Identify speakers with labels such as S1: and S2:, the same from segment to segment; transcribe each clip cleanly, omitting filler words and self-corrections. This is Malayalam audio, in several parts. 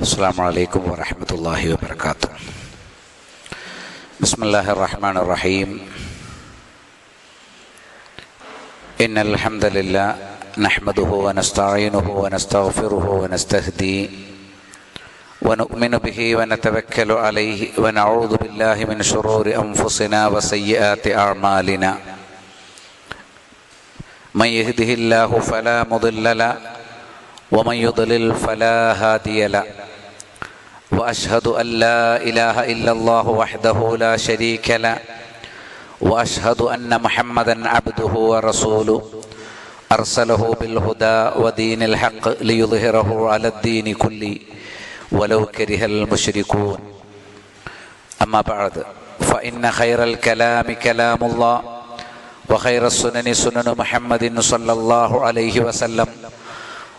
S1: السلام عليكم ورحمة الله وبركاته. بسم الله الرحمن الرحيم. إن الحمد لله نحمده ونستعينه ونستغفره ونستهديه ونؤمن به ونتوكل عليه ونعوذ بالله من شرور أنفسنا وسيئات أعمالنا. من يهده الله فلا مضل له ومن يضلل فلا هادي له. وأشهد أن لا إله إلا الله وحده لا شريك له وأشهد أن محمدا عبده ورسوله أرسله بالهدى ودين الحق ليظهره على الدين كله ولو كره المشركون. أما بعد فإن خير الكلام كلام الله وخير السنن سنن محمد صلى الله عليه وسلم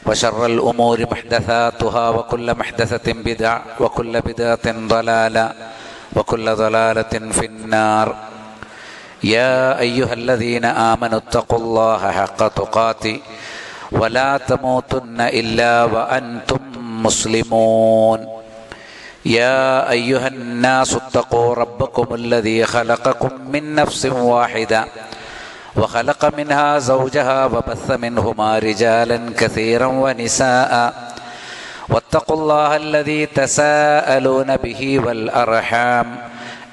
S1: وشر الأمور محدثاتها وكل محدثة بدعة وكل بدعة ضلالة وكل ضلالة في النار. يا أيها الذين آمنوا اتقوا الله حق تقاته ولا تموتن إلا وأنتم مسلمون. يا أيها الناس اتقوا ربكم الذي خلقكم من نفس واحدة وخلق منها زوجها وبث منهما رجالا كثيرا ونساء واتقوا الله الذي تساءلون به والأرحام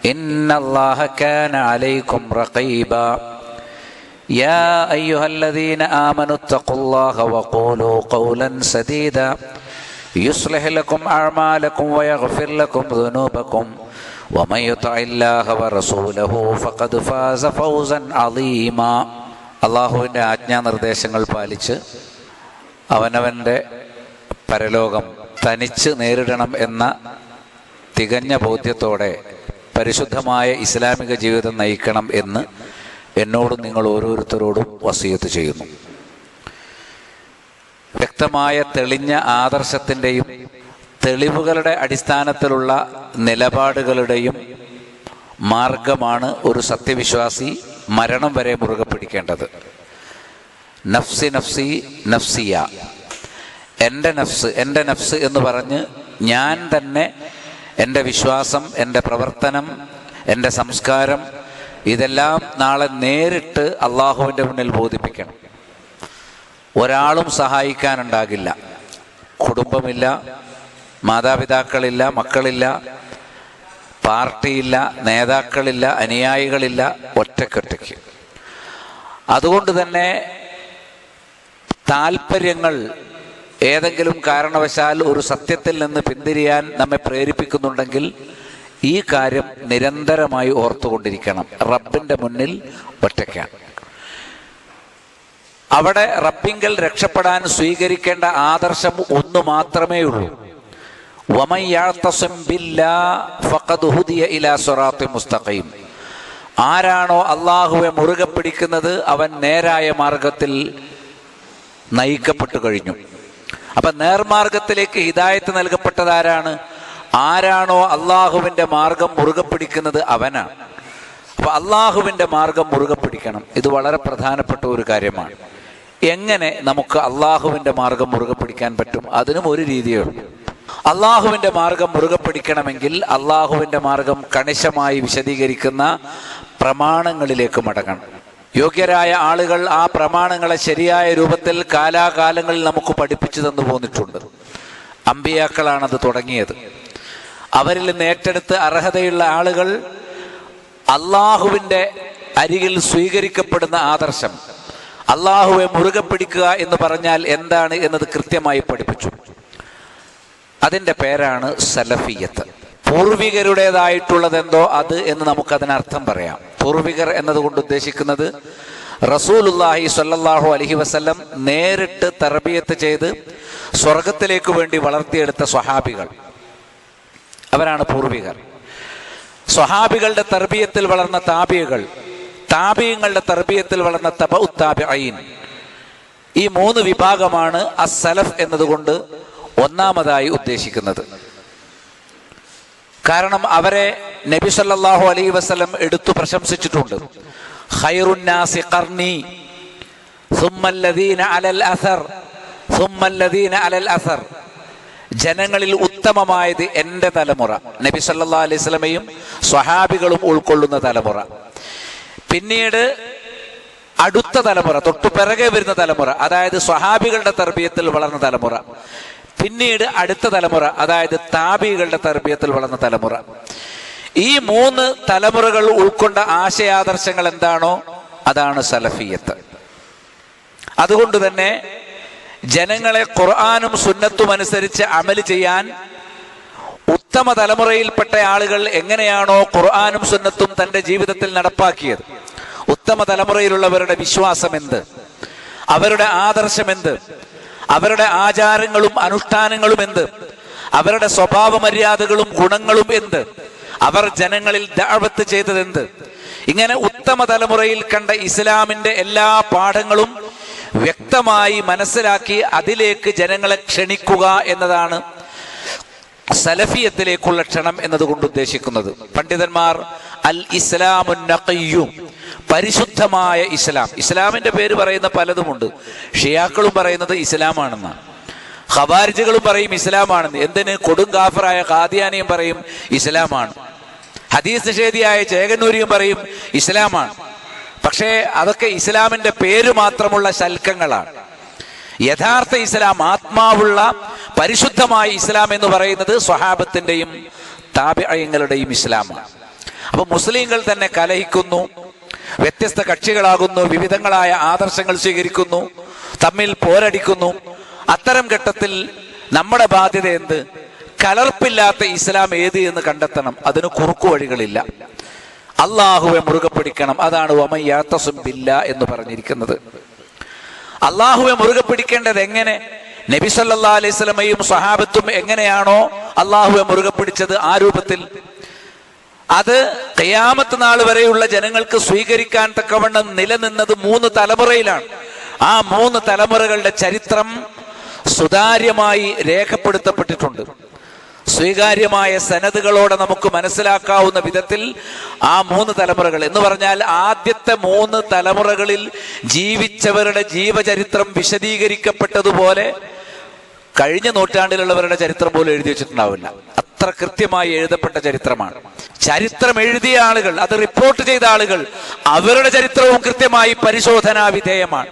S1: إن الله كان عليكم رقيبا. يا أيها الذين آمنوا اتقوا الله وقولوا قولا سديدا يصلح لكم أعمالكم ويغفر لكم ذنوبكم ومن يطع الله ورسوله فقد فاز فوزا عظيما. അള്ളാഹുവിൻ്റെ ആജ്ഞാനിർദ്ദേശങ്ങൾ പാലിച്ച് അവനവൻ്റെ പരലോകം തനിച്ച് നേരിടണം എന്ന തികഞ്ഞ ബോധ്യത്തോടെ പരിശുദ്ധമായ ഇസ്ലാമിക ജീവിതം നയിക്കണം എന്ന് എന്നോടും നിങ്ങൾ ഓരോരുത്തരോടും വസിയത്ത് ചെയ്യുന്നു. വ്യക്തമായ തെളിഞ്ഞ ആദർശത്തിൻ്റെയും തെളിവുകളുടെ അടിസ്ഥാനത്തിലുള്ള നിലപാടുകളുടെയും മാർഗമാണ് ഒരു സത്യവിശ്വാസി മരണം വരെ മുറുകെ പിടിക്കേണ്ടത്. നഫ്സി നഫ്സി നഫ്സിയ, എൻ്റെ നഫ്സ് എന്ന് പറഞ്ഞ് ഞാൻ തന്നെ എൻ്റെ വിശ്വാസം, എൻ്റെ പ്രവർത്തനം, എൻ്റെ സംസ്കാരം ഇതെല്ലാം നാളെ നേരിട്ട് അള്ളാഹുവിൻ്റെ മുന്നിൽ ബോധിപ്പിക്കണം. ഒരാളും സഹായിക്കാനുണ്ടാകില്ല. കുടുംബമില്ല, മാതാപിതാക്കളില്ല, മക്കളില്ല, പാർട്ടിയില്ല, നേതാക്കളില്ല, അനുയായികളില്ല, ഒറ്റയ്ക്കൊറ്റയ്ക്ക്. അതുകൊണ്ട് തന്നെ താല്പര്യങ്ങൾ ഏതെങ്കിലും കാരണവശാൽ ഒരു സത്യത്തിൽ നിന്ന് പിന്തിരിയാൻ നമ്മെ പ്രേരിപ്പിക്കുന്നുണ്ടെങ്കിൽ ഈ കാര്യം നിരന്തരമായി ഓർത്തുകൊണ്ടിരിക്കണം. റബ്ബിൻ്റെ മുന്നിൽ ഒറ്റയ്ക്കാണ്. അവിടെ റബ്ബിങ്കൽ രക്ഷപ്പെടാൻ സ്വീകരിക്കേണ്ട ആദർശം ഒന്ന് മാത്രമേ ഉള്ളൂ. വമൻ യഅ്തസിം ബില്ലാഹി ഫഖദ് ഹുദിയ ഇലാ സിറാത്തിൻ മുസ്തഖീം. ആരാണോ അല്ലാഹുവെ മുറുകെ പിടിക്കുന്നത് അവൻ നേരായ മാർഗത്തിൽ നയിക്കപ്പെട്ടു കഴിഞ്ഞു. അപ്പൊ നേർമാർഗത്തിലേക്ക് ഹിദായത്ത് നൽകപ്പെട്ടതാരാണ്? ആരാണോ അള്ളാഹുവിൻ്റെ മാർഗം മുറുകെ പിടിക്കുന്നത് അവനാണ്. അപ്പൊ അള്ളാഹുവിൻ്റെ മാർഗം മുറുകെ പിടിക്കണം. ഇത് വളരെ പ്രധാനപ്പെട്ട ഒരു കാര്യമാണ്. എങ്ങനെ നമുക്ക് അള്ളാഹുവിൻ്റെ മാർഗം മുറുകെ പിടിക്കാൻ പറ്റും? അതിനും ഒരു രീതിയേ ഉള്ളൂ. അള്ളാഹുവിൻ്റെ മാർഗം മുറുകെ പിടിക്കണമെങ്കിൽ അള്ളാഹുവിൻ്റെ മാർഗം കണിശമായി വിശദീകരിക്കുന്ന പ്രമാണങ്ങളിലേക്ക് മടങ്ങണം. യോഗ്യരായ ആളുകൾ ആ പ്രമാണങ്ങളെ ശരിയായ രൂപത്തിൽ കാലാകാലങ്ങളിൽ നമുക്ക് പഠിപ്പിച്ചു തന്നു പോന്നിട്ടുണ്ട്. അമ്പിയാക്കളാണത് തുടങ്ങിയത്. അവരിൽ നിന്ന് ഏറ്റെടുത്ത് അർഹതയുള്ള ആളുകൾ അള്ളാഹുവിൻ്റെ അരികിൽ സ്വീകരിക്കപ്പെടുന്ന ആദർശം, അള്ളാഹുവെ മുറുകെ പിടിക്കുക എന്ന് പറഞ്ഞാൽ എന്താണ് എന്നത് കൃത്യമായി പഠിപ്പിച്ചു. അതിൻ്റെ പേരാണ് സലഫിയത്ത്. പൂർവികരുടേതായിട്ടുള്ളതെന്തോ അത് എന്ന് നമുക്കതിനർത്ഥം പറയാം. പൂർവികർ എന്നതുകൊണ്ട് ഉദ്ദേശിക്കുന്നത് റസൂലുള്ളാഹി സ്വല്ലല്ലാഹു അലൈഹി വസല്ലം നേരിട്ട് തർബിയത്ത് ചെയ്ത് സ്വർഗത്തിലേക്ക് വേണ്ടി വളർത്തിയെടുത്ത സ്വഹാബികൾ, അവരാണ് പൂർവികർ. സ്വഹാബികളുടെ തർബിയത്തിൽ വളർന്ന താബികൾ, താബിയങ്ങളുടെ തർബിയത്തിൽ വളർന്ന തബഉ താബിഈൻ. ഈ മൂന്ന് വിഭാഗമാണ് അസ്സലഫ് എന്നതുകൊണ്ട് ഒന്നാമതായി ഉദ്ദേശിക്കുന്നത്. കാരണം അവരെ നബി സല്ലല്ലാഹു അലൈഹി വസല്ലം എടുത്തു പ്രശംസിച്ചിട്ടുണ്ട്. ഖൈറുന്നാസി ഖർനി സുമ്മല്ലദീന അലൽ അസർ സുമ്മല്ലദീന അലൽ അസർ. ജനങ്ങളിൽ ഉത്തമമായത് എൻ്റെ തലമുറ, നബി സല്ലല്ലാഹു അലൈഹി വസല്ലമയും സ്വഹാബികളും ഉൾക്കൊള്ളുന്ന തലമുറ. പിന്നീട് അടുത്ത തലമുറ, തൊട്ടു പിറകെ വരുന്ന തലമുറ, അതായത് സ്വഹാബികളുടെ തർബിയത്തിൽ വളർന്ന തലമുറ. പിന്നീട് അടുത്ത തലമുറ, അതായത് താബികളുടെ തർബിയത്തിൽ വളർന്ന തലമുറ. ഈ 3 തലമുറകൾ ഉൾക്കൊണ്ട ആശയാദർശങ്ങൾ എന്താണോ അതാണ് സലഫിയത്ത്. അതുകൊണ്ട് തന്നെ ജനങ്ങളെ ഖുർആനും സുന്നത്തും അനുസരിച്ച് അമല് ചെയ്യാൻ ഉത്തമ തലമുറയിൽപ്പെട്ട ആളുകൾ എങ്ങനെയാണോ ഖുർആനും സുന്നത്തും തന്റെ ജീവിതത്തിൽ നടപ്പാക്കിയത്, ഉത്തമ തലമുറയിലുള്ളവരുടെ വിശ്വാസം എന്ത്, അവരുടെ ആദർശം എന്ത്, അവരുടെ ആചാരങ്ങളും അനുഷ്ഠാനങ്ങളും എന്ത്, അവരുടെ സ്വഭാവ മര്യാദകളും ഗുണങ്ങളും എന്ത്, അവർ ജനങ്ങളിൽ ദഅവത്ത് ചെയ്തതെന്ത്, ഇങ്ങനെ ഉത്തമ തലമുറയിൽ കണ്ട ഇസ്ലാമിന്റെ എല്ലാ പാഠങ്ങളും വ്യക്തമായി മനസ്സിലാക്കി അതിലേക്ക് ജനങ്ങളെ ക്ഷണിക്കുക എന്നതാണ് സലഫിയത്തിലേക്കുള്ള ക്ഷണം എന്നതുകൊണ്ട് ഉദ്ദേശിക്കുന്നത്. പണ്ഡിതന്മാർ അൽ ഇസ്ലാമുൻ നഖിയ്യും, പരിശുദ്ധമായ ഇസ്ലാം. ഇസ്ലാമിന്റെ പേര് പറയുന്ന പലതുമുണ്ട്. ഷിയാക്കളും പറയുന്നത് ഇസ്ലാമാണെന്നാണ്, ഖവാരിജുകളും പറയും ഇസ്ലാമാണെന്ന്. എന്തിന്? കൊടും കാഫറായ ഖാദിയാനിയും പറയും ഇസ്ലാമാണ്, ഹദീസ് നിഷേധിയായ ചേകന്നൂരിയും പറയും ഇസ്ലാമാണ്. പക്ഷേ അതൊക്കെ ഇസ്ലാമിന്റെ പേര് മാത്രമുള്ള ശൽക്കങ്ങളാണ്. യഥാർത്ഥ ഇസ്ലാം, ആത്മാവുള്ള പരിശുദ്ധമായ ഇസ്ലാം എന്ന് പറയുന്നത് സ്വഹാബത്തിന്റെയും താബിഈങ്ങളുടെയും ഇസ്ലാമാണ്. അപ്പൊ മുസ്ലിങ്ങൾ തന്നെ കലഹിക്കുന്നു, വ്യത്യസ്ത കക്ഷികളാകുന്നു, വിവിധങ്ങളായ ആദർശങ്ങൾ സ്വീകരിക്കുന്നു, തമ്മിൽ പോരടിക്കുന്നു. അത്തരം ഘട്ടത്തിൽ നമ്മുടെ ബാധ്യത എന്ത്? കലർപ്പില്ലാത്ത ഇസ്ലാം ഏത് എന്ന് കണ്ടെത്തണം. അതിന് കുറുക്കു വഴികളില്ല. അള്ളാഹുവെ മുറുകെ പിടിക്കണം. അതാണ് വമൻ യഅ്തസിം ബില്ലാഹ് എന്ന് പറഞ്ഞിരിക്കുന്നത്. അള്ളാഹുവെ മുറുകെ പിടിക്കേണ്ടത് എങ്ങനെ? നബി സല്ലല്ലാഹു അലൈഹി വസല്ലമയും സ്വഹാബത്തും എങ്ങനെയാണോ അള്ളാഹുവെ മുറുകെ പിടിച്ചത് ആ രൂപത്തിൽ, അത് ഖിയാമത്ത് നാൾ വരെയുള്ള ജനങ്ങൾക്ക് സ്വീകരിക്കാൻ തക്കവണ്ണം നിലനിന്നത് 3 തലമുറയിലാണ്. ആ 3 തലമുറകളുടെ ചരിത്രം സുതാര്യമായി രേഖപ്പെടുത്തപ്പെട്ടിട്ടുണ്ട്. സ്വീകാര്യമായ സനദുകളോടെ നമുക്ക് മനസ്സിലാക്കാവുന്ന വിധത്തിൽ ആ 3 തലമുറകൾ എന്ന് പറഞ്ഞാൽ ആദ്യത്തെ 3 തലമുറകളിൽ ജീവിച്ചവരുടെ ജീവചരിത്രം വിശദീകരിക്കപ്പെട്ടതുപോലെ കഴിഞ്ഞ നൂറ്റാണ്ടിലുള്ളവരുടെ ചരിത്രം പോലും എഴുതി വെച്ചിട്ടുണ്ടാവില്ല. അത്ര കൃത്യമായി എഴുതപ്പെട്ട ചരിത്രമാണ്. ചരിത്രം എഴുതിയ ആളുകൾ, അത് റിപ്പോർട്ട് ചെയ്ത ആളുകൾ, അവരുടെ ചരിത്രവും കൃത്യമായി പരിശോധനാ വിധേയമാണ്.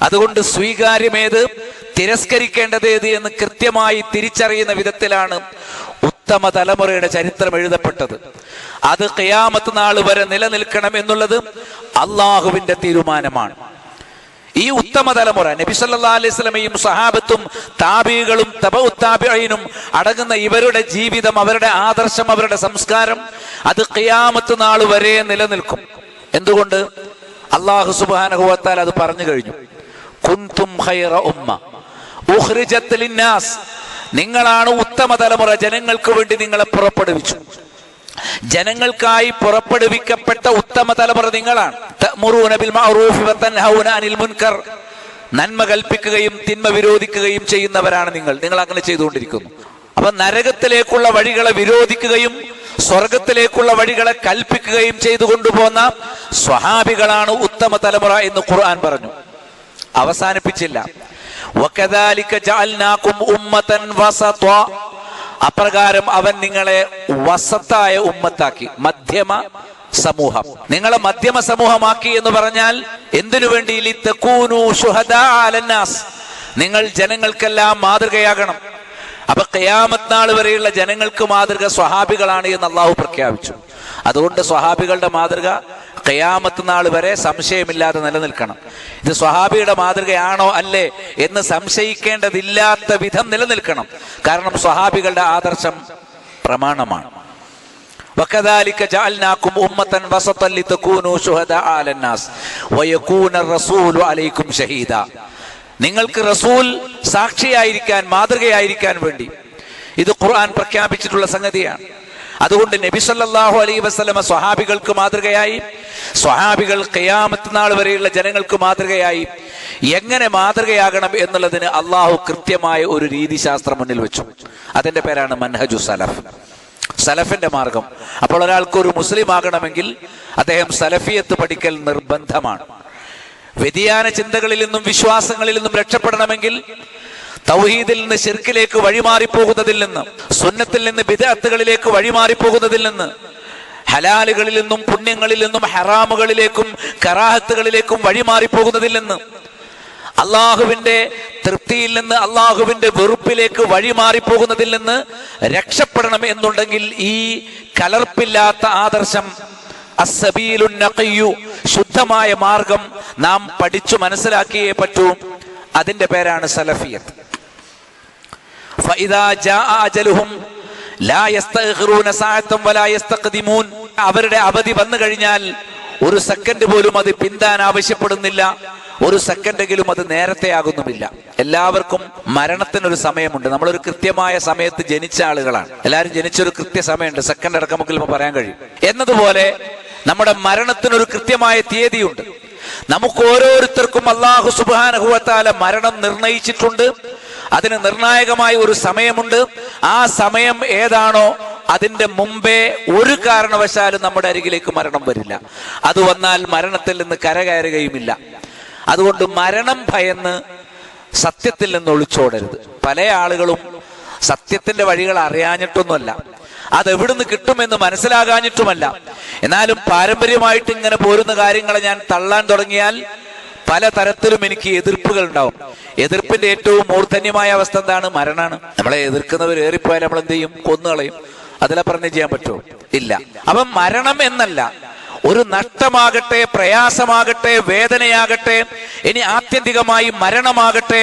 S1: അതുകൊണ്ട് സ്വീകാര്യമേത്, തിരസ്കരിക്കേണ്ടത് ഏത് എന്ന് കൃത്യമായി തിരിച്ചറിയുന്ന വിധത്തിലാണ് ഉത്തമ തലമുറയുടെ ചരിത്രം എഴുതപ്പെട്ടത്. അത് ഖിയാമത്ത് നാൾ വരെ നിലനിൽക്കണം എന്നുള്ളത് അള്ളാഹുവിന്റെ തീരുമാനമാണ്. ഈ ഉത്തമ തലമുറ നബി സല്ലല്ലാഹു അലൈഹി വസല്ലമയും സഹാബത്തും താബിഈകളും തബഉ താബിഈനും അടങ്ങുന്ന ഇവരുടെ ജീവിതം, അവരുടെ ആദർശം, അവരുടെ സംസ്കാരം അത് ഖിയാമത്ത് നാൾ വരെ നിലനിൽക്കും. എന്തുകൊണ്ട്? അല്ലാഹു സുബ്ഹാനഹു വ തആല അത് പറഞ്ഞു കഴിഞ്ഞു. കുൻതും ഖൈറ ഉമ്മ ഉഖ്രിജത് ലിന്നാസ്, നിങ്ങളാണ് ഉത്തമ തലമുറ, ജനങ്ങൾക്ക് വേണ്ടി നിങ്ങളെ പുറപ്പെടുവിച്ചു. ജനങ്ങൾക്കായി പുറപ്പെടുവിക്കപ്പെട്ട ഉത്തമ തലമുറ നിങ്ങളാണ്. തഅ്മുറൂന ബിൽ മഅറൂഫി വ തൻഹൗന അനിൽ മുൻകർ, നന്മ കൽപ്പിക്കുകയും തിന്മ വിരോധിക്കുകയും ചെയ്യുന്നവരാണ് നിങ്ങൾ. നിങ്ങൾ അങ്ങനെ ചെയ്തുകൊണ്ടിരിക്കുന്നു. അപ്പൊ നരകത്തിലേക്കുള്ള വഴികളെ വിരോധിക്കുകയും സ്വർഗത്തിലേക്കുള്ള വഴികളെ കൽപ്പിക്കുകയും ചെയ്തു കൊണ്ടുപോകുന്ന സ്വഹാബികളാണ് ഉത്തമ തലമുറ എന്ന് ഖുർആൻ പറഞ്ഞു. അവസാനിപ്പിച്ചില്ല. വകദാലിക ജഅൽനാകും ഉമ്മതൻ വസത, അപ്രകാരം അവൻ നിങ്ങളെ വസത്തായ ഉമ്മത്താക്കി, മധ്യമ സമൂഹം. നിങ്ങളെ മധ്യമ സമൂഹമാക്കി എന്ന് പറഞ്ഞാൽ എന്തിനു വേണ്ടി? ലിതകൂനു ശുഹദാ അലന്നാസ്, നിങ്ങൾ ജനങ്ങൾക്കെല്ലാം മാതൃകയാകണം. അപ്പൊ ഖിയാമത്ത് നാൾ വരെയുള്ള ജനങ്ങൾക്ക് മാതൃക സ്വഹാബികളാണ് എന്ന് അള്ളാഹു പ്രഖ്യാപിച്ചു. അതുകൊണ്ട് സ്വഹാബികളുടെ മാതൃക ഖിയാമത്ത് നാൾ വരെ സംശയമില്ലാതെ നിലനിൽക്കണം. ഇത് സ്വഹാബിയുടെ മാതൃകയാണോ അല്ലേ എന്ന് സംശയിക്കേണ്ടതില്ലാത്ത വിധം നിലനിൽക്കണം. കാരണം സ്വഹാബികളുടെ ആദർശം പ്രമാണമാണ്. വകദാലിക ജഅൽനാകും ഉമ്മതൻ വസതൻ ലിതകൂനു ശുഹദാ അലന്നാസ് വയകൂന റസൂലു അലൈക്കും ഷഹീദ, നിങ്ങൾക്ക് റസൂൽ സാക്ഷിയായിരിക്കാൻ, മാതൃകയായിരിക്കാൻ വേണ്ടി ഇത് ഖുർആൻ പ്രഖ്യാപിച്ചിട്ടുള്ള സംഗതിയാണ്. അതുകൊണ്ട് നബി സല്ലല്ലാഹു അലൈഹി വസല്ലമ സ്വഹാബികൾക്ക് മാതൃകയായി, സ്വഹാബികൾ ഖിയാമത്ത് നാൾ വരെയുള്ള ജനങ്ങൾക്ക് മാതൃകയായി. എങ്ങനെ മാതൃകയാകണം എന്നുള്ളതിന് അള്ളാഹു കൃത്യമായ ഒരു രീതിശാസ്ത്രം മുന്നിൽ വെച്ചു. അതിന്റെ പേരാണ് മൻഹജു സലഫ്, സലഫിന്റെ മാർഗം. അപ്പോൾ ഒരാൾക്ക് ഒരു മുസ്ലിം ആകണമെങ്കിൽ അദ്ദേഹം സലഫിയത്ത് പഠിക്കൽ നിർബന്ധമാണ്. വ്യതിയാന ചിന്തകളിൽ നിന്നും വിശ്വാസങ്ങളിൽ നിന്നും രക്ഷപ്പെടണമെങ്കിൽ, തൗഹീദിൽ നിന്ന് ശിർക്കിലേക്ക് വഴിമാറിപ്പോകുന്നതിൽ നിന്ന്, സുന്നത്തിൽ നിന്ന് ബിദ്അത്തുകളിലേക്ക് വഴിമാറിപ്പോകുന്നതിൽ നിന്ന്, ഹലാലുകളിൽ നിന്നും പുണ്യങ്ങളിൽ നിന്നും ഹറാമുകളിലേക്കും കറാഹത്തുകളിലേക്കും വഴിമാറിപ്പോകുന്നതിൽ നിന്ന്, അള്ളാഹുവിന്റെ തൃപ്തിയിൽ നിന്ന് അള്ളാഹുവിന്റെ വെറുപ്പിലേക്ക് വഴിമാറിപ്പോകുന്നതിൽ നിന്ന് രക്ഷപ്പെടണം എന്നുണ്ടെങ്കിൽ ഈ കലർപ്പില്ലാത്ത ആദർശം, അസ്സബീലുൻ നഖിയ്യു, ശുദ്ധമായ മാർഗം നാം പഠിച്ചു മനസ്സിലാക്കിയേ പറ്റൂ. അതിന്റെ പേരാണ് സലഫിയത്ത്. ഫഇദാ ജാഅ അജലുഹും ലാ യസ്തഖിറൂന സഅതൻ വലാ യസ്തഖ്ദിമൂൻ. അവരുടെ അവധി വന്നു കഴിഞ്ഞാൽ ഒരു സെക്കൻഡ് പോലും അത് പിന്താൻ ആവശ്യപ്പെടുന്നില്ല, ഒരു സെക്കൻഡെങ്കിലും അത് നേരത്തെ ആകുന്നുമില്ല. എല്ലാവർക്കും മരണത്തിനൊരു സമയമുണ്ട്. നമ്മളൊരു കൃത്യമായ സമയത്ത് ജനിച്ച ആളുകളാണ്. എല്ലാവരും ജനിച്ചൊരു കൃത്യസമയമുണ്ട്, സെക്കൻഡ് അടക്കം നമുക്ക് പറയാൻ കഴിയും. എന്നതുപോലെ നമ്മുടെ മരണത്തിനൊരു കൃത്യമായ തീയതിയുണ്ട്. നമുക്ക് ഓരോരുത്തർക്കും അല്ലാഹു സുബ്ഹാനഹു വ തആല മരണം നിർണയിച്ചിട്ടുണ്ട്. അതിന് നിർണായകമായ ഒരു സമയമുണ്ട്. ആ സമയം ഏതാണോ അതിന്റെ മുമ്പേ ഒരു കാരണവശാലും നമ്മുടെ അരികിലേക്ക് മരണം വരില്ല. അത് വന്നാൽ മരണത്തിൽ നിന്ന് കരകയറുകയുമില്ല. അതുകൊണ്ട് മരണം ഭയന്ന് സത്യത്തിൽ നിന്ന് ഒളിച്ചോടരുത്. പല ആളുകളും സത്യത്തിന്റെ വഴികൾ അറിയാഞ്ഞിട്ടൊന്നുമല്ല, അതെവിടുന്ന് കിട്ടുമെന്ന് മനസ്സിലാകാഞ്ഞിട്ടുമല്ല. എന്നാലും പാരമ്പര്യമായിട്ട് ഇങ്ങനെ പോരുന്ന കാര്യങ്ങളെ ഞാൻ തള്ളാൻ തുടങ്ങിയാൽ പല തരത്തിലും എനിക്ക് എതിർപ്പുകൾ ഉണ്ടാവും. എതിർപ്പിന്റെ ഏറ്റവും മൂർധന്യമായ അവസ്ഥ എന്താണ്? മരണമാണ്. നമ്മളെ എതിർക്കുന്നവർ ഏറിപ്പോയാൽ നമ്മൾ എന്ത് ചെയ്യും? കൊന്നുകളയും. അതിലപ്പുറം ചെയ്യാൻ പറ്റുമോ? ഇല്ല. അപ്പം മരണം എന്നല്ല, ഒരു നഷ്ടമാകട്ടെ, പ്രയാസമാകട്ടെ, വേദനയാകട്ടെ, ഇനി ആത്യന്തികമായി മരണമാകട്ടെ,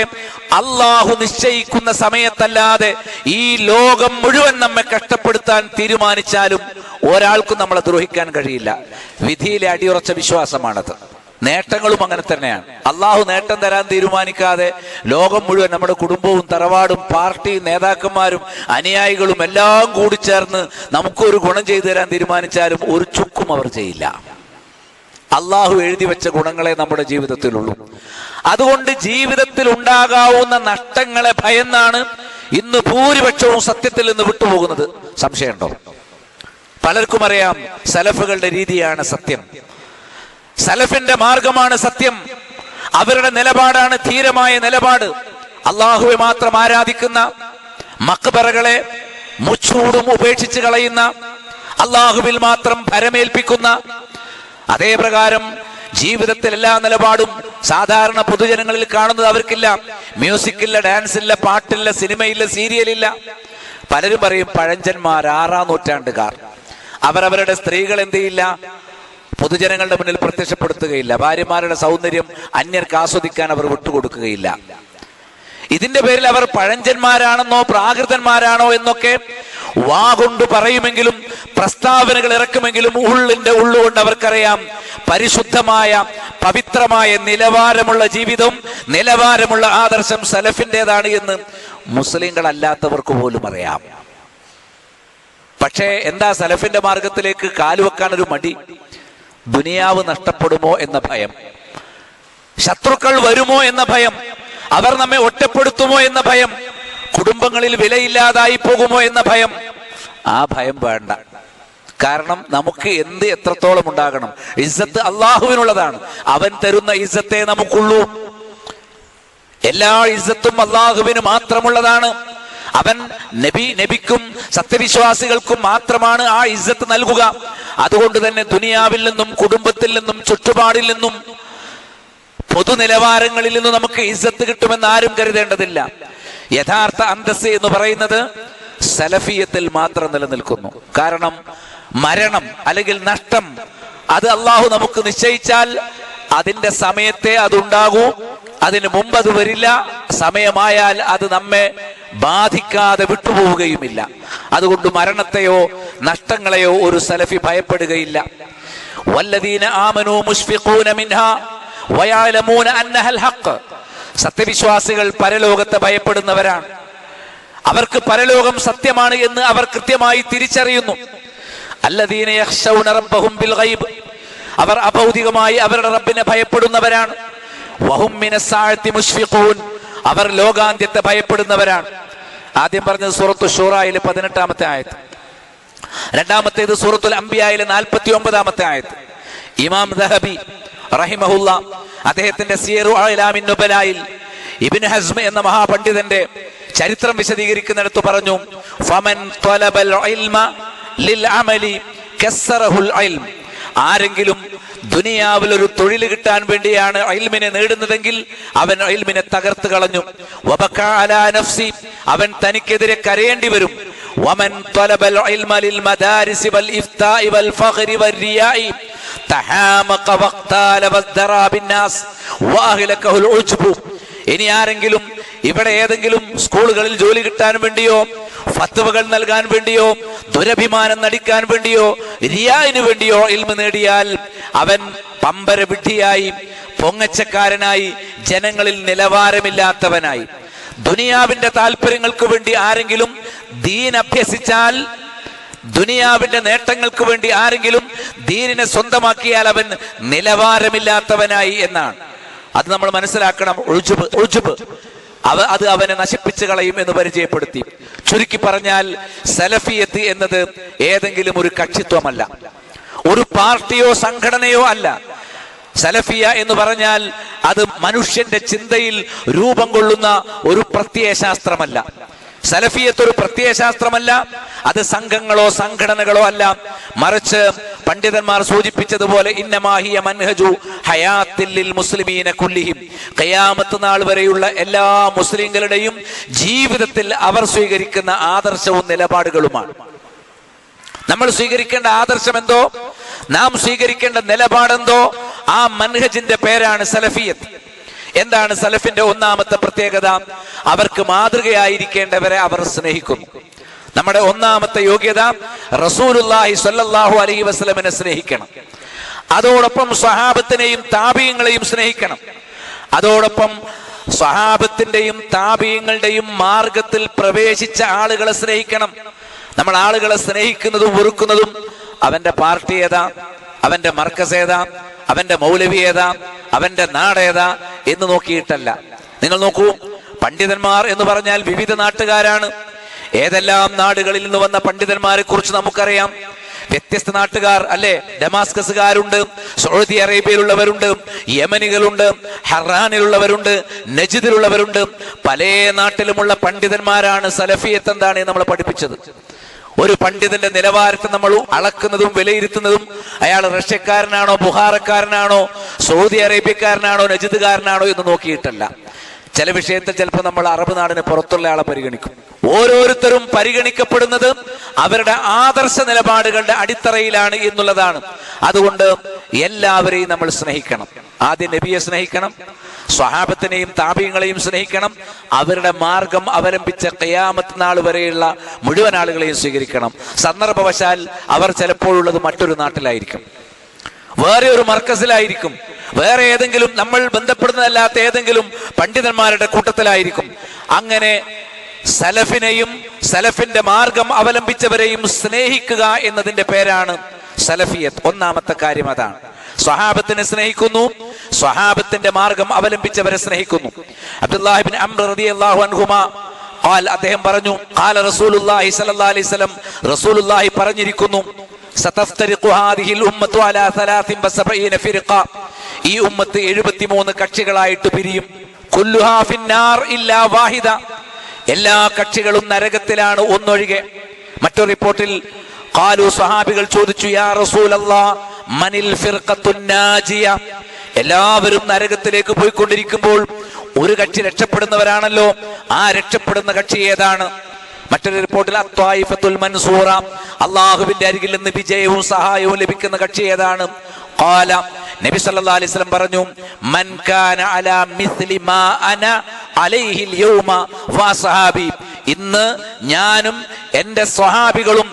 S1: അള്ളാഹു നിശ്ചയിക്കുന്ന സമയത്തല്ലാതെ ഈ ലോകം മുഴുവൻ നമ്മെ കഷ്ടപ്പെടുത്താൻ തീരുമാനിച്ചാലും ഒരാൾക്കും നമ്മളെ ദ്രോഹിക്കാൻ കഴിയില്ല. വിധിയിലെ അടിയുറച്ച വിശ്വാസമാണത്. നേട്ടങ്ങളും അങ്ങനെ തന്നെയാണ്. അള്ളാഹു നേട്ടം തരാൻ തീരുമാനിക്കാതെ ലോകം മുഴുവൻ, നമ്മുടെ കുടുംബവും തറവാടും പാർട്ടിയും നേതാക്കന്മാരും അനുയായികളും എല്ലാം കൂടി ചേർന്ന് നമുക്കൊരു ഗുണം ചെയ്തു തരാൻ തീരുമാനിച്ചാലും ഒരു ചുക്കും അവർ ചെയ്യില്ല. അള്ളാഹു എഴുതി വെച്ച ഗുണങ്ങളെ നമ്മുടെ ജീവിതത്തിലുള്ളൂ. അതുകൊണ്ട് ജീവിതത്തിൽ ഉണ്ടാകാവുന്ന നഷ്ടങ്ങളെ ഭയന്നാണ് ഇന്ന് ഭൂരിപക്ഷവും സത്യത്തിൽ നിന്ന് വിട്ടുപോകുന്നത്. സംശയമുണ്ടോ? പലർക്കും അറിയാം സലഫുകളുടെ രീതിയാണ് സത്യം, സലഫിന്റെ മാർഗമാണ് സത്യം, അവരുടെ നിലപാടാണ് ധീരമായ നിലപാട്. അള്ളാഹുവെ മാത്രം ആരാധിക്കുന്ന, മഖ്ബറകളെ മുച്ചൂടും ഉപേക്ഷിച്ച് കളയുന്ന, അള്ളാഹുവിൽ മാത്രം ഭരമേൽപ്പിക്കുന്ന, അതേ പ്രകാരം ജീവിതത്തിൽ എല്ലാ നിലപാടും സാധാരണ പൊതുജനങ്ങളിൽ കാണുന്നത് അവർക്കില്ല. മ്യൂസിക്കില്ല, ഡാൻസില്ല, പാട്ടില്ല, സിനിമയില്ല, സീരിയലില്ല. പലരും പറയും പഴഞ്ചന്മാർ, 6-ാം നൂറ്റാണ്ടുകാർ. അവരവരുടെ സ്ത്രീകൾ എന്ത് ചെയ്യില്ല? പൊതുജനങ്ങളുടെ മുന്നിൽ പ്രത്യക്ഷപ്പെടുത്തുകയില്ല. ഭാര്യമാരുടെ സൗന്ദര്യം അന്യർക്ക് ആസ്വദിക്കാൻ അവർ വിട്ടുകൊടുക്കുകയില്ല. ഇതിന്റെ പേരിൽ അവർ പഴഞ്ചന്മാരാണെന്നോ പ്രാകൃതന്മാരാണോ എന്നൊക്കെ വാഗൊണ്ട് പറയുമെങ്കിലും, പ്രസ്താവനകൾ ഇറക്കുമെങ്കിലും, ഉള്ളിന്റെ ഉള്ളുകൊണ്ട് അവർക്കറിയാം പരിശുദ്ധമായ പവിത്രമായ നിലവാരമുള്ള ജീവിതം, നിലവാരമുള്ള ആദർശം സലഫിൻ്റെതാണ് എന്ന് മുസ്ലിങ്ങളല്ലാത്തവർക്ക് പോലും അറിയാം. പക്ഷേ എന്താ സലഫിന്റെ മാർഗത്തിലേക്ക് കാലുവെക്കാൻ ഒരു മടി? ദുനിയാവ് നഷ്ടപ്പെടുമോ എന്ന ഭയം, ശത്രുക്കൾ വരുമോ എന്ന ഭയം, അവർ നമ്മെ ഒറ്റപ്പെടുത്തുമോ എന്ന ഭയം, കുടുംബങ്ങളിൽ വിലയില്ലാതായി പോകുമോ എന്ന ഭയം. ആ ഭയം വേണ്ട. കാരണം നമുക്ക് എന്ത് എത്രത്തോളം ഉണ്ടാകണം? ഇസ്സത്ത് അള്ളാഹുവിനുള്ളതാണ്. അവൻ തരുന്ന ഇസ്സത്തേ നമുക്കുള്ളൂ. എല്ലാ ഇസ്സത്തും അള്ളാഹുവിന് മാത്രമുള്ളതാണ്. അവൻ നബിക്കും സത്യവിശ്വാസികൾക്കും മാത്രമാണ് ആ ഇസ്സത്ത് നൽകുക. അതുകൊണ്ട് തന്നെ ദുനിയാവിൽ നിന്നും, കുടുംബത്തിൽ നിന്നും, ചുറ്റുപാടിൽ നിന്നും, പൊതുനിലവാരങ്ങളിൽ നിന്നും നമുക്ക് ഇസ്സത്ത് കിട്ടുമെന്ന് ആരും കരുതേണ്ടതില്ല. യഥാർത്ഥ അന്തസ്സ് എന്ന് പറയുന്നത് സലഫിയത്തിൽ മാത്രം നിലനിൽക്കുന്നു. കാരണം മരണം അല്ലെങ്കിൽ നഷ്ടം അത് അള്ളാഹു നമുക്ക് നിശ്ചയിച്ചാൽ അതിന്റെ സമയത്തെ അതുണ്ടാകൂ, അതിന് മുമ്പ് അത് വരില്ല. സമയമായാൽ അത് നമ്മെ ബാധിക്കാതെ വിട്ടുപോവുകയുമില്ല. അതുകൊണ്ട് മരണത്തെയോ നഷ്ടങ്ങളെയോ ഒരു സലഫി ഭയപ്പെടുകയില്ല. വല്ലദീന ആമനൂ മുശ്ഫിഖൂന മിൻഹാ വയഅലമൂന അന്നഹൽ ഹഖ്. സത്യവിശ്വാസികൾ പരലോകത്തെ ഭയപ്പെടുന്നവരാണ്. അവർക്ക് പരലോകം സത്യമാണ് എന്ന് അവർ കൃത്യമായി തിരിച്ചറിയുന്നു. അല്ലദീന യഖ്ശൗന റബ്ബഹും ബിൽ ഗൈബ്. അവർ അഭൗതികമായി അവരുടെ റബ്ബിനെ ഭയപ്പെടുന്നവരാണ്. വഹും മിനസ് സാഅത്തി മുശ്ഫിഖൂൻ. അവർ ലോകാന്ത്യത്തെ ഭയപ്പെടുന്നവരാണ്. ആദ്യം പറഞ്ഞത് സൂറത്തു ശൂറായിലെ 18-ാമത്തെ ആയത്ത്, രണ്ടാമത്തേത് സൂറത്തുൽ അംബിയായിലെ 49-ാമത്തെ ആയത്ത്. ഇമാം ദഹബി റഹിമഹുല്ല അദ്ദേഹത്തിന്റെ സിയറു അഅ്ലാമിൻ നുബലായിൽ ഇബ്നു ഹസ്മ എന്ന മഹാപണ്ഡിതന്റെ ചരിത്രം വിശദീകരിക്കുന്നിടത്ത് പറഞ്ഞു, ഫമൻ ത്വലബൽ ഇൽമ ലിൽ അമലി കസ്സറഹുൽ ഇൽം. ആരെങ്കിലും ദുനിയാവിൽ ഒരു തൊഴിൽ കിട്ടാൻ വേണ്ടിയാണ് ഇൽമിനെ നേടുന്നതെങ്കിൽ അവൻ ഇൽമിനെ തകർത്ത് കളഞ്ഞു. വബക അലാ നഫ്സി, അവൻ തനിക്കെതിരെ കരയേണ്ടി വരും. വമൻ ത്വലബൽ ഇൽമ ലിൽ മദാരിസി വൽ ഇഫ്താഇ വൽ ഫഖ്രി വൽ റിയാഇ തഹാമഖ വഖ്താല വസ്ദറാ ബിന്നാസ് വഅഹ്ലകഹുൽ ഉജ്ബു. ഇനി ആരെങ്കിലും ഇവിടെ ഏതെങ്കിലും സ്കൂളുകളിൽ ജോലി കിട്ടാൻ വേണ്ടിയോ ഫത്വകൾ നൽകാൻ വേണ്ടിയോ ദുരഭിമാനം നടിക്കാൻ വേണ്ടിയോ റിയായിന് വേണ്ടിയോ ഇൽമ നേടിയാൽ അവൻ പമ്പര വിഡ്ഢിയായി, പൊങ്ങച്ചക്കാരനായി, ജനങ്ങളിൽ നിലവാരമില്ലാത്തവനായി. ദുനിയാവിന്റെ താല്പര്യങ്ങൾക്ക് വേണ്ടി ആരെങ്കിലും ദീൻ അഭ്യസിച്ചാൽ, ദുനിയാവിന്റെ നേട്ടങ്ങൾക്ക് വേണ്ടി ആരെങ്കിലും ദീനിനെ സ്വന്തമാക്കിയാൽ അവൻ നിലവാരമില്ലാത്തവനായി എന്നാണ്. അത് നമ്മൾ മനസ്സിലാക്കണം. ഉജ്ബ് അത് അവനെ നശിപ്പിച്ചു കളയും എന്ന് പരിചയപ്പെടുത്തി. ചുരുക്കി പറഞ്ഞാൽ സലഫിയത്ത് എന്നത് ഏതെങ്കിലും ഒരു കക്ഷിത്വമല്ല, ഒരു പാർട്ടിയോ സംഘടനയോ അല്ല. സലഫിയ എന്ന് പറഞ്ഞാൽ അത് മനുഷ്യന്റെ ചിന്തയിൽ രൂപം കൊള്ളുന്ന ഒരു പ്രത്യയശാസ്ത്രമല്ല. സലഫിയത്ത് ഒരു പ്രത്യയശാസ്ത്രമല്ല, അത് സംഘങ്ങളോ സംഘടനകളോ അല്ല. മറിച്ച് പണ്ഡിതന്മാർ സൂചിപ്പിച്ചതുപോലെ ഇന്നമാഹിയ മൻഹജു ഹയാത്തിൽ ലിൽ മുസ്ലിമീന കുല്ലിഹിം, ഖിയാമത്ത് നാൾ വരെയുള്ള എല്ലാ മുസ്ലിങ്ങളുടെയും ജീവിതത്തിൽ അവർ സ്വീകരിക്കുന്ന ആദർശവും നിലപാടുകളുമാണ്. നമ്മൾ സ്വീകരിക്കേണ്ട ആദർശം എന്തോ, നാം സ്വീകരിക്കേണ്ട നിലപാടെന്തോ, ആ മൻഹജിന്റെ പേരാണ് സലഫിയത്ത്. എന്താണ് സലഫിന്റെ ഒന്നാമത്തെ പ്രത്യേകത? അവർക്ക് മാതൃകയായിരിക്കേണ്ടവരെ അവർ സ്നേഹിക്കുന്നു. നമ്മുടെ ഒന്നാമത്തെ യോഗ്യത റസൂലുള്ളാഹി സ്വല്ലല്ലാഹു അലൈഹി വസല്ലമയെ സ്നേഹിക്കണം. അതോടൊപ്പം സ്വഹാബത്തിനെയും താബിഈങ്ങളെയും സ്നേഹിക്കണം. അതോടൊപ്പം സ്വഹാബത്തിന്റെയും താബിഈങ്ങളുടെയും മാർഗത്തിൽ പ്രവേശിച്ച ആളുകളെ സ്നേഹിക്കണം. നമ്മൾ ആളുകളെ സ്നേഹിക്കുന്നതും വെറുക്കുന്നതും അവന്റെ പാർട്ടി ഏതാ, അവന്റെ മർക്കസ് ഏതാ, അവന്റെ മൗലവി ഏതാ, അവന്റെ നാടേതാ എന്ന് നോക്കിയിട്ടല്ല. നിങ്ങൾ നോക്കൂ, പണ്ഡിതന്മാർ എന്ന് പറഞ്ഞാൽ വിവിധ നാട്ടുകാരാണ്. ഏതെല്ലാം നാടുകളിൽ നിന്ന് വന്ന പണ്ഡിതന്മാരെ കുറിച്ച് നമുക്കറിയാം. വ്യത്യസ്ത നാട്ടുകാർ അല്ലെ. ഡമാസ്കസുകാരുണ്ട്, സൗദി അറേബ്യയിലുള്ളവരുണ്ട്, യമനികളുണ്ട്, ഹറാനിലുള്ളവരുണ്ട്, നജിദിലുള്ളവരുണ്ട്. പല നാട്ടിലുമുള്ള പണ്ഡിതന്മാരാണ് സലഫിയത്ത് എന്താണ് നമ്മൾ പഠിപ്പിച്ചത്. ഒരു പണ്ഡിതന്റെ നിലവാരത്തെ നമ്മൾ അളക്കുന്നതും വിലയിരുത്തുന്നതും അയാൾ റഷ്യക്കാരനാണോ, ബുഹാറക്കാരനാണോ, സൗദി അറേബ്യക്കാരനാണോ, നജിദുകാരനാണോ എന്ന് നോക്കിയിട്ടല്ല. ചില വിഷയത്തിൽ ചിലപ്പോൾ നമ്മൾ അറബ് നാടിന് പുറത്തുള്ള ആളെ പരിഗണിക്കും. ഓരോരുത്തരും പരിഗണിക്കപ്പെടുന്നത് അവരുടെ ആദർശ നിലപാടുകളുടെ അടിത്തറയിലാണ് എന്നുള്ളതാണ്. അതുകൊണ്ട് എല്ലാവരെയും നമ്മൾ സ്നേഹിക്കണം. ആദ്യം നബിയെ സ്നേഹിക്കണം, സ്വഹാബത്തിനെയും താബിഈങ്ങളെയും സ്നേഹിക്കണം. അവരുടെ മാർഗം അവലംബിച്ച ഖിയാമത്ത് നാൾ വരെയുള്ള മുഴുവൻ ആളുകളെയും സ്വീകരിക്കണം. സന്ദർഭവശാൽ അവർ ചിലപ്പോഴുള്ളത് മറ്റൊരു നാട്ടിലായിരിക്കും, വേറെ ഒരു മർക്കസിലായിരിക്കും, വേറെ ഏതെങ്കിലും നമ്മൾ ബന്ധപ്പെടുന്നതല്ലാത്ത ഏതെങ്കിലും പണ്ഡിതന്മാരുടെ കൂട്ടത്തിലായിരിക്കും. അങ്ങനെ സലഫിനെയും സലഫിന്റെ മാർഗം അവലംബിച്ചവരെയും സ്നേഹിക്കുക എന്നതിന്റെ പേരാണ് സലഫിയത്ത്. ഒന്നാമത്തെ കാര്യം അതാണ്. സ്വഹാബത്തിനെ സ്നേഹിക്കുന്നു, സ്വഹാബത്തിന്റെ മാർഗം അവലംബിച്ചവരെ സ്നേഹിക്കുന്നു. അബ്ദുല്ലാഹി ഇബ്നു അംർ റളിയല്ലാഹു അൻഹുമാ അദ്ദേഹം പറഞ്ഞു, ഖാല റസൂലുള്ളാഹി സ്വല്ലല്ലാഹു അലൈഹി വസല്ലം, റസൂലുള്ളാഹി പറഞ്ഞിരിക്കുന്നു, സതഫ്തരിഖു ഹാദിഹിൽ ഉമ്മത്തു അലാ 73 ഫിർഖ, ഈ ഉമ്മത്ത് 73 കക്ഷികളായിട്ട് പിരിയും. കുല്ലുഹാ ഫിന്നാർ ഇല്ലാ വാഹിദ, എല്ലാ കക്ഷികളും നരകത്തിലാണ് ഒന്നൊഴികെ. മറ്റൊരു റിപ്പോർട്ടിൽ ഖാലു, സ്വഹാബികൾ ചോദിച്ചു, യാ റസൂലല്ലാഹ് മനിൽ ഫിർഖത്തുൻ നാജിയ, എല്ലാവരും നരകത്തിലേക്ക് പോയിക്കൊണ്ടിരിക്കുമ്പോൾ ഒരു കക്ഷി രക്ഷപ്പെടുന്നവരാണല്ലോ, ആ രക്ഷപ്പെടുന്ന കക്ഷി ഏതാണ്? മറ്റൊരു റിപ്പോർട്ടിൽ അത്വായിഫത്തുൽ മൻസൂറ, അള്ളാഹുവിന്റെ അരികിൽ നിന്ന് വിജയവും സഹായവും ലഭിക്കുന്ന കക്ഷി ഏതാണ്? ഖാല, നബി സല്ലല്ലാഹു അലൈഹി വസല്ലം പറഞ്ഞു, മൻ കാന അലാ മിസ്ലി മാ അന അലൈഹിൽ യൗമ വസഹാബി, ഇന്ന് ഞാനും എന്റെ സ്വഹാബികളും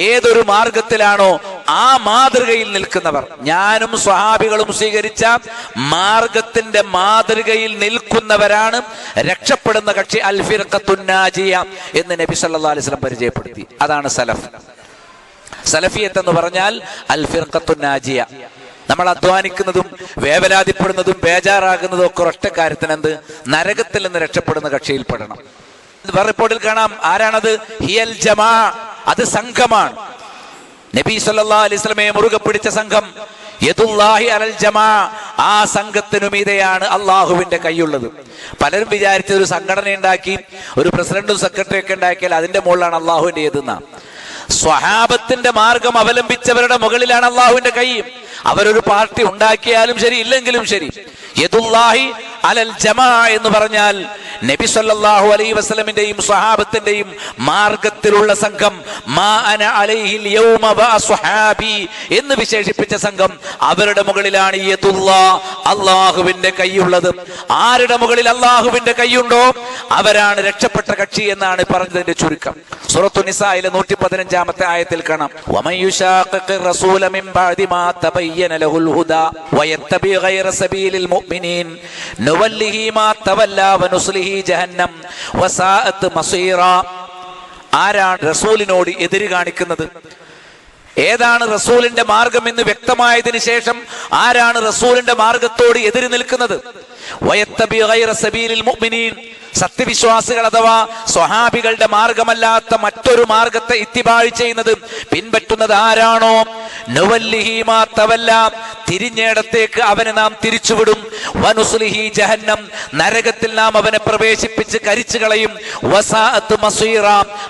S1: ഏതൊരു മാർഗത്തിലാണോ ആ മാതൃകയിൽ നിൽക്കുന്നവർ, ഞാനും സ്വഹാബികളും സ്വീകരിച്ച മാർഗത്തിന്റെ മാതൃകയിൽ നിൽക്കുന്നവരാണ് രക്ഷപ്പെടുന്ന കക്ഷി, അൽ ഫിർഖത്തുൻ നാജിയ എന്ന് നബി സല്ലല്ലാഹു അലൈഹി വസല്ലം പരിചയപ്പെടുത്തി. അതാണ് സലഫ്. സലഫിയത്ത് എന്ന് പറഞ്ഞാൽ അൽ ഫിർഖത്തുൻ നാജിയ. നമ്മൾ അധ്വാനിക്കുന്നതും വേവലാതിപ്പെടുന്നതും ബേജാറാകുന്നതും ഒക്കെ ഒറ്റ കാര്യത്തിന്, എന്ത്? നരകത്തിൽ നിന്ന് രക്ഷപ്പെടുന്ന കക്ഷിയിൽ പെടണം. റിപ്പോർട്ടിൽ കാണാം, ആരാണത്? ഹിയൽ ജമാ, അത് സംഘമാണ്. നബി സല്ലല്ലാഹു അലൈഹി വസല്ലമയെ മുറുകെ പിടിച്ച സംഘം യദുല്ലാഹി അലൽ ജമാ, ആ സംഘത്തിനു മീതെയാണ് അള്ളാഹുവിന്റെ കൈയുള്ളത്. പലരും വിചാരിച്ച ഒരു സംഘടന ഉണ്ടാക്കി ഒരു പ്രസിഡന്റും സെക്രട്ടറി ഒക്കെ ഉണ്ടാക്കിയാൽ അതിന്റെ മുകളിലാണ് അള്ളാഹുവിന്റെ യദെന്ന. സ്വഹാബത്തിന്റെ മാർഗം അവലംബിച്ചവരുടെ മുകളിലാണ് അള്ളാഹുവിന്റെ കൈ. അവരൊരു പാർട്ടി ഉണ്ടാക്കിയാലും ശരി ഇല്ലെങ്കിലും ശരി, യദുല്ലാഹി അലൽ ജമാ എന്ന് പറഞ്ഞാൽ നബി സല്ലല്ലാഹു അലൈഹി വസല്ലമിന്റെയും സ്വഹാബത്തിന്റെയും മാർഗത്തിലുള്ള സംഘം, മാ അന അലൈഹിൽ യൗമ വഅസ്ഹാബി എന്ന് വിശേഷിപ്പിച്ച സംഘം, അവരുടെ മുകളിലാണ് യദുല്ലാഹ്, അള്ളാഹുവിന്റെ കൈയുള്ളത്. ആരുടെ മുകളിൽ അള്ളാഹുവിന്റെ കൈയുണ്ടോ അവരാണ് രക്ഷപ്പെട്ട കക്ഷി എന്നാണ് പറഞ്ഞതിന്റെ ചുരുക്കം. സൂറത്തു നിസായിലെ 115-ാമത്തെ ആയത്തിൽ കാണാം, വമൻ യുശാഖിഖിർ റസൂല മിൻ ബഅദി മാ തബയ്യന ലഹുൽ ഹുദാ വയത്തബി ഗൈറ സബീലിൽ മുഅ്മിനീൻ നുവല്ലിഹി മാ തവല്ലാ വനുസ്ലിഹി ജഹന്നം വസാഅത് മസീറ. ആരാണ് റസൂലിനോട് എതിര് കാണിക്കുന്നത്? ഏതാണ് റസൂലിന്റെ മാർഗം എന്ന് വ്യക്തമായതിനു ശേഷം ആരാണ് റസൂലിന്റെ മാർഗത്തോട് എതിര് നിൽക്കുന്നത്? വയത്തബി ഗൈറ സബീലിൽ മുഅ്മിനീൻ, സത്യവിശ്വാസികൾ അഥവാ സ്വഹാബികളുടെ മാർഗമല്ലാത്ത മറ്റൊരു മാർഗത്തെ ഇത്തിബാഴ് ചെയ്യുന്നത്, പിൻപറ്റുന്നത് ആരാണോ, നുവല്ലിഹി മാ തവല്ലാ, തിരിഞ്ഞേടത്തേക്ക് അവനെ നാം തിരിച്ചുവിടും, വനുസ്ലിഹി ജഹന്നം, നരകത്തിൽ നാം അവനെ പ്രവേശിപ്പിച്ച് കരിച്ചു കളയും, വസാഅത്ത് മസീറ,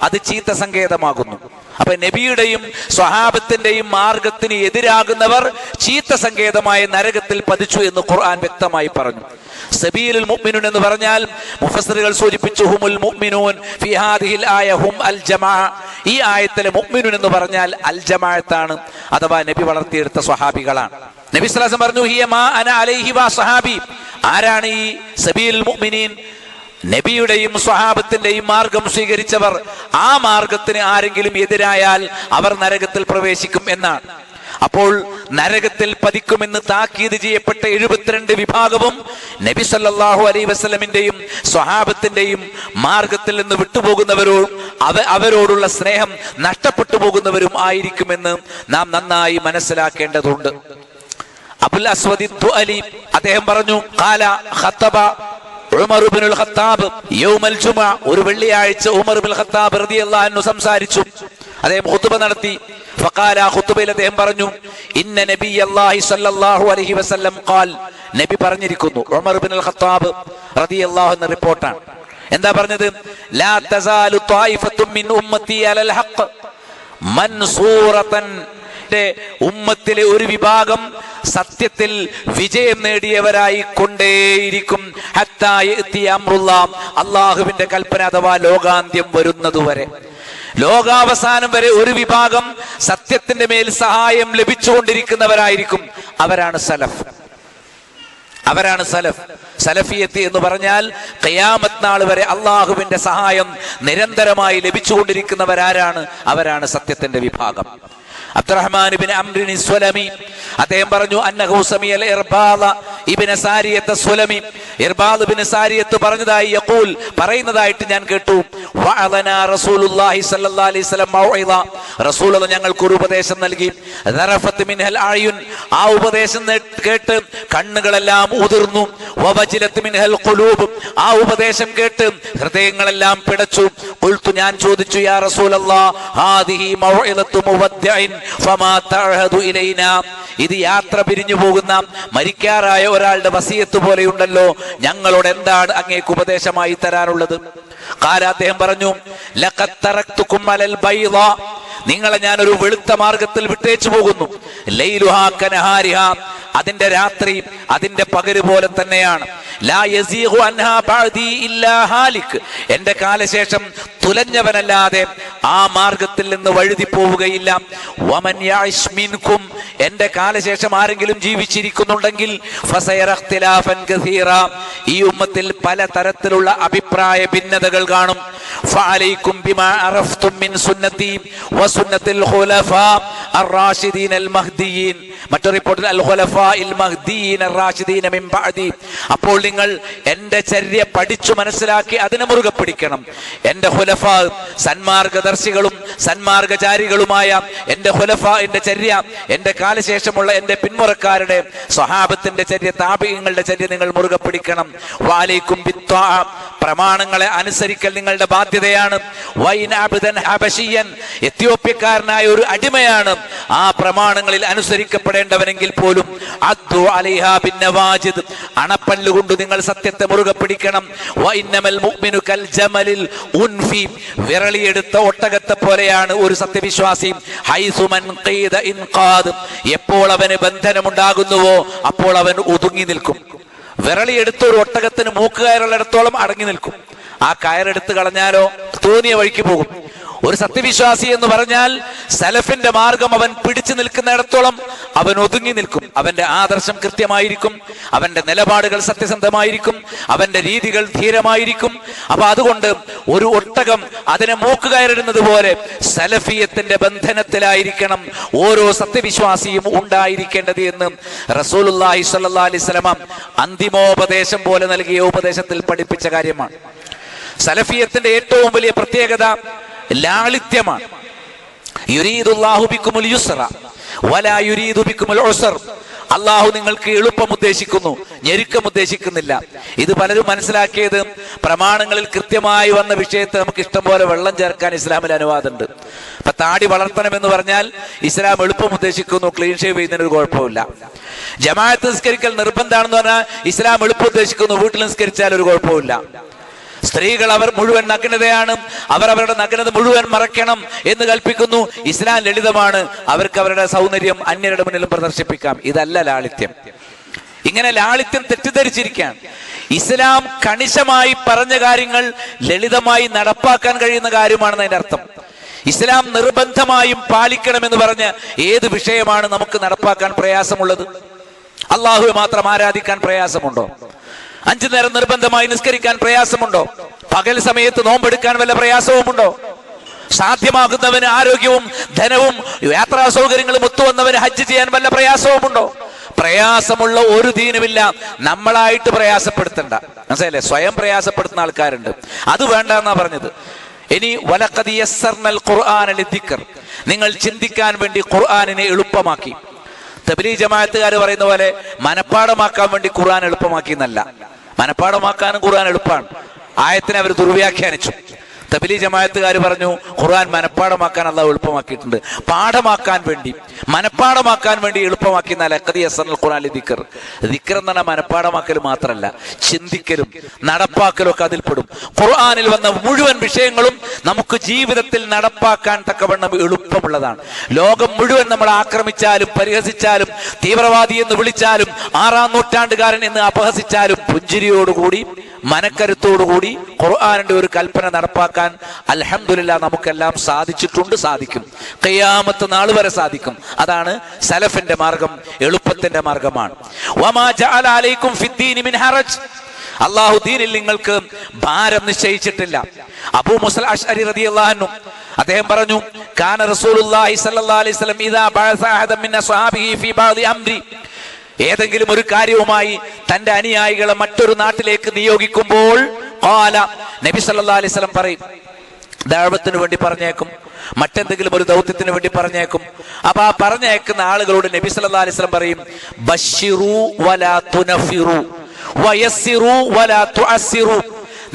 S1: അത് ചീത്ത സങ്കേതമാകുന്നു. അപ്പൊ നബിയുടെയും സ്വഹാബത്തിന്റെയും മാർഗത്തിന് എതിരാകുന്നവർ ചീത്ത സങ്കേതമായ നരകത്തിൽ പതിച്ചു എന്ന് ഖുർആൻ വ്യക്തമായി പറഞ്ഞു. സബീലുൽ മുഅ്മിനൂൻ എന്ന് പറഞ്ഞാൽ മുഫസ്സിറുകൾ സൂചിപ്പിച്ചു ഹുമുൽ മുഅ്മിനൂൻ ഫി ഹാദിഹിൽ ആയ ഹും അൽ ജമാഅ. ഈ ആയത്തിലെ മുഅ്മിനൂൻ എന്ന് പറഞ്ഞാൽ അൽ ജമാഅത്താണ്, അഥവാ നബി വളർത്തിയെടുത്ത സ്വഹാബികളാണ്. നബി സ്വല്ലല്ലാഹു അലൈഹി വസല്ലം പറഞ്ഞു, ഹിയ മാ അന അലൈഹി വ സ്വഹാബി. ആരാണ് ഈ സബീലുൽ മുഅ്മിനീൻ? നബിയുടെയും സ്വഹാബത്തിന്റെയും മാർഗം സ്വീകരിച്ചവർ. ആ മാർഗത്തിന് ആരെങ്കിലും എതിരായാൽ അവർ നരകത്തിൽ പ്രവേശിക്കും എന്നാണ്. അപ്പോൾ നരകത്തിൽ പതിക്കുമെന്ന് താക്കീത് ചെയ്യപ്പെട്ട 72 വിഭാഗവും നബി സല്ലല്ലാഹു അലൈഹി വസല്ലമിന്റെയും സ്വഹാബത്തിന്റെയും മാർഗത്തിൽ നിന്ന് വിട്ടുപോകുന്നവരും അവരോടുള്ള സ്നേഹം നഷ്ടപ്പെട്ടു പോകുന്നവരും ആയിരിക്കുമെന്ന് നാം നന്നായി മനസ്സിലാക്കേണ്ടതുണ്ട്. അബുൽ അസ്വദ് ദുഅലി അദ്ദേഹം പറഞ്ഞു, ഖാല ഖത്തബ ഉമർ ഇബ്നുൽ ഖത്താബ് യൗമൽ ജുമുഅ, ഒരു വെള്ളിയാഴ്ച ഉമർ ഇബ്നുൽ ഖത്താബ് റളിയല്ലാഹു അൻഹു സംസാരിച്ചു. അദ്ദേഹം ഖുതുബ നടത്തി. ഫഖാല, ഖുതുബയിൽ അദ്ദേഹം പറഞ്ഞു, ഇന്ന നബിയല്ലാഹി സ്വല്ലല്ലാഹു അലൈഹി വസല്ലം ഖാൽ, നബി പറഞ്ഞിരിക്കുന്നു. ഉമർ ഇബ്നുൽ ഖത്താബ് റളിയല്ലാഹു അൻഹു റിപ്പോർട്ടാണ്. എന്താ പറഞ്ഞത്? ലാ തസാലു ത്വായിഫത്തും മിൻ ഉമ്മത്തി അലൽ ഹഖ് മൻസൂറതൻ, ഉമ്മത്തിലെ ഒരു വിഭാഗം സത്യത്തിൽ വിജയം നേടിയവരായി കൊണ്ടേയിരിക്കും. ഹത്താ യഅതി അംറുല്ലാഹ്, അല്ലാഹുവിന്റെ കൽപ്പന അഥവാ ലോകാന്ത്യം വരുന്നതുവരെ, ലോകാവസാനം വരെ ഒരു വിഭാഗം സത്യത്തിന്റെ മേൽ സഹായം ലഭിച്ചുകൊണ്ടിരിക്കുന്നവരായിരിക്കും. അവരാണ് സലഫ്. അവരാണ് സലഫ്. സലഫിയത്ത് എന്ന് പറഞ്ഞാൽ ഖിയാമത്ത് നാൾ വരെ അള്ളാഹുവിന്റെ സഹായം നിരന്തരമായി ലഭിച്ചുകൊണ്ടിരിക്കുന്നവരാരാണ്? അവരാണ് സത്യത്തിന്റെ വിഭാഗം. അബ്ദുറഹ്മാൻ ഇബ്നു അംർ അസ്വലമി അദ്ദേഹം പറഞ്ഞു, അന്നഹു സമിഅൽ ഇർബാദ ഇബ്നു സാരിയത്ത് അസ്വലമി, ഇർബാദ് ഇബ്നു സാരിയത്ത് പറഞ്ഞതായി യഖൂൽ, പറയുന്നതായിട്ട് ഞാൻ കേട്ടു, വഅദനാ റസൂലുള്ളാഹി സ്വല്ലല്ലാഹു അലൈഹി വസല്ലം മൗഇദ, റസൂലുള്ളാഹി ഞങ്ങൾക്ക് ഒരു ഉപദേശം നൽകി. ദറഫത് മിൻഹൽ അയുൻ, ആ ഉപദേശം കേട്ട് കണ്ണുകളെല്ലാം ഉതിർന്നു. വവജിലത് മിൻഹൽ ഖുലൂബ്, ആ ഉപദേശം കേട്ട് ഹൃദയങ്ങളെല്ലാം പിടച്ചു. ഖുൽതു, ഞാൻ ചോദിച്ചു, യാ റസൂലല്ലാഹ് ഹാദിഹി മൗഇദത്തു മുവദ്ദിഇൻ ഫമാ തഅഹദു ഇലൈനാ, ഇത് യാത്ര പിരിഞ്ഞു പോകുന്ന മരിക്കാറായ ഒരാളുടെ വസിയത്ത് പോലെയുണ്ടല്ലോ, ഞങ്ങളോട് എന്താണ് അങ്ങേക്ക് ഉപദേശമായി തരാനുള്ളത്? ഖാല, അദ്ദേഹം പറഞ്ഞു, ലഖദ് തറക്തുകും അലൽ ബൈളാ, നിങ്ങളെ ഞാൻ ഒരു വെളുത്ത മാർഗത്തിൽ വിട്ടേച്ചു പോകുന്നു. ലൈലുഹാ കനഹാരിഹാ, അതിന്റെ രാത്രി അതിന്റെ പകല് പോലെ തന്നെയാണ്. ലാ യസീഹു അൻഹാ ബഅദി ഇല്ലാ ഹാലിക്, എന്റെ കാലശേഷം തുലഞ്ഞവനല്ലാതെ ആ മാർഗത്തിൽ നിന്ന് വഴുതി പോവുകയില്ല. വമൻ യഅ്ശ് മിൻകും, എന്റെ കാലശേഷം ആരെങ്കിലും ജീവിച്ചിരിക്കുന്നുണ്ടെങ്കിൽ ഫസയറ ഇഖ്തിലാഫൻ കസീറ, ഈ ഉമ്മത്തിൽ പല തരത്തിലുള്ള അഭിപ്രായ ഭിന്നതകൾ കാണും. ഫഅലൈക്കും ബിമാ അറഫ്തും മിൻ സുന്നതി വസുന്നത്തിൽ ഖുലഫാ അർ-റാഷിദീൻ അൽ-മഹ്ദിയീൻ, മറ്റൊരു റിപ്പോർട്ടിൽ അൽ ഖുലഫാ ഖുലഫാഇൽ മഹ്ദിയീന റാഷിദീന മിൻ ബഅദി. അപ്പോൾ നിങ്ങൾ എന്റെ ചര്യ പഠിച്ചു മനസ്സിലാക്കി അതിനെ മുറുകെ പിടിക്കണം. എന്റെ ഖുലഫാ, സന്മാർഗദർശികളും സന്മാർഗചാരികളുമായ എന്റെ ഖുലഫാഇന്റെ ചര്യ, എന്റെ കാലശേഷമുള്ള എന്റെ പിന്മുറക്കാരുടെ സ്വഹാബത്തിന്റെ ചര്യ, താബിഈങ്ങളുടെ ചര്യ നിങ്ങൾ മുറുകെ പിടിക്കണം. വഅലൈക്കും ബിത്വാഅ, പ്രമാണങ്ങളെ അനുസരിക്കൽ നിങ്ങളുടെ ബാധ്യതയാണ്. വൈൻ അബ്ദൻ ഹബശിയൻ, എത്യോപ്യക്കാരനായ ഒരു അടിമയാണ് ആ പ്രമാണങ്ങളിൽ അനുസരിക്കപ്പെടേണ്ടവനെങ്കിൽ പോലും അദ്ദു അലൈഹാ ബിന്നവാജിദ്, അണപ്പല്ലുകൊണ്ട് നിങ്ങൾ സത്യത്തെ മുറുകെ പിടിക്കണം. വഇന്നമൽ മുഅ്മിനു കൽ ജമലിൽ ഉൻഫി, വിരളിയെടുത്ത ഒട്ടകത്തെ പോലെയാണ് ഒരു സത്യവിശ്വാസി. ഹൈസു മൻ ഖീദ ഇൻഖാദ്, എപ്പോൾ അവന് ബന്ധനമുണ്ടാകുന്നുവോ അപ്പോൾ അവൻ ഒതുങ്ങി നിൽക്കും. വിരളിയെടുത്ത ഒരു ഒട്ടകത്തിന് മൂക്കുകയറുള്ളിടത്തോളം അടങ്ങി നിൽക്കും. ആ കയറെടുത്ത് കളഞ്ഞാലോ തോന്നിയ വഴിക്ക് പോകും. ഒരു സത്യവിശ്വാസി എന്ന് പറഞ്ഞാൽ സലഫിന്റെ മാർഗം അവൻ പിടിച്ചു നിൽക്കുന്നിടത്തോളം അവൻ ഒതുങ്ങി നിൽക്കും. അവന്റെ ആദർശം കൃത്യമായിരിക്കും, അവന്റെ നിലപാടുകൾ സത്യസന്ധമായിരിക്കും, അവന്റെ രീതികൾ ധീരമായിരിക്കും. അപ്പൊ അതുകൊണ്ട് ഒരു ഒട്ടകം അതിനെ മൂക്കുകയറിടുന്നത് പോലെ സലഫിയത്തിന്റെ ബന്ധനത്തിലായിരിക്കണം ഓരോ സത്യവിശ്വാസിയും ഉണ്ടായിരിക്കേണ്ടത് എന്ന് റസൂലുള്ളാഹി സ്വല്ലല്ലാഹി അലൈഹി വസല്ലം അന്തിമോപദേശം പോലെ നൽകിയ ഉപദേശത്തിൽ പഠിപ്പിച്ച കാര്യമാണ്. സലഫിയത്തിന്റെ ഏറ്റവും വലിയ പ്രത്യേകത ലാളിത്യമാണ്. യുരീദുല്ലാഹു ബിക്കുമുൽ യുസ്റ വലാ യുരീദു ബിക്കുമുൽ ഉസ്ർ. അള്ളാഹു നിങ്ങൾക്ക് എളുപ്പം ഉദ്ദേശിക്കുന്നു, ഞെരുക്കം ഉദ്ദേശിക്കുന്നില്ല. ഇത് പലരും മനസ്സിലാക്കിയത് പ്രമാണങ്ങളിൽ കൃത്യമായി വന്ന വിഷയത്തെ നമുക്ക് ഇഷ്ടം പോലെ വെള്ളം ചേർക്കാൻ ഇസ്ലാമിൽ അനുവാദമുണ്ട്. ഇപ്പൊ താടി വളർത്തണമെന്ന് പറഞ്ഞാൽ ഇസ്ലാം എളുപ്പം ഉദ്ദേശിക്കുന്നു, ക്ലീൻ ഷേവ് ചെയ്യുന്നതിന് ഒരു കുഴപ്പമില്ല. ജമാഅത്ത് നിസ്കരിക്കൽ നിർബന്ധമാണെന്ന് പറഞ്ഞാൽ ഇസ്ലാം എളുപ്പം ഉദ്ദേശിക്കുന്നു, വീട്ടിൽ നിസ്കരിച്ചാൽ ഒരു കുഴപ്പമില്ല. സ്ത്രീകൾ അവർ മുഴുവൻ നഗ്നതയാണ്, അവർ അവരുടെ നഗ്നത മുഴുവൻ മറയ്ക്കണം എന്ന് കൽപ്പിക്കുന്നു. ഇസ്ലാം ലളിതമാണ്, അവർക്ക് അവരുടെ സൗന്ദര്യം അന്യരുടെ മുന്നിലും പ്രദർശിപ്പിക്കാം. ഇതല്ല ലാളിത്യം. ഇങ്ങനെ ലാളിത്യം തെറ്റിദ്ധരിച്ചിരിക്കാൻ. ഇസ്ലാം കണിശമായി പറഞ്ഞ കാര്യങ്ങൾ ലളിതമായി നടപ്പാക്കാൻ കഴിയുന്ന കാര്യമാണെന്ന് അതിന്റെ അർത്ഥം. ഇസ്ലാം നിർബന്ധമായും പാലിക്കണമെന്ന് പറഞ്ഞ് ഏത് വിഷയമാണ് നമുക്ക് നടപ്പാക്കാൻ പ്രയാസമുള്ളത്? അള്ളാഹുവെ മാത്രം ആരാധിക്കാൻ പ്രയാസമുണ്ടോ? 5 നേരം നിർബന്ധമായി നിസ്കരിക്കാൻ പ്രയാസമുണ്ടോ? പകൽ സമയത്ത് നോമ്പെടുക്കാൻ വല്ല പ്രയാസവുമുണ്ടോ? സാധ്യമാകുന്നവന് ആരോഗ്യവും ധനവും യാത്രാ സൗകര്യങ്ങളും ഒത്തുവന്നവന് ഹജ്ജ് ചെയ്യാൻ വല്ല പ്രയാസവുമുണ്ടോ? പ്രയാസമുള്ള ഒരു ദീനുമില്ല. നമ്മളായിട്ട് പ്രയാസപ്പെടുത്തണ്ട, മനസ്സിലല്ലേ? സ്വയം പ്രയാസപ്പെടുത്തുന്ന ആൾക്കാരുണ്ട്, അത് വേണ്ട എന്നാ പറഞ്ഞത്. ഇനി വലഖദ് യസ്സർനൽ ഖുർആന ലിദ്ദിക്ർ, നിങ്ങൾ ചിന്തിക്കാൻ വേണ്ടി ഖുർആനിനെ എളുപ്പമാക്കി. തബ്ലീഗ് ജമാഅത്തുകാർ പറയുന്ന പോലെ മനപ്പാടമാക്കാൻ വേണ്ടി ഖുർആൻ എളുപ്പമാക്കി എന്നല്ല. മനപ്പാടമാക്കാനും ഖുർആൻ എളുപ്പമാണ്. ആയത്തിനെ അവർ ദുർവ്യാഖ്യാനിച്ചു. തബ്ലീഗ് ജമാഅത്തുകാർ പറഞ്ഞു ഖുർആൻ മനപ്പാടമാക്കാൻ അല്ലാഹു എളുപ്പമാക്കിയിട്ടുണ്ട്. പാഠമാക്കാൻ വേണ്ടി, മനപ്പാടമാക്കാൻ വേണ്ടി എളുപ്പമാക്കി. ലഖദ് യസ്സർനൽ ഖുർആന ലിദ്ദിക്ർ. ദിക്ർ എന്ന് പറഞ്ഞാൽ മനപ്പാടമാക്കൽ മാത്രമല്ല, ചിന്തിക്കലും നടപ്പാക്കലും ഒക്കെ അതിൽപ്പെടും. ഖുർആനിൽ വന്ന മുഴുവൻ വിഷയങ്ങളും നമുക്ക് ജീവിതത്തിൽ നടപ്പാക്കാൻ തക്കവണ്ണം എളുപ്പമുള്ളതാണ്. ലോകം മുഴുവൻ നമ്മൾ ആക്രമിച്ചാലും പരിഹസിച്ചാലും തീവ്രവാദി എന്ന് വിളിച്ചാലും 6-ാം നൂറ്റാണ്ടുകാരൻ എന്ന് അപഹസിച്ചാലും പുഞ്ചിരിയോടുകൂടി മനക്കരുത്തോടുകൂടി ഖുർആനിന്റെ ഒരു കൽപ്പന നടപ്പാക്കാൻ അൽഹംദുലില്ലാഹ് നമുക്കെല്ലാം സാധിച്ചിട്ടുണ്ട്, സാധിക്കും. ഖിയാമത്ത് നാൾ വരെ സാധിക്കും. അതാണ് സലഫിന്റെ മാർഗം, എളുപ്പത്തിന്റെ മാർഗമാണ്. വമാ ജഅല അലൈക്കും ഫിദ്ദീനി മിൻ ഹറജ്, അല്ലാഹു ദീനിൽ നിങ്ങൾക്ക് ഭാരം നിശ്ചയിച്ചിട്ടില്ല. അബൂ മുസൽ അശ്അരി റളിയല്ലാഹു അൻഹു അദ്ദേഹം പറഞ്ഞു, കാന റസൂലുള്ളാഹി സ്വല്ലല്ലാഹു അലൈഹി വസല്ലം ഇദാ ബഅസ അഹദൻ മിൻ അസ്ഹാബിഹി ഫീ ബഅദി അംരി, ഏതെങ്കിലും ഒരു കാര്യവുമായി തന്റെ അനുയായികളെ മറ്റൊരു നാട്ടിലേക്ക് നിയോഗിക്കുമ്പോൾ ഖാല, നബി സല്ലല്ലാഹു അലൈഹി വസല്ലം പറയും, ദഅവത്തിന് വേണ്ടി പറഞ്ഞേക്കും, മറ്റെന്തെങ്കിലും ഒരു ദൗത്യത്തിന് വേണ്ടി പറഞ്ഞേക്കും. അപ്പൊ ആ പറഞ്ഞേക്കുന്ന ആളുകളോട് നബി സല്ലല്ലാഹു അലൈഹി വസല്ലം പറയും, ബശ്ശിറു വലാ തുനഫിറു വയസ്സിറു വലാ തുഅസ്സിറു,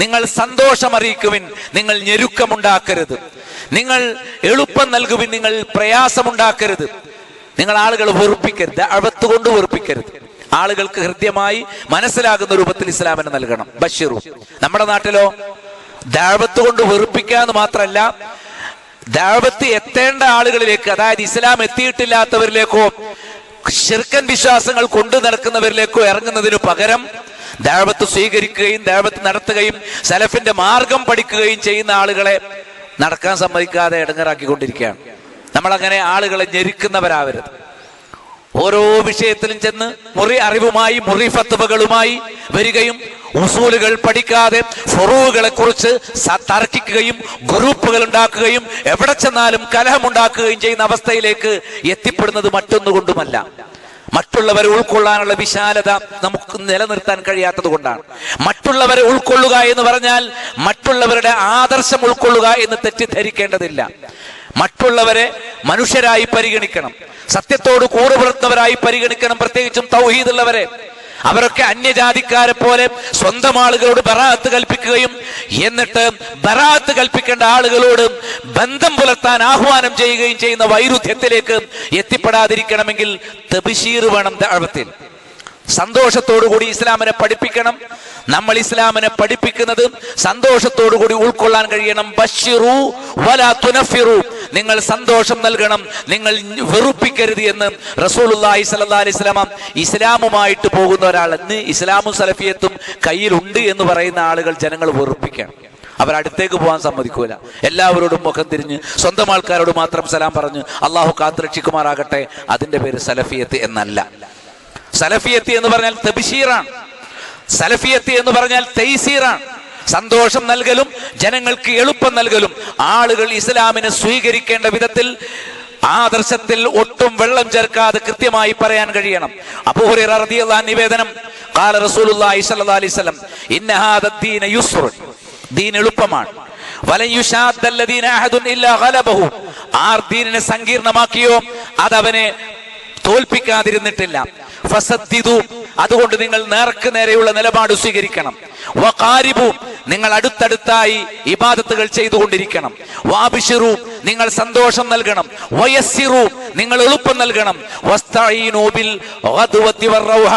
S1: നിങ്ങൾ സന്തോഷം അറിയിക്കുവിൻ, നിങ്ങൾ ഞെരുക്കമുണ്ടാക്കരുത്. നിങ്ങൾ എളുപ്പം നൽകുവിൻ, നിങ്ങൾ പ്രയാസമുണ്ടാക്കരുത്. നിങ്ങൾ ആളുകളെ വെറുപ്പിക്കരുത്, ദഅവത്ത് കൊണ്ട് വെറുപ്പിക്കരുത്. ആളുകൾക്ക് ഹൃദ്യമായി മനസ്സിലാകുന്ന രൂപത്തിൽ ഇസ്ലാമിനെ നൽകണം. ബശ്ശിറു. നമ്മുടെ നാട്ടിലോ ദഅവത്ത് കൊണ്ട് വെറുപ്പിക്കാന്ന് മാത്രമല്ല, ദഅവത്ത് എത്തേണ്ട ആളുകളിലേക്ക്, അതായത് ഇസ്ലാം എത്തിയിട്ടില്ലാത്തവരിലേക്കോ ശിർക്കൻ വിശ്വാസങ്ങൾ കൊണ്ടു നടക്കുന്നവരിലേക്കോ ഇറങ്ങുന്നതിനു പകരം ദഅവത്ത് സ്വീകരിക്കുകയും ദഅവത്ത് നടത്തുകയും സലഫിന്റെ മാർഗം പഠിക്കുകയും ചെയ്യുന്ന ആളുകളെ നടക്കാൻ സമ്മതിക്കാതെ ഇടങ്ങറാക്കിക്കൊണ്ടിരിക്കുകയാണ്. നമ്മളങ്ങനെ ആളുകളെ ഞെരുക്കുന്നവരാവരുത്. ഓരോ വിഷയത്തിലും ചെന്ന് മുറി അറിവുമായി മുറി ഫത്വകളുമായി വരികയും ഉസൂലുകൾ പഠിക്കാതെ ഫുറൂകളെ കുറിച്ച് തർക്കിക്കുകയും ഗ്രൂപ്പുകൾ ഉണ്ടാക്കുകയും എവിടെ ചെന്നാലും കലഹമുണ്ടാക്കുകയും ചെയ്യുന്ന അവസ്ഥയിലേക്ക് എത്തിപ്പെടുന്നത് മറ്റൊന്നുകൊണ്ടുമല്ല, മറ്റുള്ളവരെ ഉൾക്കൊള്ളാനുള്ള വിശാലത നമുക്ക് നിലനിർത്താൻ കഴിയാത്തത് കൊണ്ടാണ്. മറ്റുള്ളവരെ ഉൾക്കൊള്ളുക എന്ന് പറഞ്ഞാൽ മറ്റുള്ളവരുടെ ആദർശം ഉൾക്കൊള്ളുക എന്ന് തെറ്റിദ്ധരിക്കേണ്ടതില്ല. മറ്റുള്ളവരെ മനുഷ്യരായി പരിഗണിക്കണം, സത്യത്തോട് കൂറുപുലർത്തുന്നവരായി പരിഗണിക്കണം. പ്രത്യേകിച്ചും തൗഹീദുള്ളവരെ. അവരൊക്കെ അന്യജാതിക്കാരെ പോലെ സ്വന്തം ആളുകളോട് ബറാഅത്ത് കൽപ്പിക്കുകയും എന്നിട്ട് ബറാഅത്ത് കൽപ്പിക്കേണ്ട ആളുകളോട് ബന്ധം പുലർത്താൻ ആഹ്വാനം ചെയ്യുകയും ചെയ്യുന്ന വൈരുദ്ധ്യത്തിലേക്ക് എത്തിപ്പെടാതിരിക്കണമെങ്കിൽ തബ്ശീർ വേണം. ദഅവത്തിൽ സന്തോഷത്തോടുകൂടി ഇസ്ലാമിനെ പഠിപ്പിക്കണം. നമ്മൾ ഇസ്ലാമിനെ പഠിപ്പിക്കുന്നത് സന്തോഷത്തോടുകൂടി ഉൾക്കൊള്ളാൻ കഴിയണം. ബശ്ശിറു വലാ തുനഫിറു, നിങ്ങൾ സന്തോഷം നൽകണം, നിങ്ങൾ വെറുപ്പിക്കരുത് എന്ന് റസൂലുള്ളാഹി സ്വല്ലല്ലാഹി അലൈഹി വസല്ലം ഇസ്ലാമുമായിട്ട് പോകുന്ന ഒരാൾ, ഇന്ന് ഇസ്ലാമും സലഫിയത്തും കയ്യിലുണ്ട് എന്ന് പറയുന്ന ആളുകൾ ജനങ്ങൾ വെറുപ്പിക്കണം. അവരടുത്തേക്ക് പോകാൻ സമ്മതിക്കൂല. എല്ലാവരോടും മുഖം തിരിഞ്ഞ് സ്വന്തം ആൾക്കാരോട് മാത്രം സലാം പറഞ്ഞ് അള്ളാഹു കാത്തുരക്ഷിക്കുമാറാകട്ടെ. അതിന്റെ പേര് സലഫിയത്ത് എന്നല്ല. സലഫിയത്ത് എന്ന് പറഞ്ഞാൽ തബ്ശീറാണ്. സലഫിയത്ത് എന്ന് പറഞ്ഞാൽ തൈസീറാണ്. സന്തോഷം നൽകലും ജനങ്ങൾക്ക് എളുപ്പം നൽകലും, ആളുകൾ ഇസ്ലാമിനെ സ്വീകരിക്കേണ്ട വിധത്തിൽ ആദർശത്തിൽ ഒട്ടും വെള്ളം ചേർക്കാതെ കൃത്യമായി പറയാൻ കഴിയണം. അബൂ ഹുറൈറ റളിയല്ലാഹു അൻഹു നിവേദനം, ഖാല റസൂലുള്ളാഹി സ്വല്ലല്ലാഹു അലൈഹി വസല്ലം ഇന്ന ഹാദ ദീന യുസ്റുൻ, ദീൻ എളുപ്പമാണ്. വലൻ യുശാദ്ദല്ലദീന അഹദുൻ ഇല്ലാ ഗലബഹു, ആർ ദീനിനെ സങ്കീർണമാക്കിയോ അതവനെ തോൽപ്പിക്കാതിരുന്നിട്ടില്ല. ഫസദ്ദിദു, അതുകൊണ്ട് നിങ്ങൾ നേർക്ക് നേരെയുള്ള നിലപാട് സ്വീകരിക്കണം. വഖാരിബു, നിങ്ങൾ അടുത്തടുത്തായി ഇബാദത്തുകൾ ചെയ്തുകൊണ്ടിരിക്കണം. വാബിശിറു, നിങ്ങൾ സന്തോഷം നൽകണം. വയസ്സിറു, നിങ്ങൾ എളുപ്പം നൽകണം. വസ്തഈനു ബിൽ ഗദ്വതി വറൗഹ,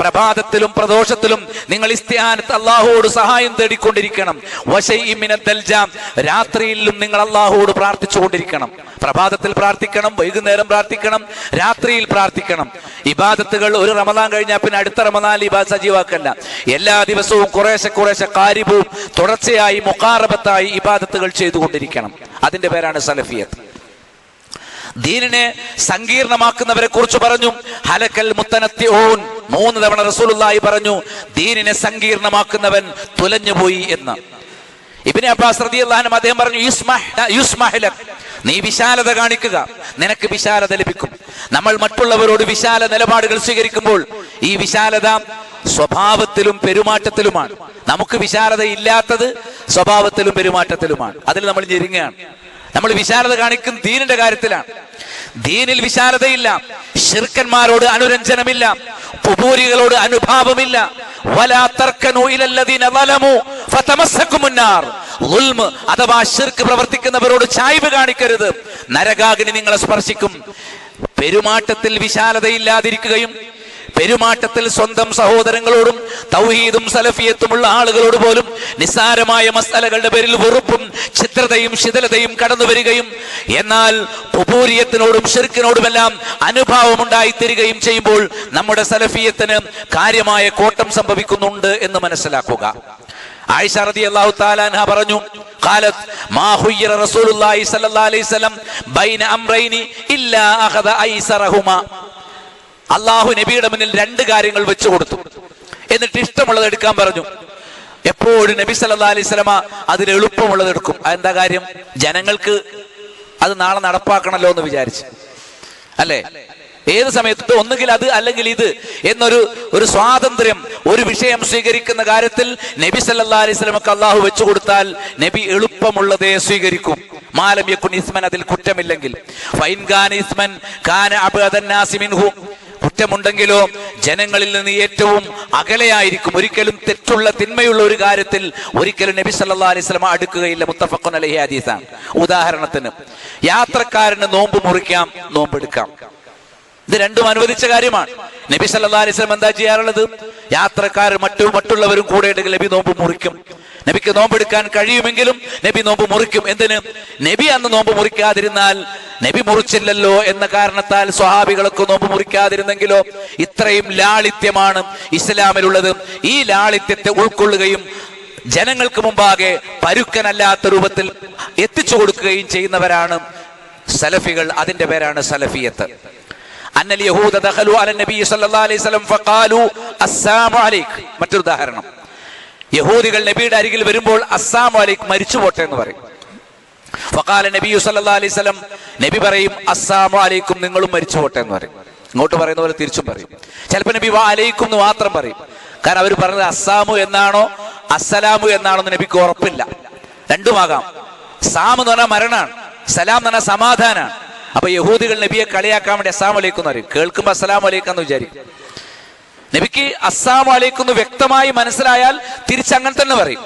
S1: പ്രഭാതത്തിലും പ്രദോഷത്തിലും നിങ്ങൾ ഇസ്തിആനത്ത് അല്ലാഹുവോട് സഹായം തേടിക്കൊണ്ടിരിക്കണം. വശൈഇൻ മിനൽ ദൽജാം, രാത്രിയിലും നിങ്ങൾ അല്ലാഹുവോട് പ്രാർത്ഥിച്ചുകൊണ്ടിരിക്കണം. പ്രഭാതത്തിൽ പ്രാർത്ഥിക്കണം, വൈകുന്നേരം പ്രാർത്ഥിക്കണം, രാത്രിയിൽ പ്രാർത്ഥിക്കണം. ഇബാദത്തുകൾ ഒരു റമദാൻ കഴിഞ്ഞാൽ പിന്നെ അടുത്ത റമദാനിൽ ഇബാദത്ത് സജീവാക്കല്ല. എല്ലാ ദിവസവും കുറേശ്ശെ കുറേശ്ശെ കാരിബും തുടർച്ചയായി മുഖാറബത്തായി ഇബാദത്തുകൾ ചെയ്തുകൊണ്ടിരിക്കണം. അതിന്റെ പേരാണ് സലഫിയത്ത്. ദീനിനെ സങ്കീർണമാക്കുന്നവരെ കുറിച്ച് പറഞ്ഞു. ഹലക്കൽ മുത്തനത്തിഊൻ, 3 തവണ റസൂലുള്ളാഹി പറഞ്ഞു ദീനിനെ സങ്കീർണമാക്കുന്നവൻ തുലഞ്ഞുപോയി എന്ന്. ഇബ്നു അബ്ബാസ് റളിയല്ലാഹു അൻഹു അദ്ദേഹം പറഞ്ഞു യുസ്മഹ് ലക്, നീ വിശാലത കാണിക്കുക, നിനക്ക് വിശാലത ലഭിക്കും. നമ്മൾ മറ്റുള്ളവരോട് വിശാല നിലപാടുകൾ സ്വീകരിക്കുമ്പോൾ ഈ വിശാലത സ്വഭാവത്തിലും പെരുമാറ്റത്തിലുമാണ്. നമുക്ക് വിശാലത ഇല്ലാത്തത് സ്വഭാവത്തിലും പെരുമാറ്റത്തിലുമാണ്. അതിൽ നമ്മൾ ഞെരുങ്ങുകയാണ്. നമ്മൾ വിശാലത കാണിക്കും ദീനിന്റെ കാര്യത്തിലാണ്. ദീനിൽ വിശാലതയില്ല, ശിർക്കന്മാരോട് അനുരഞ്ജനമില്ല, ഖുബൂരികളോട് അനുഭാവമില്ല. വലാ തർക്കനു ഇലല്ലദീന ളലമു ഫതമസ്സകുമുന്നാർ, ളുൽമ് അഥവാ ശിർക്ക് പ്രവർത്തിക്കുന്നവരോട് ചായ്വ് കാണിക്കരുത്, നരകാഗ്നി നിങ്ങളെ സ്പർശിക്കും. പെരുമാറ്റത്തിൽ വിശാലതയില്ലാതിരിക്കുകയും പെരുമാറ്റത്തിൽ സ്വന്തം സഹോദരങ്ങളോടും തൗഹീദും സലഫിയത്തുമുള്ള ആളുകളോട് പോലും നിസ്സാരമായ മസലകളുടെ പേരിൽ വെറുപ്പും ചിത്രതയും ശിഥിലതയും കടന്നു വരികയും എന്നാൽ ഖുബൂരിയത്തിനോടും ശിർക്കിനോടുമെല്ലാം അനുഭാവമുണ്ടായിത്തീരുകയും ചെയ്യുമ്പോൾ നമ്മുടെ സലഫിയത്തിന് കാര്യമായ കോട്ടം സംഭവിക്കുന്നുണ്ട് എന്ന് മനസ്സിലാക്കുക. ആയിഷ റളിയല്ലാഹു തആല അൻഹ പറഞ്ഞു, ഖാലത് മാ ഖുയ്യിറ റസൂലുള്ളാഹി സ്വല്ലല്ലാഹു അലൈഹി വസല്ലം ബൈന അംറൈനി ഇല്ലാ അഖദ ഐസറഹുമാ, അള്ളാഹു നബിയുടെ മുന്നിൽ 2 കാര്യങ്ങൾ വെച്ചു കൊടുത്തു, എന്നിട്ട് ഇഷ്ടമുള്ളത് എടുക്കാൻ പറഞ്ഞു. എപ്പോഴും നബി സല്ലല്ലാഹു അലൈഹി വസല്ലമ അതിൽ എളുപ്പമുള്ളത് എടുക്കും. അതെന്താ കാര്യം? ജനങ്ങൾക്ക് അത് നാളെ നടപ്പാക്കണല്ലോ എന്ന് വിചാരിച്ച്, അല്ലേ? ഏത് സമയത്ത് ഒന്നുകിൽ അത് അല്ലെങ്കിൽ ഇത് എന്നൊരു സ്വാതന്ത്ര്യം, ഒരു വിഷയം സ്വീകരിക്കുന്ന കാര്യത്തിൽ നബി സല്ലല്ലാഹു അലൈഹി വസല്ലമക്ക് അള്ളാഹു വെച്ചു കൊടുത്താൽ നബി എളുപ്പമുള്ളതേ സ്വീകരിക്കും. മാലം യകുൻ ഇസ്മൻ, അതിൽ കുറ്റമില്ലെങ്കിൽ. ഫൈൻ കാന ഇസ്മൻ കാന അബ്അദൻ നാസി മിൻഹു, കുറ്റമുണ്ടെങ്കിലോ ജനങ്ങളിൽ നിന്ന് ഏറ്റവും അകലെയായിരിക്കും. ഒരിക്കലും തെറ്റുള്ള തിന്മയുള്ള ഒരു കാര്യത്തിൽ ഒരിക്കലും നബി സല്ലല്ലാഹു അലൈഹി വസല്ലം അടുക്കുകയില്ല. മുത്തഫഖുൻ അലൈഹി ഹദീസാണ്. ഉദാഹരണത്തിന് യാത്രക്കാരന് നോമ്പ് മുറിക്കാം, നോമ്പെടുക്കാം. ഇത് രണ്ടും അനുവദിച്ച കാര്യമാണ്. നബി സല്ലല്ലാഹു അലൈഹി വസല്ലം എന്താ ചെയ്യാറുള്ളത്? യാത്രക്കാർ മറ്റുള്ളവരും കൂടെ ഉണ്ടെങ്കിൽ നബി നോമ്പ് മുറിക്കും. നബിക്ക് നോമ്പെടുക്കാൻ കഴിയുമെങ്കിലും നബി നോമ്പ് മുറിക്കും. എന്തിന്? നബി അന്ന് നോമ്പ് മുറിക്കാതിരുന്നാൽ, നബി മുറിച്ചില്ലല്ലോ എന്ന കാരണത്താൽ സ്വഹാബികളൊക്കെ നോമ്പ് മുറിക്കാതിരുന്നെങ്കിലോ. ഇത്രയും ലാളിത്യമാണ് ഇസ്ലാമിലുള്ളത്. ഈ ലാളിത്യത്തെ ഉൾക്കൊള്ളുകയും ജനങ്ങൾക്ക് മുമ്പാകെ പരുക്കനല്ലാത്ത രൂപത്തിൽ എത്തിച്ചു കൊടുക്കുകയും ചെയ്യുന്നവരാണ് സലഫികൾ. അതിന്റെ പേരാണ് സലഫിയത്ത്. അന്നൽ യഹൂദ ദഖലു അല നബി സല്ലല്ലാഹു അലൈഹി വസല്ലം ഫഖാലു അസ്സലാമു അലൈക്. മറ്റൊരു ഉദാഹരണം, യഹൂദികൾ നബിയുടെ അരികിൽ വരുമ്പോൾ അസ്സലാമു അലൈക്, മരിച്ചു പോട്ടെ എന്ന് പറയും. ഫഖാല നബി സല്ലല്ലാഹു അലൈഹി വസല്ലം, നബി പറയും അസ്സലാമു അലൈക്കും, നിങ്ങളും മരിച്ചു പോട്ടെ എന്ന് പറയും. ഇങ്ങോട്ട് പറയുന്ന പോലെ തിരിച്ചും പറയും. ചിലപ്പോൾ നബി വാ അലൈക്കും എന്ന് മാത്രം പറയും. കാരണം അവർ പറഞ്ഞത് അസ്സാമു എന്നാണോ അസ്സലാമു എന്നാണോ എന്ന് നബിക്ക് ഉറപ്പില്ല. രണ്ടുമാകാം. സാം എന്ന് പറഞ്ഞാൽ മരണാണ്, സലാം എന്ന് പറഞ്ഞാൽ സമാധാനാണ്. അപ്പൊ യഹൂദികൾ നബിയെ കളിയാക്കാൻ വേണ്ടി അസ്സാം അലൈക്കും എന്ന് പറയും. കേൾക്കുമ്പോൾ അസ്സലാം അലൈക്കും എന്ന് വിചാരിക്കും. നബിക്ക് അസ്സാം അലൈക്കും എന്ന് വ്യക്തമായി മനസ്സിലായാൽ തിരിച്ചങ്ങനെ തന്നെ പറയും.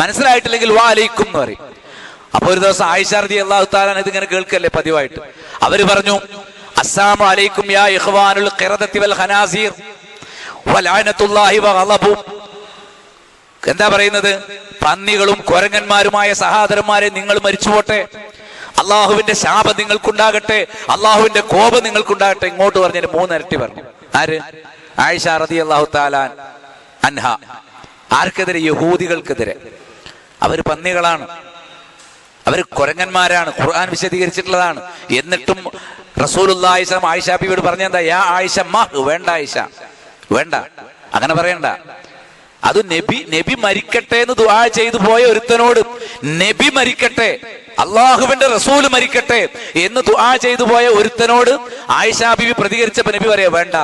S1: മനസ്സിലായിട്ടില്ലെങ്കിൽ വാ അലൈക്കും എന്ന് പറയും. അപ്പൊ ഒരു ദിവസം ആയിഷ റളിയല്ലാഹു തആല ഇതിങ്ങനെ കേൾക്കല്ലേ പതിവായിട്ട്. അവര് പറഞ്ഞു, അസ്സലാമു അലൈക്കും യാ ഇഖ്വാനുൽ ഖിറദത്തി വൽ ഖനാസീർ വലഅനത്തുല്ലാഹി വഗളബു. എന്താ പറയുന്നത്? പന്നികളും കുരങ്ങന്മാരുമായ സഹോദരന്മാരെ, നിങ്ങൾ മരിച്ചുപോട്ടെ, അള്ളാഹുവിന്റെ ശാപം നിങ്ങൾക്കുണ്ടാകട്ടെ, അള്ളാഹുവിന്റെ കോപം നിങ്ങൾക്കുണ്ടാകട്ടെ. ഇങ്ങോട്ട് പറഞ്ഞതിന് 3 ഇരട്ടി പറഞ്ഞു. ആര്? ആയിഷ റളിയല്ലാഹു തആല അൻഹ. ആർക്കെതിരെ? യഹൂദികൾക്കെതിരെ. അവര് പന്നികളാണ്, അവർ കുരങ്ങന്മാരാണ്. ഖുർആൻ വിശദീകരിച്ചിട്ടുള്ളതാണ്. എന്നിട്ടും റസൂലുള്ളാഹി സ്വല്ലല്ലാഹു അലൈഹി വസല്ലം ആയിഷ ബീവിയോട് പറഞ്ഞെന്താ? യാ ആയിഷ വേണ്ട ആയിഷ, വേണ്ട, അങ്ങനെ പറയണ്ട. അത് നബി മരിക്കട്ടെ എന്ന് ദുആ ചെയ്തു പോയ ഒരുത്തനോട്, നബി മരിക്കട്ടെ, അള്ളാഹുവിന്റെ റസൂൽ മരിക്കട്ടെ എന്ന് ദുആ ചെയ്തു പോയ ഒരുത്തനോട് ആയിഷ ബീവി പ്രതികരിച്ചപ്പോ നബി പറയാ വേണ്ട.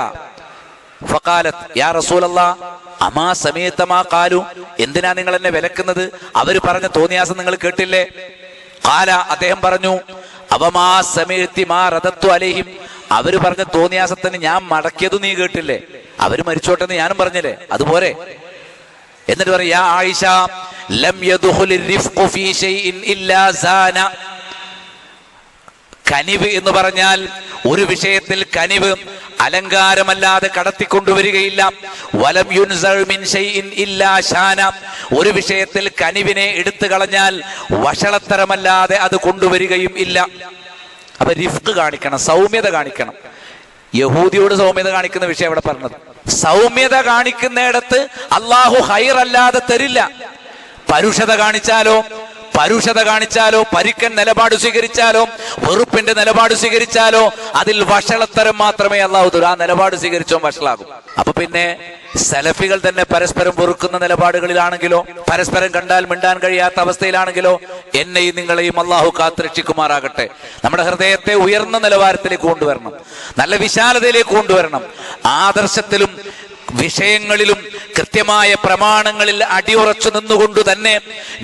S1: ഫഖാലത്ത് യാ റസൂലല്ലാഹ് അമാ സമയത്ത മാ ഖാലു, എന്തിനാ നിങ്ങൾ എന്നെ വിലക്കുന്നത്? അവര് പറഞ്ഞ തോന്നിയാസം നിങ്ങൾ കേട്ടില്ലേ? ഖാല, അദ്ദേഹം പറഞ്ഞു, അവമാ സമയത്തി മാ റദത്തു അലൈഹിം, അവര് പറഞ്ഞ തോന്നിയാസത്തിന് ഞാൻ മടക്കിയത് നീ കേട്ടില്ലേ? അവര് മരിച്ചോട്ടെന്ന് ഞാനും പറഞ്ഞില്ലേ? അതുപോലെ. എന്നിട്ട് പറയും, യാ ആയിഷ ലം യദ്ഖുലിർ റിഫ്ഖു ഫീ ഷൈഇൻ ഇല്ലാ സാന. കനിവ് എന്ന് പറഞ്ഞാൽ ഒരു വിഷയത്തിൽ കനിവ് അലങ്കാരമല്ലാതെ കടത്തിക്കൊണ്ടുവരികയില്ല. വലം യുൻസഉ മിൻ ഷൈഇൻ ഇല്ലാ ഷാന. ഒരു വിഷയത്തിൽ കനിവിനെ എടുത്തു കളഞ്ഞാൽ വഷളത്തരമല്ലാതെ അത് കൊണ്ടുവരികയും ഇല്ല. അപ്പൊ റിഫ്ഖ് കാണിക്കണം, സൗമ്യത കാണിക്കണം. യഹൂദിയോട് സൗമ്യത കാണിക്കുന്ന വിഷയം ഇവിടെ പറഞ്ഞത്. സൗമ്യത കാണിക്കുന്നിടത്ത് അള്ളാഹു ഹൈറല്ലാതെ തരില്ല. പരുഷത കാണിച്ചാലോ പരിക്കൻ നിലപാട് സ്വീകരിച്ചാലോ വെറുപ്പിന്റെ നിലപാട് സ്വീകരിച്ചാലോ അതിൽ വഷളത്തരം മാത്രമേ അള്ളാഹു തരൂ. ആ നിലപാട് സ്വീകരിച്ചോ വഷളാകും. അപ്പൊ പിന്നെ സലഫികൾ തന്നെ പരസ്പരം വെറുക്കുന്ന നിലപാടുകളിലാണെങ്കിലോ, പരസ്പരം കണ്ടാൽ മിണ്ടാൻ കഴിയാത്ത അവസ്ഥയിലാണെങ്കിലോ, എന്നെയും നിങ്ങളെയും അള്ളാഹു കാത്തുരക്ഷിക്കുമാറാകട്ടെ. നമ്മുടെ ഹൃദയത്തെ ഉയർന്ന നിലവാരത്തിലേക്ക് കൊണ്ടുവരണം, നല്ല വിശാലതയിലേക്ക് കൊണ്ടുവരണം. ആദർശത്തിലും വിഷയങ്ങളിലും കൃത്യമായ പ്രമാണങ്ങളിൽ അടിയുറച്ചു നിന്നുകൊണ്ട് തന്നെ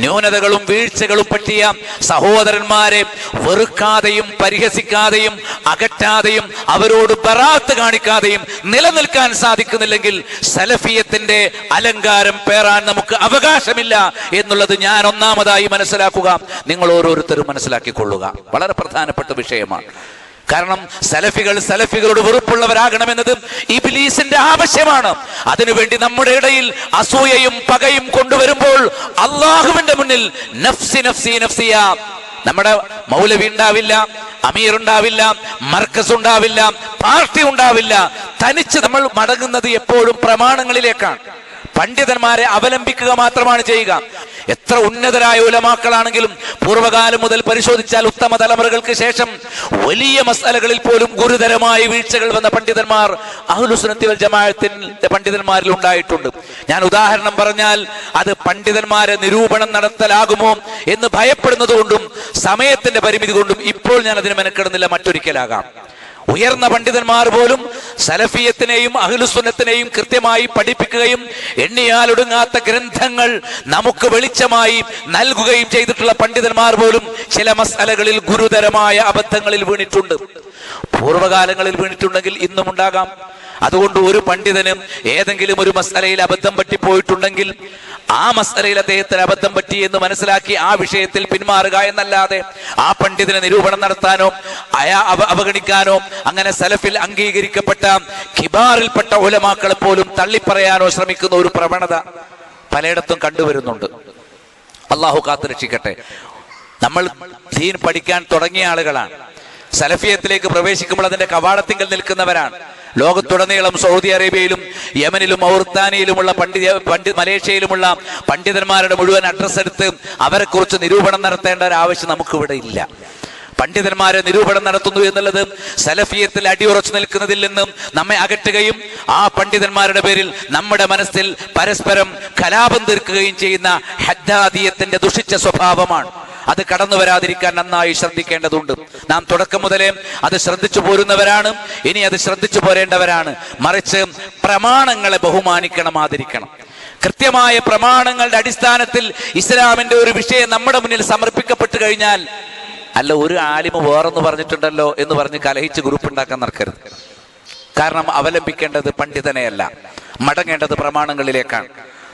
S1: ന്യൂനതകളും വീഴ്ചകളും പറ്റിയ സഹോദരന്മാരെ വെറുക്കാതെയും പരിഹസിക്കാതെയും അകറ്റാതെയും അവരോട് ബറാത്ത് കാണിക്കാതെയും നിലനിൽക്കാൻ സാധിക്കുന്നില്ലെങ്കിൽ സലഫിയത്തിന്റെ അലങ്കാരം പേറാൻ നമുക്ക് അവകാശമില്ല എന്നുള്ളത് ഞാൻ ഒന്നാമതായി മനസ്സിലാക്കുക. നിങ്ങൾ ഓരോരുത്തരും മനസ്സിലാക്കിക്കൊള്ളുക. വളരെ പ്രധാനപ്പെട്ട വിഷയമാണ്. കാരണം സലഫികളോട് വെറുപ്പുള്ളവരാകണമെന്നത് ഇബ്ലീസിന്റെ ആവശ്യമാണ്. അതിനുവേണ്ടി നമ്മുടെ ഇടയിൽ അസൂയയും പകയും കൊണ്ടുവരുമ്പോൾ അള്ളാഹുവിന്റെ മുന്നിൽ നഫ്സി നഫ്സി നഫ്സിയ. നമ്മുടെ മൗലവി ഉണ്ടാവില്ല, അമീർ ഉണ്ടാവില്ല, മർക്കസ് ഉണ്ടാവില്ല, പാർട്ടി ഉണ്ടാവില്ല. തനിച്ച് നമ്മൾ മടങ്ങുന്നത് എപ്പോഴും പ്രമാണങ്ങളിലേക്കാണ്. പണ്ഡിതന്മാരെ അവലംബിക്കുക മാത്രമാണ് ചെയ്യുക. എത്ര ഉന്നതരായ ഉലമാക്കളാണെങ്കിലും പൂർവ്വകാലം മുതൽ പരിശോധിച്ചാൽ ഉത്തമ തലമുറകൾക്ക് ശേഷം വലിയ മസ്അലകളിൽ പോലും ഗുരുതരമായ വീഴ്ചകൾ വന്ന പണ്ഡിതന്മാർ അഹ്ലുസുന്നത്തി വൽ ജമാഅത്തിന്റെ പണ്ഡിതന്മാരിൽ ഉണ്ടായിട്ടുണ്ട്. ഞാൻ ഉദാഹരണം പറഞ്ഞാൽ അത് പണ്ഡിതന്മാരെ നിരൂപണം നടത്തലാകുമോ എന്ന് ഭയപ്പെടുന്നത് കൊണ്ടും സമയത്തിന്റെ പരിമിതി കൊണ്ടും ഇപ്പോൾ ഞാൻ അതിന് മെനക്കെടുന്നില്ല, മറ്റൊരിക്കലാകാം. ഉയർന്ന പണ്ഡിതന്മാർ പോലും സലഫിയത്തിനെയും അഹ്ലുസുന്നത്തിനെയും കൃത്യമായി പഠിപ്പിക്കുകയും എണ്ണിയാലൊടുങ്ങാത്ത ഗ്രന്ഥങ്ങൾ നമുക്ക് വെളിച്ചമായി നൽകുകയും ചെയ്തിട്ടുള്ള പണ്ഡിതന്മാർ പോലും ചില മസ്അലകളിൽ ഗുരുതരമായ അബദ്ധങ്ങളിൽ വീണിട്ടുണ്ട്. പൂർവ്വകാലങ്ങളിൽ വീണിട്ടുണ്ടെങ്കിൽ ഇന്നും ഉണ്ടാകാം. അതുകൊണ്ട് ഒരു പണ്ഡിതനും ഏതെങ്കിലും ഒരു മസ്അലയിൽ അബദ്ധം പറ്റിപ്പോയിട്ടുണ്ടെങ്കിൽ ആ മസ്അലയിൽ അദ്ദേഹത്തിന് അബദ്ധം പറ്റി എന്ന് മനസ്സിലാക്കി ആ വിഷയത്തിൽ പിന്മാറുക എന്നല്ലാതെ ആ പണ്ഡിതനെ നിരൂപണം നടത്താനോ അവഗണിക്കാനോ അങ്ങനെ സലഫിൽ അംഗീകരിക്കപ്പെട്ട കിബാറിൽപ്പെട്ട ഉലമാക്കളെ പോലും തള്ളിപ്പറയാനോ ശ്രമിക്കുന്ന ഒരു പ്രവണത പലയിടത്തും കണ്ടുവരുന്നുണ്ട്. അള്ളാഹു കാത്തുരക്ഷിക്കട്ടെ. നമ്മൾ ദീൻ പഠിക്കാൻ തുടങ്ങിയ ആളുകളാണ്. സലഫിയത്തിലേക്ക് പ്രവേശിക്കുമ്പോൾ അതിന്റെ കവാടത്തിങ്കൽ നിൽക്കുന്നവരാണ്. ലോകത്തുടനീളം സൗദി അറേബ്യയിലും യമനിലും മൗറിത്താനിയിലുമുള്ള മലേഷ്യയിലുമുള്ള പണ്ഡിതന്മാരുടെ മുഴുവൻ അഡ്രസ് എടുത്ത് അവരെ കുറിച്ച് നിരൂപണം നടത്തേണ്ട ഒരു ആവശ്യം നമുക്കിവിടെ ഇല്ല. പണ്ഡിതന്മാരെ നിരൂപണം നടത്തുന്നു എന്നുള്ളത് സലഫിയത്തിൽ അടിയുറച്ചു നിൽക്കുന്നതിൽ നിന്നും നമ്മെ അകറ്റുകയും ആ പണ്ഡിതന്മാരുടെ പേരിൽ നമ്മുടെ മനസ്സിൽ പരസ്പരം കലാപം തീർക്കുകയും ചെയ്യുന്ന ഹദ്ദാദിയത്തിന്റെ ദുഷിച്ച സ്വഭാവമാണ്. അത് കടന്നു വരാതിരിക്കാൻ നന്നായി ശ്രദ്ധിക്കേണ്ടതുണ്ട്. നാം തുടക്കം മുതലേ അത് ശ്രദ്ധിച്ചു പോരുന്നവരാണ്, ഇനി അത് ശ്രദ്ധിച്ചു പോരേണ്ടവരാണ്. മറിച്ച് പ്രമാണങ്ങളെ ബഹുമാനിക്കണം, ആദരിക്കണം. കൃത്യമായ പ്രമാണങ്ങളുടെ അടിസ്ഥാനത്തിൽ ഇസ്ലാമിന്റെ ഒരു വിഷയം നമ്മുടെ മുന്നിൽ സമർപ്പിക്കപ്പെട്ടു കഴിഞ്ഞാൽ, അല്ല ഒരു ആലിമ വേറൊന്ന് പറഞ്ഞിട്ടുണ്ടല്ലോ എന്ന് പറഞ്ഞ് കലഹിച്ച് ഗ്രൂപ്പ് ഉണ്ടാക്കാൻ നടക്കരുത്. കാരണം അവലംബിക്കേണ്ടത് പണ്ഡിതനെയല്ല, മടങ്ങേണ്ടത് പ്രമാണങ്ങളിലേക്കാണ്.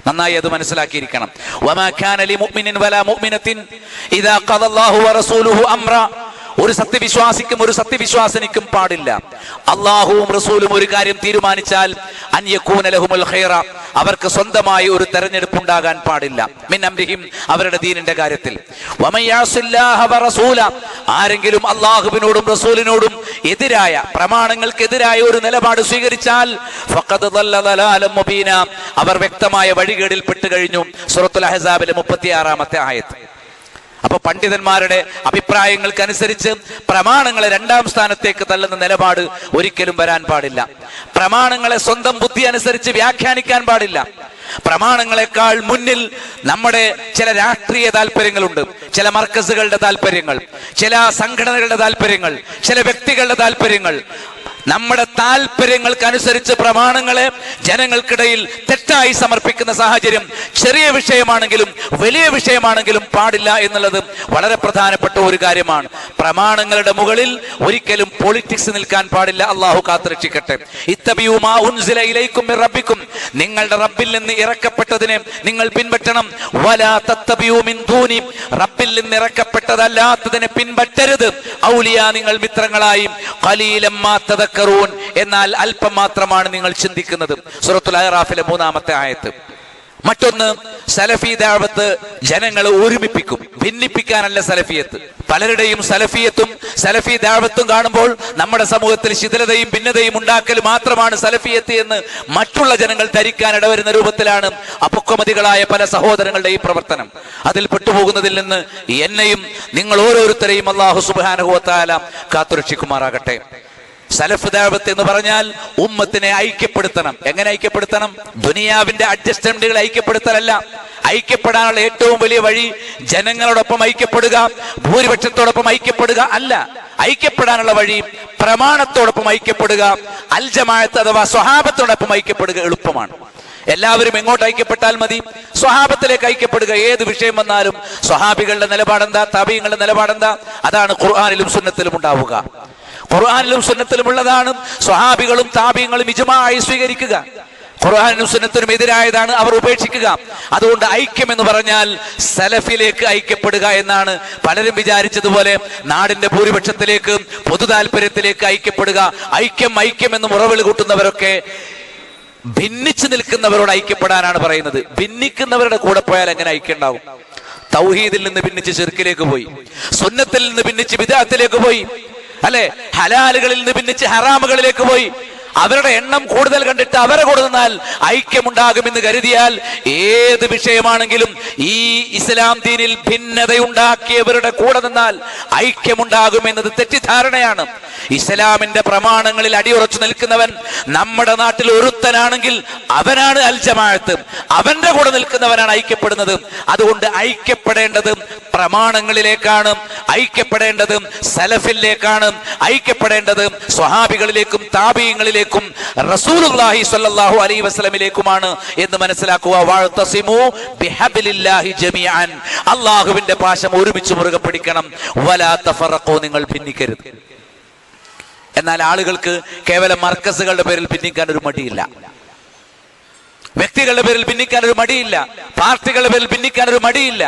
S1: നന്നായി അത് മനസ്സിലാക്കിയിരിക്കണം. വമാ കാന ലിമുഅ്മിനിൻ വലാ മുഅ്മിനത്തിൻ ഇദാ ഖദല്ലാഹു വറസൂലുഹു അംറ. ഒരു സത്യവിശ്വാസിക്കും ഒരു സത്യവിശ്വാസിനിക്കും പാടില്ല, അള്ളാഹുവും റസൂലും ഒരു കാര്യം തീരുമാനിച്ചാൽ അൻ യകൂന ലഹുമുൽ ഖൈറ, അവർക്ക് സ്വന്തമായി ഒരു തെരഞ്ഞെടുപ്പ് ഉണ്ടാകാൻ പാടില്ല. മിൻ അംരിഹിം, അവരുടെ ദീനിന്റെ കാര്യത്തിൽ. വമൻ യഅസില്ലാഹ വറസൂല, ആരെങ്കിലും അള്ളാഹുവിനോടും റസൂലിനോടും എതിരായ, പ്രമാണങ്ങൾക്കെതിരായ ഒരു നിലപാട് സ്വീകരിച്ചാൽ ഫഖദ് ളല്ല ളലാലൻ മുബീന, അവർ വ്യക്തമായ വഴികേടിൽ പെട്ടു കഴിഞ്ഞു. സൂറത്തുൽ അഹ്സാബിലെ 36-ാമത്തെ ആയത്ത്. അപ്പൊ പണ്ഡിതന്മാരുടെ അഭിപ്രായങ്ങൾക്കനുസരിച്ച് പ്രമാണങ്ങളെ രണ്ടാം സ്ഥാനത്തേക്ക് തള്ളുന്ന നിലപാട് ഒരിക്കലും വരാൻ പാടില്ല. പ്രമാണങ്ങളെ സ്വന്തം ബുദ്ധി അനുസരിച്ച് വ്യാഖ്യാനിക്കാൻ പാടില്ല. പ്രമാണങ്ങളെക്കാൾ മുന്നിൽ നമ്മുടെ ചില രാഷ്ട്രീയ താല്പര്യങ്ങളുണ്ട്, ചില മർക്കസുകളുടെ താല്പര്യങ്ങൾ, ചില സംഘടനകളുടെ താല്പര്യങ്ങൾ, ചില വ്യക്തികളുടെ താല്പര്യങ്ങൾ. നമ്മുടെ താല്പര്യങ്ങൾക്കനുസരിച്ച് പ്രമാണങ്ങളെ ജനങ്ങൾക്കിടയിൽ തെറ്റായി സമർപ്പിക്കുന്ന സാഹചര്യം ചെറിയ വിഷയമാണെങ്കിലും വലിയ വിഷയമാണെങ്കിലും പാടില്ല എന്നുള്ളത് വളരെ പ്രധാനപ്പെട്ട ഒരു കാര്യമാണ്. പ്രമാണങ്ങളുടെ മുകളിൽ ഒരിക്കലും പൊളിറ്റിക്സ് നിൽക്കാൻ പാടില്ല. അള്ളാഹു കാത്തുരക്ഷിക്കട്ടെ. ഇത്തബിഉ മാ ഉൻസില ഇലൈക്കും മിർ റബ്ബിക്കും, നിങ്ങളുടെ റബ്ബിൽ നിന്ന് ഇറക്കപ്പെട്ടതിനെ നിങ്ങൾ പിൻപറ്റണം. വലാ തത്തബിഉ മിൻ ദൂനി, റബ്ബിൽ നിന്ന് ഇറക്കപ്പെട്ടതല്ലാത്തതിനെ പിൻപറ്റരുത്. ഔലിയാ, നിങ്ങൾ മിത്രങ്ങളായി. ഖലീലൻ മാ തദക്കറൂൻ, എന്നാൽ അല്പം മാത്രമാണ് നിങ്ങൾ ചിന്തിക്കുന്നത്. സൂറത്തുൽ അഅറാഫിലെ 3-ാമത്തെ ആയത്ത്. മറ്റൊന്ന്, സലഫി ദഅവത്ത് ജനങ്ങളെ ഒരുമിപ്പിക്കും, ഭിന്നിപ്പിക്കാനല്ല സലഫിയത്ത്. പലരുടെയും സലഫിയത്തും സലഫി ദഅവത്തും കാണുമ്പോൾ നമ്മുടെ സമൂഹത്തിൽ ശിഥിലതയും ഭിന്നതയും ഉണ്ടാക്കൽ മാത്രമാണ് സലഫിയത്ത് എന്ന് മറ്റുള്ള ജനങ്ങൾ ധരിക്കാൻ ഇടവരുന്ന രൂപത്തിലാണ് അപക്വമതികളായ പല സഹോദരങ്ങളുടെയും പ്രവർത്തനം. അതിൽ പെട്ടുപോകുന്നതിൽ നിന്ന് എന്നെയും നിങ്ങൾ ഓരോരുത്തരെയും അല്ലാഹു സുബ്ഹാനഹു വ തആല കാത്തുരക്ഷിക്കുമാറാകട്ടെ. സലഫ് ദഅവത്ത് എന്ന് പറഞ്ഞാൽ ഉമ്മത്തിനെ ഐക്യപ്പെടുത്തണം. എങ്ങനെ ഐക്യപ്പെടുത്തണം? ദുനിയാവിന്റെ അഡ്ജസ്റ്റ്മെന്റുകൾ ഐക്യപ്പെടുത്തലല്ല. ഐക്യപ്പെടാനുള്ള ഏറ്റവും വലിയ വഴി ജനങ്ങളോടൊപ്പം ഐക്യപ്പെടുക, ഭൂരിപക്ഷത്തോടൊപ്പം ഐക്യപ്പെടുക അല്ല. ഐക്യപ്പെടാനുള്ള വഴി പ്രമാണത്തോടൊപ്പം ഐക്യപ്പെടുക, അൽ ജമാഅത്ത് അഥവാ സ്വഹാബത്തോടൊപ്പം ഐക്യപ്പെടുക എളുപ്പമാണ്. എല്ലാവരും എങ്ങോട്ട് ഐക്യപ്പെട്ടാൽ മതി? സ്വഹാബത്തിലേക്ക് ഐക്യപ്പെടുക. ഏത് വിഷയം വന്നാലും സ്വഹാബികളുടെ നിലപാടെന്താ, താബീങ്ങളുടെ നിലപാടെന്താ, അതാണ് ഖുർആനിലും സുന്നത്തിലും ഉണ്ടാവുക. ഖുർആനിലും സുന്നത്തിലും ഉള്ളതാണ് സ്വഹാബികളും താബീങ്ങളും ഇജ്മാഅയി സ്വീകരിക്കുക. ഖുർആനിനും സുന്നത്തിനും എതിരായതാണ് അവർ ഉപേക്ഷിക്കുക. അതുകൊണ്ട് ഐക്യം എന്ന് പറഞ്ഞാൽ സലഫിലേക്ക് ഐക്യപ്പെടുക എന്നാണ്. പലരും വിചാരിച്ചതുപോലെ നാടിന്റെ ഭൂരിപക്ഷത്തിലേക്ക്, പൊതു താല്പര്യത്തിലേക്ക് ഐക്യപ്പെടുക. ഐക്യം ഐക്യം എന്ന് മുറവിളി കൂട്ടുന്നവരൊക്കെ ഭിന്നിച്ചു നിൽക്കുന്നവരോട് ഐക്യപ്പെടാനാണ് പറയുന്നത്. ഭിന്നിക്കുന്നവരുടെ കൂടെ പോയാൽ എങ്ങനെ ഐക്യം ഉണ്ടാവും? തൗഹീദിൽ നിന്ന് ഭിന്നിച്ച് ശിർക്കിലേക്ക് പോയി, സുന്നത്തിൽ നിന്ന് ഭിന്നിച്ച് ബിദ്അത്തിലേക്ക് പോയി, അല്ലെ, ഹലാലുകളിൽ നിന്ന് ഭിന്നിച്ച് ഹറാമുകളിലേക്ക് പോയി. അവരുടെ എണ്ണം കൂടുതൽ കണ്ടിട്ട് അവരെ കൂടെ നിന്നാൽ ഐക്യമുണ്ടാകുമെന്ന് കരുതിയാൽ ഏത് വിഷയമാണെങ്കിലും ഈ ഇസ്ലാം ദീനിൽ ഭിന്നതയുണ്ടാക്കിയവരുടെ കൂടെ നിന്നാൽ ഐക്യമുണ്ടാകുമെന്നത് തെറ്റിദ്ധാരണയാണ്. ഇസ്ലാമിന്റെ പ്രമാണങ്ങളിൽ അടിയുറച്ചു നിൽക്കുന്നവൻ നമ്മുടെ നാട്ടിൽ ഒരുത്തനാണെങ്കിൽ അവനാണ് അൽ ജമാഅത്ത്, അവന്റെ കൂടെ നിൽക്കുന്നവനാണ് ഐക്യപ്പെടുന്നത്. അതുകൊണ്ട് ഐക്യപ്പെടേണ്ടത് പ്രമാണങ്ങളിലേക്കാണ്, ഐക്യപ്പെടേണ്ടത് സലഫിലേക്കാണ്, ഐക്യപ്പെടേണ്ടത് സ്വഹാബികളിലേക്കും താബീങ്ങളിലേക്കും റസൂലുള്ളാഹി സ്വല്ലല്ലാഹു അലൈഹി വസല്ലമിലേക്കുമാണ് എന്ന് മനസ്സിലാക്കുക. വഅതസിമു ബിഹബ്ലില്ലാഹി ജമീഅൻ, അല്ലാഹുവിന്റെ പാശം ഒരുമിച്ച് മുറുകെ പിടിക്കണം. വലാ തഫറഖൂ, നിങ്ങൾ ഭിന്നിക്കരുത്. എന്നാൽ ആളുകൾക്ക് കേവലം മർക്കസുകളുടെ പേരിൽ ഭിന്നിക്കാൻ ഒരു മടിയില്ല, വ്യക്തികളുടെ പേരിൽ ഭിന്നിക്കാൻ ഒരു മടിയില്ല, പാർട്ടികളുടെ പേരിൽ ഭിന്നിക്കാൻ ഒരു മടിയില്ല.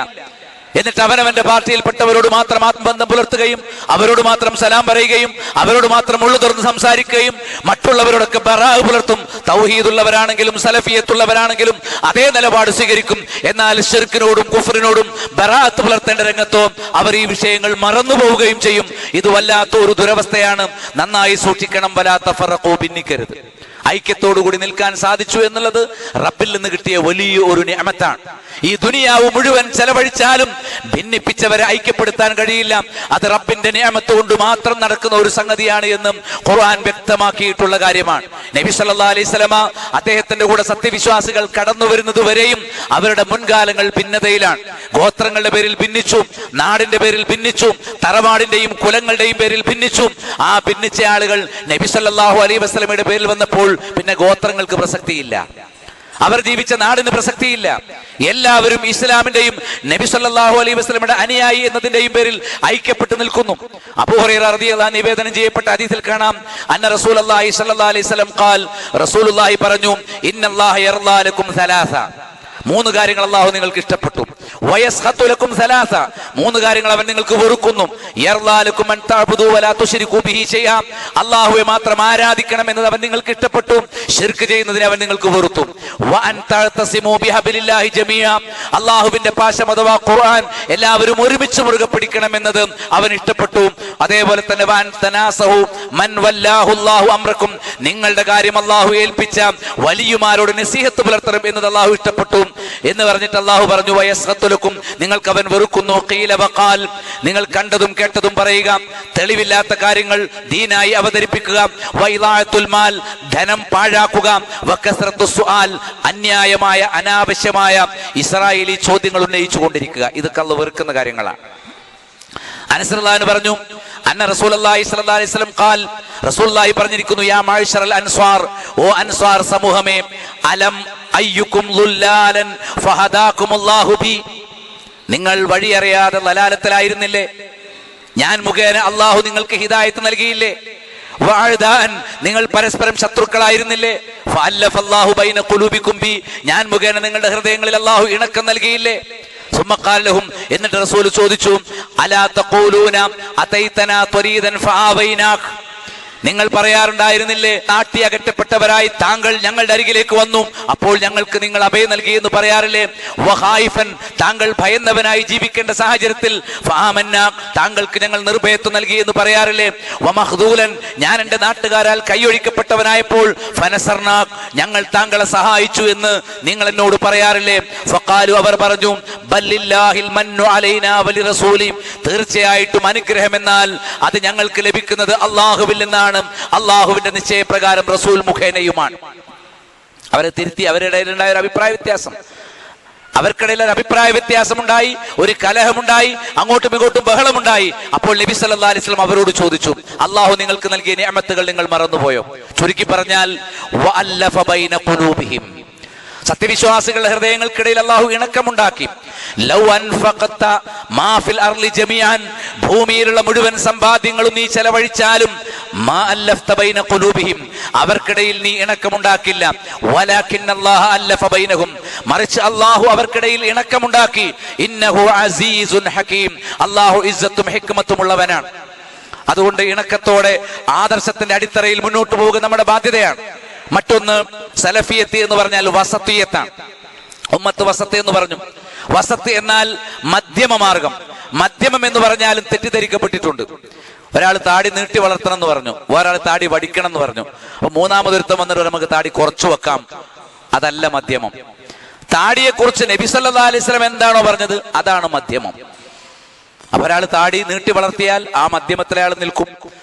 S1: എന്നിട്ട് അവനവന്റെ പാർട്ടിയിൽപ്പെട്ടവരോട് മാത്രം ആത്മബന്ധം പുലർത്തുകയും അവരോട് മാത്രം സലാം പറയുകയും അവരോട് മാത്രം ഉള്ളു തുറന്ന് സംസാരിക്കുകയും മറ്റുള്ളവരോടൊക്കെ ബറാഅ് പുലർത്തും. തൗഹീദുള്ളവരാണെങ്കിലും സലഫിയത്തുള്ളവരാണെങ്കിലും അതേ നിലപാട് സ്വീകരിക്കും. എന്നാൽ ശിർക്കിനോടും കുഫറിനോടും ബറാഅത്ത് പുലർത്തേണ്ട രംഗത്തോ അവർ ഈ വിഷയങ്ങൾ മറന്നുപോവുകയും ചെയ്യും. ഇത് വല്ലാത്ത ഒരു ദുരവസ്ഥയാണ്. നന്നായി സൂക്ഷിക്കണം. വലാ തഫറഖൂ, ഭിന്നിക്കരുത്. ഐക്യത്തോടുകൂടി നിൽക്കാൻ സാധിച്ചു എന്നുള്ളത് റബ്ബിൽ നിന്ന് കിട്ടിയ വലിയ ഒരു നിഅമത്താണ്. ഈ ദുനിയാവ് മുഴുവൻ ചെലവഴിച്ചാലും ഭിന്നിപ്പിച്ചവരെ ഐക്യപ്പെടുത്താൻ കഴിയില്ല. അത് റബ്ബിന്റെ നിഅമത്ത് കൊണ്ട് മാത്രം നടക്കുന്ന ഒരു സംഗതിയാണ് എന്നും ഖുർആൻ വ്യക്തമാക്കിയിട്ടുള്ള കാര്യമാണ്. നബി സല്ലല്ലാഹു അലൈഹി വസല്ലമ അദ്ദേഹത്തിന്റെ കൂടെ സത്യവിശ്വാസികൾ കടന്നു വരുന്നത് വരെയും അവരുടെ മുൻകാലങ്ങൾ ഭിന്നതയിലാണ്. ഗോത്രങ്ങളുടെ പേരിൽ ഭിന്നിച്ചു, നാടിന്റെ പേരിൽ ഭിന്നിച്ചു, തറവാടിന്റെയും കുലങ്ങളുടെയും പേരിൽ ഭിന്നിച്ചു. ആ ഭിന്നിച്ച ആളുകൾ നബി സല്ലല്ലാഹു അലൈഹി വസല്ലമയുടെ പേരിൽ വന്നപ്പോൾ പിന്നെ ഗോത്രങ്ങൾക്ക് പ്രസക്തിയില്ല, അവർ ജീവിച്ച നാടിന് പ്രസക്തിയില്ല. എല്ലാവരും ഇസ്ലാമിന്റെയും നബി സല്ലല്ലാഹു അലൈഹി വസല്ലമയുടെ അനുയായി എന്നതിന്റെയും പേരിൽ ഐക്യപ്പെട്ടു നിൽക്കുന്നു. അബൂ ഹുറൈറ റളിയല്ലാഹു അൻഹു നിവേദനം ചെയ്യപ്പെട്ട ഹദീസിൽ കാണാം, അന്ന റസൂലുള്ളാഹി സ്വല്ലല്ലാഹു അലൈഹി വസല്ലം ഖാൽ, റസൂലുള്ളാഹി പറഞ്ഞു, ഇന്നല്ലാഹ യർളാ ലക്കും സലാസ, മൂന്ന് കാര്യങ്ങൾ അല്ലാഹു നിങ്ങൾക്ക് ഇഷ്ടപ്പെട്ടു. വയസ്ഖതു ലക്കും സലാസ, മൂന്ന് കാര്യങ്ങൾ അവൻ നിങ്ങൾക്ക് വെറുക്കുന്നു. യർളാ ലക്കും അൻ തഅബുദു വലാ തുശ്രികൂ ബിഹി ശൈഅ, അല്ലാഹുവെ മാത്രം ആരാധിക്കണം എന്നത് അവൻ നിങ്ങൾക്ക് ഇഷ്ടപ്പെട്ടു, ശിർക്ക് ചെയ്യുന്നതിനെ അവൻ നിങ്ങൾക്ക് വെറുത്തു. വ അൻ തഅതസിമൂ ബിഹബിലില്ലാഹി ജമീഅ, അല്ലാഹുവിന്റെ പാശം അഥവാ ഖുർആൻ എല്ലാവരും ഒരുമിച്ച് മുറുകെ പിടിക്കണം എന്നത് അവൻ ഇഷ്ടപ്പെട്ടു. അതേപോലെ തന്നെ വ അൻ തനാസഹു മൻ വല്ലാഹു അല്ലാഹു അംറക്കും, നിങ്ങളുടെ കാര്യം അല്ലാഹു ഏൽപ്പിച്ച വലിയമാരോട് നസീഹത്ത് പുലർത്തണം എന്നത് അല്ലാഹു ഇഷ്ടപ്പെട്ടു എന്ന് പറഞ്ഞിട്ട് അല്ലാഹു പറഞ്ഞു, വയസ്ഖത്തുലക്കും, നിങ്ങൾക്ക് അവൻ വെറുക്കുന്നു. ഖീല വഖാൽ, നിങ്ങൾ കണ്ടതും കേട്ടതും പറയുക, തെളിവില്ലാത്ത കാര്യങ്ങൾ ദീനായി അവതരിപ്പിക്കുക. വൈളാഅത്തുൽ മാൽ, ധനം പാഴാക്കുക. വകസ്റത്തു സുആൽ, അന്യായമായ അനാവശ്യമായ ഇസ്രായേലി ചോദ്യങ്ങൾ ഉന്നയിച്ചു കൊണ്ടിരിക്കുക. ഇതൊക്കെ അല്ലാഹു വെറുക്കുന്ന കാര്യങ്ങളാണ്. അനസ് റളിയല്ലാഹു അൻഹു പറഞ്ഞു, അന്ന റസൂലുള്ളാഹി സ്വല്ലല്ലാഹു അലൈഹി വസല്ലം ഖാൽ, റസൂലുള്ളാഹി പറഞ്ഞിരിക്കുന്നു, യാ മഅ്ശറൽ അൻസ്വാർ, ഓ അൻസ്വാർ സമൂഹമേ, അലം അയ്യുക്കും ളുല്ലാലൻ ഫഹദാകുമുല്ലാഹു ബി, നിങ്ങൾ വഴിയറിയാതെ ലലാലത്തിലായിരുന്നില്ലേ, ഞാൻ മുഖേന അല്ലാഹു നിങ്ങൾക്ക് ഹിദായത്ത് നൽകിയില്ലേ. വഅദാൻ, നിങ്ങൾ പരസ്പരം ശത്രുക്കളായിരുന്നില്ലേ. ഫഅല്ലഫല്ലാഹു ബൈന ഖുലൂബികും ബി, ഞാൻ മുഖേന നിങ്ങളുടെ ഹൃദയങ്ങളിൽ അല്ലാഹു ഇണക്കം നൽകിയില്ലേ. സുമ്മഖാലഹും, എന്നിട്ട് റസൂൽ ചോദിച്ചു, അലാ തഖൂലൂന അതൈതനാ ത്വരീദൻ ഫആവൈനാക്, നിങ്ങൾ പറയാറുണ്ടായിരുന്നില്ലേ, നാട്ടി അകറ്റപ്പെട്ടവരായി താങ്കൾ ഞങ്ങളുടെ അരികിലേക്ക് വന്നു, അപ്പോൾ ഞങ്ങൾക്ക് നിങ്ങൾ അഭയം നൽകി എന്ന് പറയാറില്ലേ. വഹായിഫൻ, താങ്കൾ ഭയന്നവനായി ജീവിക്കേണ്ട സാഹചര്യത്തിൽ ഫആമന്ന, താങ്കൾക്ക് ഞങ്ങൾ നിർഭയത്വം നൽകി എന്ന് പറയാറില്ലേ. വമഖ്ദൂലൻ, ഞാൻ എൻ്റെ നാട്ടുകാരാൽ കൈയൊഴിക്കപ്പെട്ടവനായപ്പോൾ ഫനസർനാക്, ഞങ്ങൾ താങ്കളെ സഹായിച്ചു എന്ന് നിങ്ങൾ എന്നോട് പറയാറില്ലേ. ഫഖാലു, അവർ പറഞ്ഞു, ബല്ലില്ലാഹിൽ മന്നു അലൈനാ വലിറസൂലി, തീർച്ചയായിട്ടും അനുഗ്രഹം എന്നാൽ അത് ഞങ്ങൾക്ക് ലഭിക്കുന്നത് അല്ലാഹുവിൽ നിന്നാണ്, അള്ളാഹുവിന്റെ നിശ്ചയപ്രകാരം റസൂൽ മുഖേനയുമാണ്. അവരെ തിരുത്തി, അവരുടെ ഇടയിലുണ്ടായ ഒരു അഭിപ്രായ വ്യത്യാസം, അവർക്കിടയിൽ ഒരു അഭിപ്രായ വ്യത്യാസമുണ്ടായി, ഒരു കലഹമുണ്ടായി, അങ്ങോട്ടും ഇങ്ങോട്ടും ബഹളമുണ്ടായി. അപ്പോൾ നബി സല്ലല്ലാഹു അലൈഹി വസല്ലം അവരോട് ചോദിച്ചു, അള്ളാഹു നിങ്ങൾക്ക് നൽകിയ നിഅമത്തുകൾ നിങ്ങൾ മറന്നുപോയോ? ചുരുക്കി പറഞ്ഞാൽ വഅല്ലഫ ബൈന ഖുലൂബിഹിം, സത്യവിശ്വാസികളുടെ ഹൃദയങ്ങൾക്കിടയിൽ അല്ലാഹു ഇണക്കമുണ്ടാക്കി. ലൗ അൻഫഖത മാ ഫിൽ അർളി ജമീഅൻ, ഭൂമിയിലുള്ള മുഴുവൻ സമ്പാദ്യങ്ങളും നീ ചെലവഴിച്ചാലും മാ അല്ലഫ്ത ബൈന ഖുലൂബിഹിം, അവർക്കിടയിൽ നീ ഇണക്കമുണ്ടാക്കില്ല. വലാകിന്നല്ലാഹ അല്ലഫ ബൈനഹും, മറിച്ച് അല്ലാഹു അവർക്കിടയിൽ ഇണക്കമുണ്ടാക്കി. ഇന്നഹു അസീസുൻ ഹകീം, അല്ലാഹു ഇസ്സത്തും ഹിക്മത്തും ഉള്ളവനാണ്. അതുകൊണ്ട് ഇണക്കത്തോടെ ആദർശത്തിന്റെ അടിത്തറയിൽ മുന്നോട്ട് പോകുക നമ്മുടെ ബാധ്യതയാണ്. മറ്റൊന്ന് സലഫിയത്ത് എന്ന് പറഞ്ഞാൽ വസത്തിയത്താണ്. ഉമ്മത്ത് വസത്ത് എന്ന് പറഞ്ഞു. വസത്ത് എന്നാൽ മധ്യമ മാർഗം. മധ്യമം എന്ന് പറഞ്ഞാലും തെറ്റിദ്ധരിക്കപ്പെട്ടിട്ടുണ്ട്. ഒരാൾ താടി നീട്ടി വളർത്തണം എന്ന് പറഞ്ഞു, ഒരാൾ താടി വടിക്കണം എന്ന് പറഞ്ഞു. അപ്പൊ മൂന്നാമതൊരുത്തം വന്നിട്ട് നമുക്ക് താടി കുറച്ചു വെക്കാം, അതല്ല മധ്യമം. താടിയെ കുറിച്ച് നബി സല്ലല്ലാഹു അലൈഹി വസല്ലം എന്താണോ പറഞ്ഞത് അതാണ് മധ്യമം. അപ്പൊ ഒരാൾ താടി നീട്ടി വളർത്തിയാൽ ആ മധ്യമത്തിൽ അയാൾ നിൽക്കും.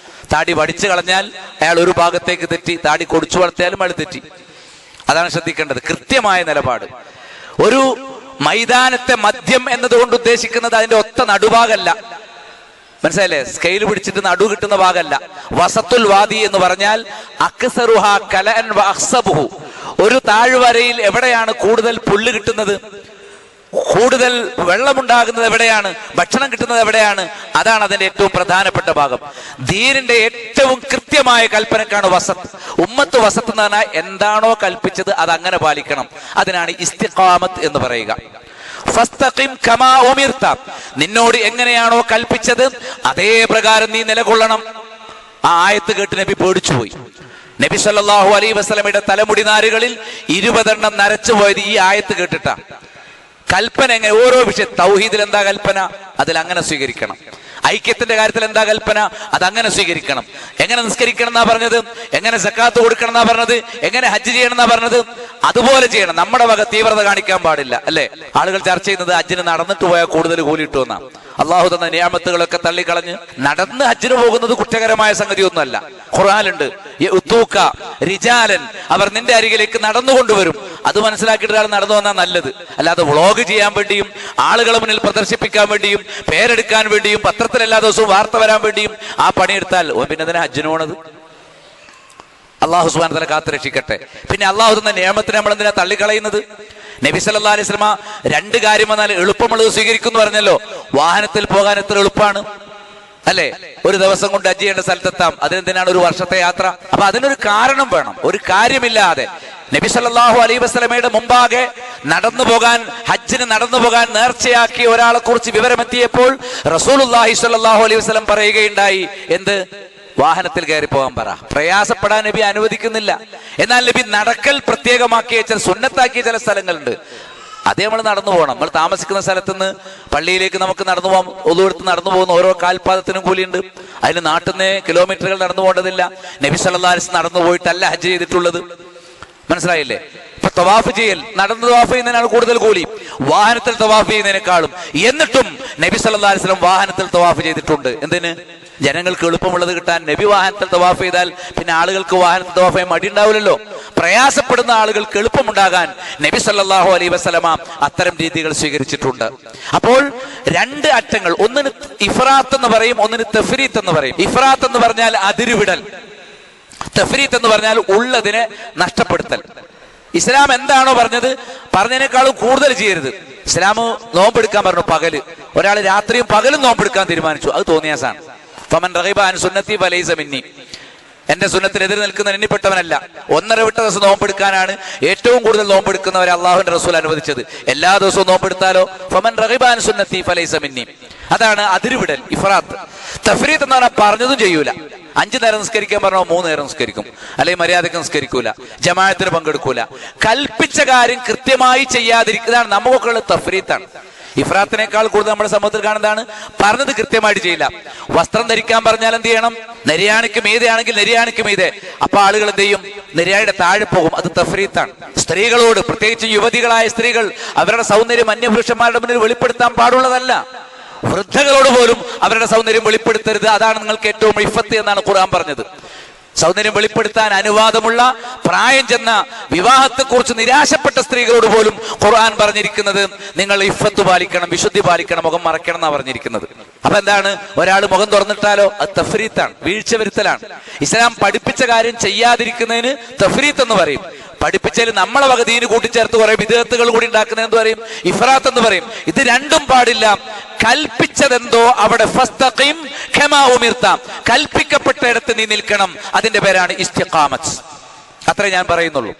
S1: താടി വടിച്ചു കളഞ്ഞാൽ അയാൾ ഒരു ഭാഗത്തേക്ക് തെറ്റി, താടി കൊടിച്ചു വളർത്തിയാലും അയാൾ തെറ്റി. അതാണ് ശ്രദ്ധിക്കേണ്ടത്, കൃത്യമായ നിലപാട്. ഒരു മൈതാനത്തെ മദ്യം എന്നതുകൊണ്ട് ഉദ്ദേശിക്കുന്നത് അതിന്റെ ഒത്ത നടുഭാഗമല്ല, മനസ്സിലായില്ലേ? സ്കെയിൽ പിടിച്ചിട്ട് നടു കിട്ടുന്ന ഭാഗമല്ല. വസത്തുൽ വാദി എന്ന് പറഞ്ഞാൽ അക്സറുഹാ കലഅൻ വഅഖ്സബുഹു, ഒരു താഴ്വരയിൽ എവിടെയാണ് കൂടുതൽ പുല്ല് കിട്ടുന്നത്, കൂടുതൽ വെള്ളമുണ്ടാകുന്നത് എവിടെയാണ്, ഭക്ഷണം കിട്ടുന്നത് എവിടെയാണ്, അതാണ് അതിന്റെ ഏറ്റവും പ്രധാനപ്പെട്ട ഭാഗം. ദീനിന്റെ ഏറ്റവും കൃത്യമായ കൽപ്പനക്കാണ് വസത്ത്. ഉമ്മത്ത് വസത്ത് എന്ന് പറഞ്ഞാൽ എന്താണോ കൽപ്പിച്ചത് അത് അങ്ങനെ പാലിക്കണം. അതിനാണ് ഇസ്തിഖാമത്ത് എന്ന് പറയുക. ഫസ്തഖിം കമാ ഉമിർത, നിന്നോട് എങ്ങനെയാണോ കൽപ്പിച്ചത് അതേ പ്രകാരം നീ നിലകൊള്ളണം. ആ ആയത്ത് കേട്ട് നബി പേടിച്ചുപോയി. നബി സല്ലല്ലാഹു അലൈഹി വസല്ലമയുടെ തലമുടി നാരുകളിൽ 20 എണ്ണം നരച്ചു പോയത് ഈ ആയത്ത് കേട്ടിട്ടാ. കൽപ്പന എങ്ങനെ, ഓരോ വിഷയം, തൗഹീദിൽ എന്താ കൽപ്പന, അതിൽ അങ്ങനെ സ്വീകരിക്കണം. ഐക്യത്തിന്റെ കാര്യത്തിൽ എന്താ കൽപ്പന? അതങ്ങനെ സ്വീകരിക്കണം. എങ്ങനെ നിസ്കരിക്കണം എന്നാ പറഞ്ഞത്? എങ്ങനെ സക്കാത്ത് കൊടുക്കണം എന്നാ പറഞ്ഞത്? എങ്ങനെ ഹജ്ജ് ചെയ്യണം എന്നാ പറഞ്ഞത്? അതുപോലെ ചെയ്യണം. നമ്മുടെ വക തീവ്രത കാണിക്കാൻ പാടില്ല. അല്ലെ? ആളുകൾ ചർച്ച ചെയ്യുന്നത് ഹജ്ജിന് നടന്നിട്ട് പോയാൽ കൂടുതൽ കൂലി കിട്ടുമെന്നാ. അള്ളാഹു തന്ന നിയാമത്തുകളൊക്കെ തള്ളിക്കളഞ്ഞ് നടന്ന് ഹജ്ജിന് പോകുന്നത് കുറ്റകരമായ സംഗതിയൊന്നുമല്ല. ഖുർആനിലുണ്ട് റിജാലൻ, അവർ നിന്റെ അരികിലേക്ക് നടന്നുകൊണ്ടുവരും. അത് മനസ്സിലാക്കിയിട്ട് ഒരാൾ നടന്നു വന്നാൽ നല്ലത്. അല്ലാതെ വ്ളോഗ് ചെയ്യാൻ വേണ്ടിയും ആളുകളെ മുന്നിൽ പ്രദർശിപ്പിക്കാൻ വേണ്ടിയും പേരെടുക്കാൻ വേണ്ടിയും പത്രത്തിൽ എല്ലാ ദിവസവും വാർത്ത വരാൻ വേണ്ടിയും ആ പണിയെടുത്താൽ പിന്നെ അതിനെ ഹജ്ജിന് പോണത്? അള്ളാഹു സുബ്ഹാനഹു വ തആല കാത്തു രക്ഷിക്കട്ടെ. പിന്നെ അള്ളാഹു തന്ന നിയമത്തിനെ നമ്മൾ എന്തിനാ തള്ളിക്കളയുന്നത്? നബി സല്ലല്ലാഹു അലൈഹി വസല്ലം 2 കാര്യം വന്നാൽ എളുപ്പമുള്ളത് സ്വീകരിക്കുന്നു പറഞ്ഞല്ലോ. വാഹനത്തിൽ പോകാൻ എത്ര എളുപ്പമാണ് അല്ലെ? ഒരു ദിവസം കൊണ്ട് ഹജ്ജ് ചെയ്യേണ്ട സ്ഥലത്തെത്താം. അതിനെന്തിനാണ് ഒരു വർഷത്തെ യാത്ര? അപ്പൊ അതിനൊരു കാരണം വേണം. ഒരു കാര്യമില്ലാതെ നബി സല്ലല്ലാഹു അലൈഹി വസല്ലമയുടെ മുമ്പാകെ നടന്നു പോകാൻ, ഹജ്ജിന് നടന്നു പോകാൻ നേർച്ചയാക്കിയ ഒരാളെ കുറിച്ച് വിവരമെത്തിയപ്പോൾ റസൂലുള്ളാഹി സ്വല്ലല്ലാഹു അലൈഹി വസല്ലം പറയുകയുണ്ടായി, എന്ത്? വാഹനത്തിൽ കയറി പോകാൻ പറ. പ്രയാസപ്പെടാൻ നബി അനുവദിക്കുന്നില്ല. എന്നാൽ നബി നടക്കൽ പ്രത്യേകമാക്കിയ ചില സുന്നത്താക്കിയ ചില സ്ഥലങ്ങളുണ്ട്. അതേ നമ്മൾ നടന്നു പോകണം. നമ്മൾ താമസിക്കുന്ന സ്ഥലത്ത് നിന്ന് പള്ളിയിലേക്ക് നമുക്ക് നടന്നു പോകാം. ഒതുവെടുത്ത് നടന്നു പോകുന്ന ഓരോ കാൽപാദത്തിനും കൂലിയുണ്ട്. അതിന് നാട്ടിൽ നിന്ന് കിലോമീറ്ററുകൾ നടന്നു പോകേണ്ടതില്ല. നബി സല്ലല്ലാഹു അലൈഹി വസല്ലം നടന്നു പോയിട്ടല്ല ഹജ്ജ് ചെയ്തിട്ടുള്ളത്. മനസ്സിലായില്ലേ? ഇപ്പൊ തവാഫ് ചെയ്യൽ, നടന്ന് തവാഫ് ചെയ്യുന്നതിനാണ് കൂടുതൽ കൂലി വാഹനത്തിൽ തവാഫ് ചെയ്യുന്നതിനേക്കാളും. എന്നിട്ടും നബി സല്ലല്ലാഹു അലൈഹി വസല്ലം വാഹനത്തിൽ തവാഫ് ചെയ്തിട്ടുണ്ട്. എന്തിന്? ജനങ്ങൾക്ക് എളുപ്പമുള്ളത് കിട്ടാൻ. നബി വാഹനത്തിൽ തവാഫ് ചെയ്താൽ പിന്നെ ആളുകൾക്ക് വാഹനത്തിൽ തവാഫ് ചെയ്യാൻ മടി ഉണ്ടാവില്ലല്ലോ. പ്രയാസപ്പെടുന്ന ആളുകൾക്ക് എളുപ്പമുണ്ടാകാൻ നബി സല്ലല്ലാഹു അലൈഹി വസല്ലമ അത്തരം രീതികൾ സ്വീകരിച്ചിട്ടുണ്ട്. അപ്പോൾ 2 അറ്റങ്ങൾ, ഒന്നിന് ഇഫ്രാത്ത് എന്ന് പറയും, ഒന്നിന് തഫ്രീത്ത് എന്ന് പറയും. ഇഫ്രാത്ത് എന്ന് പറഞ്ഞാൽ അതിരുവിടൽ, തഫ്രീത്ത് എന്ന് പറഞ്ഞാൽ ഉള്ളതിനെ നഷ്ടപ്പെടുത്തൽ. ഇസ്ലാം എന്താണോ പറഞ്ഞതിനേക്കാളും കൂടുതൽ ചെയ്യരുത്. ഇസ്ലാം നോമ്പെടുക്കാൻ പറഞ്ഞു പകല്. ഒരാൾ രാത്രിയും പകലും നോമ്പെടുക്കാൻ തീരുമാനിച്ചു, അത് തോന്നിയാസാണ്. ഫമൻ റഗിബ അൻ സുന്നത്തി ഫലൈസ മിന്നി, എന്റെ സുന്നത്തിനെതിരെ നിൽക്കുന്ന എണ്ണിപ്പെട്ടവനല്ല. 1.5 ദിവസം നോമ്പെടുക്കാനാണ് ഏറ്റവും കൂടുതൽ നോമ്പെടുക്കുന്നവരെ അള്ളാഹുവിന്റെ റസൂൽ അനുവദിച്ചത്. എല്ലാ ദിവസവും നോമ്പെടുത്താലോ? ഫമൻ റഗിബ അൻ സുന്നത്തി ഫലൈസ മിന്നി. അതാണ് അതിരുവിടൽ, ഇഫ്രാത്ത്. തഫ്രീത്ത് എന്ന് പറഞ്ഞാൽ പറഞ്ഞതും ചെയ്യൂല. 5 നേരം നിസ്കരിക്കാൻ പറഞ്ഞോ 3 നേരം നിസ്കരിക്കും, അല്ലെങ്കിൽ മര്യാദക്ക് നിസ്കരിക്കൂല, ജമാഅത്തിന് പങ്കെടുക്കൂല. കൽപ്പിച്ച കാര്യം കൃത്യമായി ചെയ്യാതിരിക്കുന്നതാണ് നമുക്കൊക്കെയുള്ള തഫ്രീത്താണ്. ഇഫ്രാത്തിനേക്കാൾ കൂടുതൽ നമ്മുടെ സമൂഹത്തിൽ കാണുന്നതാണ് പറഞ്ഞത് കൃത്യമായിട്ട് ചെയ്യില്ല. വസ്ത്രം ധരിക്കാൻ പറഞ്ഞാൽ എന്ത് ചെയ്യണം? നെര്യാണിക്ക് മീതെയാണെങ്കിൽ നെര്യാണിക്ക് മീതെ. അപ്പൊ ആളുകൾ എന്ത് ചെയ്യും? നെര്യാണിയുടെ താഴെ പോകും. അത് തഫ്രീത്താണ്. സ്ത്രീകളോട്, പ്രത്യേകിച്ച് യുവതികളായ സ്ത്രീകൾ, അവരുടെ സൗന്ദര്യം അന്യപുരുഷന്മാരുടെ മുന്നിൽ വെളിപ്പെടുത്താൻ പാടുള്ളതല്ല. വൃദ്ധകളോട് പോലും അവരുടെ സൗന്ദര്യം വെളിപ്പെടുത്തരുത്. അതാണ് നിങ്ങൾക്ക് ഏറ്റവും ഇഫത്ത് എന്നാണ് ഖുർആൻ പറഞ്ഞത്. സൗന്ദര്യം വെളിപ്പെടുത്താൻ അനുവാദമുള്ള പ്രായം ചെന്ന വിവാഹത്തെക്കുറിച്ച് നിരാശപ്പെട്ട സ്ത്രീകളോട് പോലും ഖുർആൻ പറഞ്ഞിരിക്കുന്നത് നിങ്ങൾ ഇഫത്ത് പാലിക്കണം, വിശുദ്ധി പാലിക്കണം, മുഖം മറയ്ക്കണം എന്നാണ് പറഞ്ഞിരിക്കുന്നത്. അപ്പൊ എന്താണ്? ഒരാൾ മുഖം തുറന്നിട്ടാലോ അത് തഫ്രീത്താണ്, വീഴ്ച വരുത്തലാണ്. ഇസ്ലാം പഠിപ്പിച്ച കാര്യം ചെയ്യാതിരിക്കുന്നതിന് തഫ്രീത്ത് എന്ന് പറയും. പഠിപ്പിച്ചതിൽ നമ്മളെ വക ദീന് കൂട്ടിച്ചേർത്ത് കുറെ വിദഗ്ധകൾ കൂടി ഉണ്ടാക്കുന്നത് എന്ത് പറയും? ഇഫ്രാത്ത് എന്ന് പറയും. ഇത് രണ്ടും പാടില്ല. കൽപ്പിച്ചതെന്തോ അവിടെ ഫസ്തഖിം കമാ ഉമിർത, കൽപ്പിക്കപ്പെട്ടയിടത്ത് നീ നിൽക്കണം. അതിന്റെ പേരാണ് ഇസ്തിഖാമത്ത്. അത്രേ ഞാൻ പറയുന്നുള്ളൂ.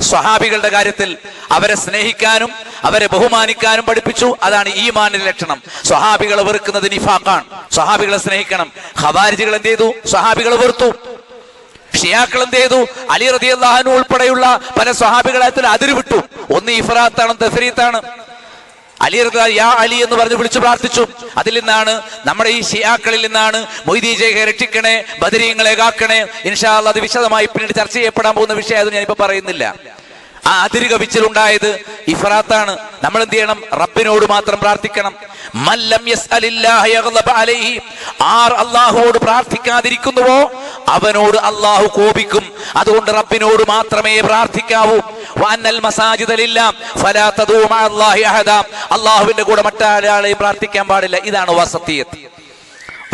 S1: സ്വഹാബികളുടെ കാര്യത്തിൽ അവരെ സ്നേഹിക്കാനും അവരെ ബഹുമാനിക്കാനും പഠിപ്പിച്ചു. അതാണ് ഈമാനിന്റെ ലക്ഷണം. സ്വഹാബികളെ വെറുക്കുന്നത് നിഫാഖാണ്. സ്വഹാബികളെ സ്നേഹിക്കണം. ഖവാരിജികൾ എന്ത് ചെയ്തു? സ്വഹാബികളെ വെറുത്തു. ഷിയാക്കൾ എന്ത് ചെയ്തു? അലി റളിയല്ലാഹു അൻഹു ഉൾപ്പെടെയുള്ള പല സ്വഹാബികളായത്തിൽ അതിര് വിട്ടു. ഒന്ന് ഇഫ്രാത്താണ്, തഫ്രീത്താണ്. അലി യാ അലി എന്ന് പറഞ്ഞ് വിളിച്ചു പ്രാർത്ഥിച്ചു. അതിൽ നിന്നാണ്, നമ്മുടെ ഈ ഷിയാക്കളിൽ നിന്നാണ് മൊയ്തീജയെ രക്ഷിക്കണേ, ബദരീങ്ങളെ കാക്കണേ. ഇൻഷാ അല്ലാഹ് അത് വിശദമായി പിന്നീട് ചർച്ച ചെയ്യപ്പെടാൻ പോകുന്ന വിഷയം. അത് ഞാനിപ്പോ പറയുന്നില്ല. ആ അതിര് കവിച്ചിലുണ്ടായത് ഇഫ്രാത്താണ്. നമ്മൾ എന്ത് ചെയ്യണം? റബ്ബിനോട് മാത്രം പ്രാർത്ഥിക്കണം. മല്ലം യസ്അലില്ലാഹ യഗ്ളബ അലൈഹി, ആർ അല്ലാഹുവോട് പ്രാർത്ഥിക്കാതിരിക്കുന്നുവോ അവനോട് അല്ലാഹു കോപിക്കും. അതുകൊണ്ട് റബ്ബിനോട് മാത്രമേ പ്രാർത്ഥിക്കാവൂ. വഅന്നൽ മസാജിദ ലില്ലാഹ് ഫലാ തദൂ മഅല്ലാഹി അഹദ, അല്ലാഹുവിന്റെ കൂടെ മറ്റൊരാളെയും പ്രാർത്ഥിക്കാൻ പാടില്ല. ഇതാണ് വസതിയത്ത്.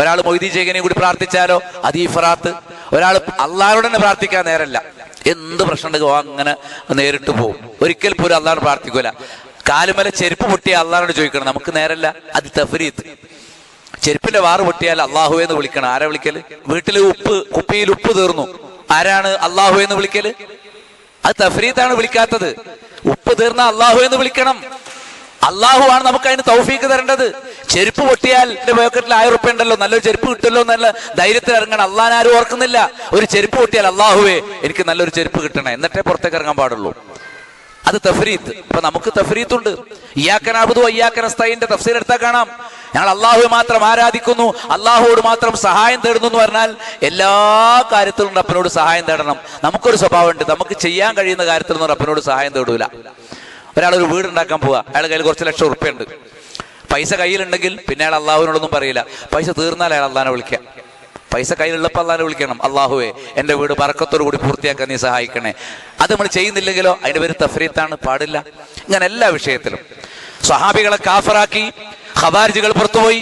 S1: ഒരാൾ മൊയ്തി ചേകനെ കൂടി പ്രാർത്ഥിച്ചാലോ അത് ഇഫ്രാത്ത്. ഒരാൾ അല്ലാഹുവോട് തന്നെ പ്രാർത്ഥിക്കാൻ നേരല്ല. എന്ത് പ്രശ്നം ഉണ്ടെങ്കിൽ അങ്ങനെ നേരിട്ട് പോകും. ഒരിക്കൽ പോലും അല്ലാഹുവോട് പ്രാർത്ഥിക്കൂല. കാലുമല ചെരുപ്പ് പൊട്ടിയാൽ അല്ലാഹുവോട് ചോദിക്കണം, നമുക്ക് നേരല്ല. അത് തഫ്രീത്ത്. ചെരുപ്പിന്റെ വാറ് പൊട്ടിയാൽ അല്ലാഹു എന്ന് വിളിക്കണം. ആരാ വിളിക്കല്? വീട്ടില് കുപ്പിയിൽ ഉപ്പ് തീർന്നു, ആരാണ് അല്ലാഹു എന്ന് വിളിക്കല്? അത് തഫ്രീത്താണ് വിളിക്കാത്തത്. ഉപ്പ് തീർന്ന അല്ലാഹു എന്ന് വിളിക്കണം. അല്ലാഹു ആണ് നമുക്ക് അതിന് തൗഫീക്ക് തരേണ്ടത്. ചെരുപ്പ് പൊട്ടിയാൽ എന്റെ പോക്കറ്റിൽ 1000 റുപ്യ ഉണ്ടല്ലോ, നല്ലൊരു ചെരുപ്പ് കിട്ടുമല്ലോ എന്നുള്ള ധൈര്യത്തിൽ ഇറങ്ങണം. അള്ളാഹ് ആരും ഓർക്കുന്നില്ല. ഒരു ചെരുപ്പ് പൊട്ടിയാൽ അല്ലാഹുവേ എനിക്ക് നല്ലൊരു ചെരുപ്പ് കിട്ടണേ, എന്നിട്ടേ പുറത്തേക്ക് ഇറങ്ങാൻ പാടുള്ളൂ. അത് തഫ്രീത്ത്. ഇപ്പൊ നമുക്ക് തഫ്രീത്തുണ്ട്. ഇയ്യാക നഅ്ബുദു വ ഇയ്യാക നസ്തഈന്റെ തഫ്സീർ എടുത്താൽ കാണാം, ഞങ്ങൾ അള്ളാഹുവെ മാത്രം ആരാധിക്കുന്നു, അള്ളാഹുവോട് മാത്രം സഹായം തേടുന്നു എന്ന് പറഞ്ഞാൽ എല്ലാ കാര്യത്തിലും റബ്ബിനോട് സഹായം തേടണം. നമുക്കൊരു സ്വഭാവമുണ്ട്, നമുക്ക് ചെയ്യാൻ കഴിയുന്ന കാര്യത്തിലൊന്നും റബ്ബിനോട് സഹായം തേടൂല. ഒരാളൊരു വീട് ഉണ്ടാക്കാൻ പോവുക, അയാളുടെ കയ്യിൽ കുറച്ച് ലക്ഷം ഉറുപ്പ്യ ഉണ്ട്, പൈസ കയ്യിലുണ്ടെങ്കിൽ പിന്നെ അയാൾ അള്ളാഹുവിനോടൊന്നും പറയില്ല. പൈസ തീർന്നാൽ അയാൾ അള്ളാഹിനെ വിളിക്കുക. പൈസ കയ്യിലുള്ളപ്പോൾ അള്ളാഹിനെ വിളിക്കണം, അള്ളാഹുവേ എൻ്റെ വീട് ബർക്കത്തോടു കൂടി പൂർത്തിയാക്കാൻ നീ സഹായിക്കണേ. അത് നമ്മൾ ചെയ്യുന്നില്ലെങ്കിലോ അതിന്റെ പേര് തഫ്രീത്താണ്, പാടില്ല. ഇങ്ങനെ എല്ലാ വിഷയത്തിലും സ്വഹാബികളെ കാഫറാക്കി ഖവാരിജികൾ പുറത്തുപോയി.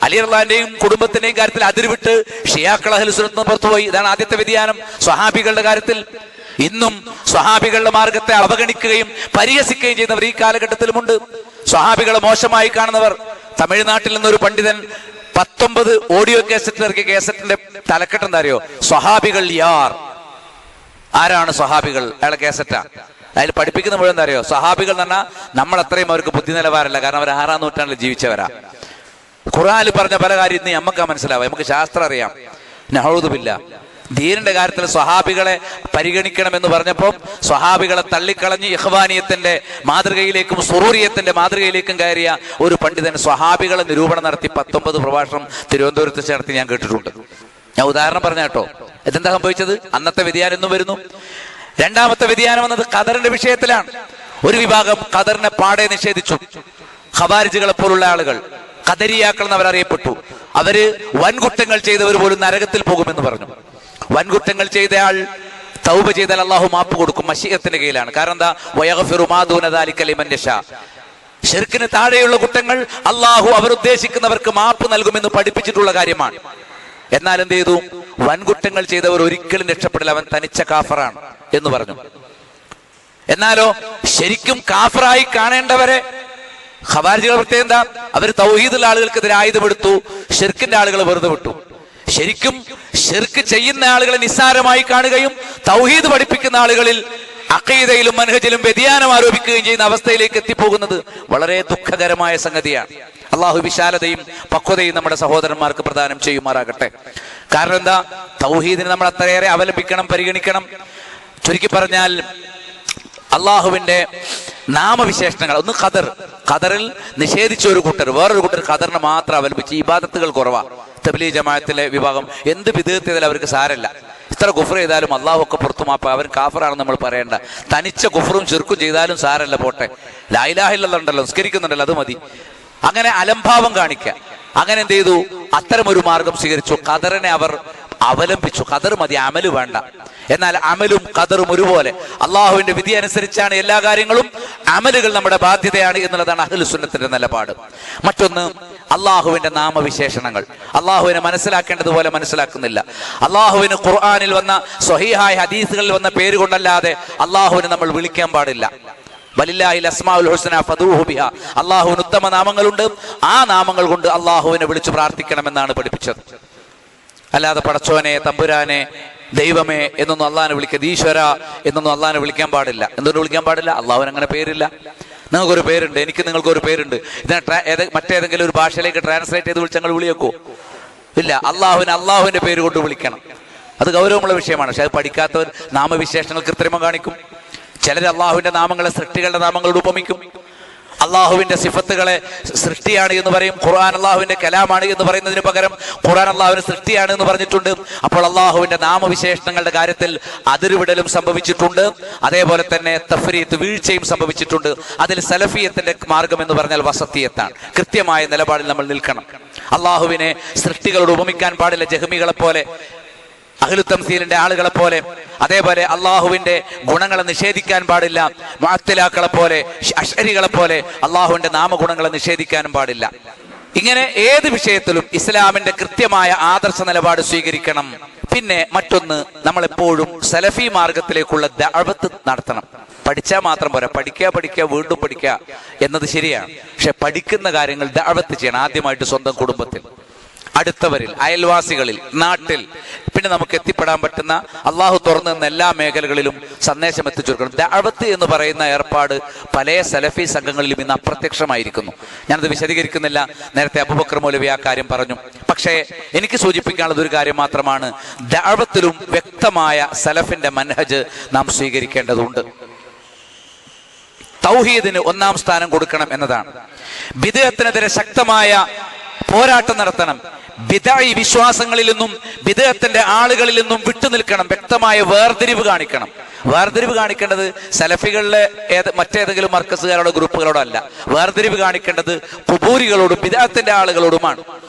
S1: അലി റളിയല്ലാഹുവിന്റെയും കുടുംബത്തിന്റെയും കാര്യത്തിൽ അതിർവിട്ട് ഷിയാക്കൾ അഹ്ലു സുന്നത്ത് പുറത്തുപോയി. ഇതാണ് ആദ്യത്തെ വ്യതിയാനം സ്വഹാബികളുടെ കാര്യത്തിൽ. ഇന്നും സ്വഹാബികളുടെ മാർഗത്തെ അവഗണിക്കുകയും പരിഹസിക്കുകയും ചെയ്യുന്നവർ ഈ കാലഘട്ടത്തിലുമുണ്ട്. സ്വഹാബികളെ മോശമായി കാണുന്നവർ. തമിഴ്നാട്ടിൽ നിന്നൊരു പണ്ഡിതൻ 19 ഓഡിയോ കാസറ്റ് ഇറക്കിയ കാസറ്റിന്റെ തലക്കെട്ട് എന്താ അറിയോ? സ്വഹാബികൾ യാർ. ആരാണ് സ്വഹാബികൾ? അയാളെ കാസറ്റാ. അതിൽ പഠിപ്പിക്കുന്ന മുഴുവൻ എന്താ അറിയോ? സ്വഹാബികൾ എന്ന് പറഞ്ഞാൽ നമ്മൾ അത്രയും അവർക്ക് ബുദ്ധി നിലവാരമല്ല, കാരണം അവർ 6-ാം നൂറ്റാണ്ടിൽ ജീവിച്ചവരാ. ഖുർആനിൽ പറഞ്ഞ പല കാര്യം ഇന്ന് നമുക്കാ മനസ്സിലാവുക, നമുക്ക് ശാസ്ത്രം അറിയാം. നഹൂദുബില്ല. ദീനിന്റെ കാര്യത്തിൽ സ്വഹാബികളെ പരിഗണിക്കണമെന്ന് പറഞ്ഞപ്പോൾ സ്വഹാബികളെ തള്ളിക്കളഞ്ഞ് ഇഖ്വാനിയത്തിന്റെ മാതൃകയിലേക്കും സുറൂറിയത്തിന്റെ മാതൃകയിലേക്കും കയറിയ ഒരു പണ്ഡിതൻ സ്വഹാബികളെ നിരൂപണം നടത്തി 19 പ്രഭാഷണം തിരുവനന്തപുരത്ത് ചേർത്ത് ഞാൻ കേട്ടിട്ടുണ്ട്. ഞാൻ ഉദാഹരണം പറഞ്ഞ കേട്ടോ. ഇതെന്താ സംഭവിച്ചത്? അന്നത്തെ വ്യതിയാനം എന്നും വരുന്നു. രണ്ടാമത്തെ വ്യതിയാനം വന്നത് ഖദറിന്റെ വിഷയത്തിലാണ്. ഒരു വിഭാഗം ഖദറിനെ പാടെ നിഷേധിച്ചു. ഖവാരിജുകളെ പോലുള്ള ആളുകൾ ഖദരിയാക്കൾ എന്ന് അവരറിയപ്പെട്ടു. അവര് വൻകുറ്റങ്ങൾ ചെയ്തവർ പോലും നരകത്തിൽ പോകുമെന്ന് പറഞ്ഞു. വൻകുറ്റങ്ങൾ ചെയ്തയാൾ തൗബ ചെയ്താൽ അള്ളാഹു മാപ്പ് കൊടുക്കും, മശീഅത്തിന്റെ കീഴിലാണ്. കാരണം എന്താ? വയഗ്ഫിറു മാ ദൂന ദാലിക ലിമൻ യശാ. ശിർക്കിന് താഴെയുള്ള കുറ്റങ്ങൾ അള്ളാഹു അവരുദ്ദേശിക്കുന്നവർക്ക് മാപ്പ് നൽകുമെന്ന് പഠിപ്പിച്ചിട്ടുള്ള കാര്യമാണ്. എന്നാൽ എന്ത് ചെയ്തു? വൻകുറ്റങ്ങൾ ചെയ്തവർ ഒരിക്കലും രക്ഷപ്പെടില്ല, അവൻ തനിച്ച കാഫറാണ് എന്ന് പറഞ്ഞു. എന്നാലോ ശരിക്കും കാഫറായി കാണേണ്ടവരെ ഖവാരിജികൾ പ്രത്യേകം എന്താ? അവർ തൗഹീദുള്ള ആളുകൾക്കെതിരെ ആയുധമെടുത്തു, ഷിർക്കിന്റെ ആളുകൾ വെറുതെ വിട്ടു. ശരിക്കും ഷിർക്ക് ചെയ്യുന്ന ആളുകളെ നിസ്സാരമായി കാണുകയും തൗഹീദ് പഠിപ്പിക്കുന്ന ആളുകളിൽ അഖീദയിലും മനഹജിലും വ്യതിയാനം ആരോപിക്കുകയും ചെയ്യുന്ന അവസ്ഥയിലേക്ക് എത്തിപ്പോകുന്നത് വളരെ ദുഃഖകരമായ സംഗതിയാണ്. അള്ളാഹു വിശാലതയും പക്വതയും നമ്മുടെ സഹോദരന്മാർക്ക് പ്രദാനം ചെയ്യുമാറാകട്ടെ. കാരണം എന്താ? തൗഹീദിനെ നമ്മൾ അത്രയേറെ അവലംബിക്കണം, പരിഗണിക്കണം. ചുരുക്കി പറഞ്ഞാൽ അള്ളാഹുവിന്റെ നാമവിശേഷണങ്ങൾ ഒന്ന് ഖദറിൽ നിഷേധിച്ച ഒരു കൂട്ടർ, വേറൊരു കൂട്ടർ ഖദറിനെ മാത്രം അവലംബിച്ച് ഇബാദത്തുകൾ കുറവാണ്. തബ്ലീഗ് ജമാഅത്തിലെ വിഭാഗം എന്ത് വിധേയത്ത് ചെയ്താലും അവർക്ക് സാരല്ല, ഇത്ര കുഫർ ചെയ്താലും അള്ളാഹു ഒക്കെ പുറത്തു മാപ്പ, അവർ കാഫറാണെന്ന് നമ്മൾ പറയേണ്ട. തനിച്ച കുഫറും ശിർക്കും ചെയ്താലും സാരല്ല, പോട്ടെ, ലാ ഇലാഹ ഇല്ലല്ലാഹ് ഉണ്ടല്ലോ, നിസ്കരിക്കുന്നുണ്ടല്ലോ, അത് മതി. അങ്ങനെ അലംഭാവം കാണിക്കുക. അങ്ങനെ എന്ത് ചെയ്തു? അത്തരമൊരു മാർഗം സ്വീകരിച്ചു. ഖദറിനെ അവർ അവലംബിച്ചു. ഖദർ മതി, അമല് വേണ്ട. എന്നാൽ അമലും ഖദറും ഒരുപോലെ അള്ളാഹുവിന്റെ വിധി അനുസരിച്ചാണ് എല്ലാ കാര്യങ്ങളും. അമലുകൾ നമ്മുടെ ബാധ്യതയാണ് എന്നുള്ളതാണ് അഹ്ലു സുന്നത്തിന്റെ നിലപാട്. മറ്റൊന്ന് അള്ളാഹുവിന്റെ നാമവിശേഷണങ്ങൾ. അള്ളാഹുവിനെ മനസ്സിലാക്കേണ്ടതുപോലെ മനസ്സിലാക്കുന്നില്ല. അള്ളാഹുവിന് ഖുർആനിൽ വന്ന സ്വഹീഹായ ഹദീസുകളിൽ വന്ന പേര് കൊണ്ടല്ലാതെ അള്ളാഹുവിനെ നമ്മൾ വിളിക്കാൻ പാടില്ല. വലില്ലാഹിൽ അസ്മാഉൽ ഹുസ്ന ഫദൂഹു ബിഹാ. അള്ളാഹുവിന് ഉത്തമ നാമങ്ങളുണ്ട്, ആ നാമങ്ങൾ കൊണ്ട് അള്ളാഹുവിനെ വിളിച്ചു പ്രാർത്ഥിക്കണമെന്നാണ് പഠിപ്പിച്ചത്. അല്ലാതെ പടച്ചോനെ, തമ്പുരാനെ, ദൈവമേ എന്നൊന്നും അള്ളാഹിനെ വിളിക്കരുത്. ഈശ്വര എന്നൊന്നും അള്ളാഹിനെ വിളിക്കാൻ പാടില്ല. എന്തുകൊണ്ട് വിളിക്കാൻ പാടില്ല? അള്ളാഹുവിന് അങ്ങനെ പേരില്ല. നിങ്ങൾക്കൊരു പേരുണ്ട്, എനിക്ക് നിങ്ങൾക്കൊരു പേരുണ്ട്. ഇതിനെ മറ്റേതെങ്കിലും ഒരു ഭാഷയിലേക്ക് ട്രാൻസ്ലേറ്റ് ചെയ്ത് വിളിച്ച് ഞങ്ങൾ വിളിയേക്കോ? ഇല്ല. അള്ളാഹുവിന്റെ പേര് കൊണ്ട് വിളിക്കണം. അത് ഗൗരവമുള്ള വിഷയമാണ്. പക്ഷെ അത് പഠിക്കാത്തവർ നാമവിശേഷണങ്ങൾ കൃത്രിമം കാണിക്കും. ചിലർ അള്ളാഹുവിന്റെ നാമങ്ങളെ സൃഷ്ടികളുടെ നാമങ്ങളോട് ഉപമിക്കും. അള്ളാഹുവിന്റെ സിഫത്തുകളെ സൃഷ്ടിയാണ് എന്ന് പറയും. ഖുർആൻ അള്ളാഹുവിന്റെ കലാമാണ് എന്ന് പറയുന്നതിന് പകരം ഖുർആൻ അള്ളാഹുവിന്റെ സൃഷ്ടിയാണ് എന്ന് പറഞ്ഞിട്ടുണ്ട്. അപ്പോൾ അള്ളാഹുവിന്റെ നാമവിശേഷണങ്ങളുടെ കാര്യത്തിൽ അതിരുവിടലും സംഭവിച്ചിട്ടുണ്ട്. അതേപോലെ തന്നെ തഫ്രീത്ത്, വീഴ്ചയും സംഭവിച്ചിട്ടുണ്ട്. അതിൽ സലഫിയത്തിന്റെ മാർഗം എന്ന് പറഞ്ഞാൽ വസത്തിയത്താണ്. കൃത്യമായ നിലപാടിൽ നമ്മൾ നിൽക്കണം. അള്ളാഹുവിനെ സൃഷ്ടികളോട് ഉപമിക്കാൻ പാടില്ല, ജഹ്മികളെ പോലെ, അഹ്ലു തംസീലിന്റെ ആളുകളെ പോലെ. അതേപോലെ അള്ളാഹുവിന്റെ ഗുണങ്ങളെ നിഷേധിക്കാൻ പാടില്ല, മുഅത്തിലാക്കളെ പോലെ, അശ്അരികളെ പോലെ അള്ളാഹുവിന്റെ നാമഗുണങ്ങളെ നിഷേധിക്കാനും പാടില്ല. ഇങ്ങനെ ഏത് വിഷയത്തിലും ഇസ്ലാമിന്റെ കൃത്യമായ ആദർശ നിലപാട് സ്വീകരിക്കണം. പിന്നെ മറ്റൊന്ന്, നമ്മളെപ്പോഴും സലഫി മാർഗത്തിലേക്കുള്ള ദഅവത്ത് നടത്തണം. പഠിച്ചാൽ മാത്രം പോരാ, പഠിക്കുക വീണ്ടും പഠിക്കുക എന്നത് ശരിയാണ്. പക്ഷെ പഠിക്കുന്ന കാര്യങ്ങൾ ദഅവത്ത് ചെയ്യണം. ആദ്യമായിട്ട് സ്വന്തം കുടുംബത്തിൽ, അടുത്തവരിൽ, അയൽവാസികളിൽ, നാട്ടിൽ, പിന്നെ നമുക്ക് എത്തിപ്പെടാൻ പറ്റുന്ന അള്ളാഹു തുറന്നു തന്ന എല്ലാ മേഖലകളിലും സന്ദേശം എത്തിച്ചു കൊടുക്കണം. ദഅവത്ത് എന്ന് പറയുന്ന ഏർപ്പാട് പല സലഫി സംഘങ്ങളിലും ഇന്ന് അപ്രത്യക്ഷമായിരിക്കുന്നു. ഞാനത് വിശദീകരിക്കുന്നില്ല. നേരത്തെ അബൂബക്കർ മൗലവി ആ കാര്യം പറഞ്ഞു. പക്ഷേ എനിക്ക് സൂചിപ്പിക്കാനുള്ളത് ഒരു കാര്യം മാത്രമാണ്, ദഅവത്തിലും വ്യക്തമായ സലഫിന്റെ മൻഹജ് നാം സ്വീകരിക്കേണ്ടതുണ്ട്. തൗഹീദിന് ഒന്നാം സ്ഥാനം കൊടുക്കണം എന്നതാണ്. ബിദ്അത്തിനെതിരെ ശക്തമായ പോരാട്ടം നടത്തണം. ബിദ്അഈ വിശ്വാസങ്ങളിൽ നിന്നും ബിദ്അത്തിന്റെ ആളുകളിൽ നിന്നും വിട്ടുനിൽക്കണം. വ്യക്തമായ വേർതിരിവ് കാണിക്കണം. വേർതിരിവ് കാണിക്കേണ്ടത് സലഫികളിലെ മറ്റേതെങ്കിലും മർക്കസുകാരോടോ ഗ്രൂപ്പുകളോടോ അല്ല. വേർതിരിവ് കാണിക്കേണ്ടത് ഖുബൂരികളോടും ബിദ്അത്തിന്റെ ആളുകളോടുമാണ്.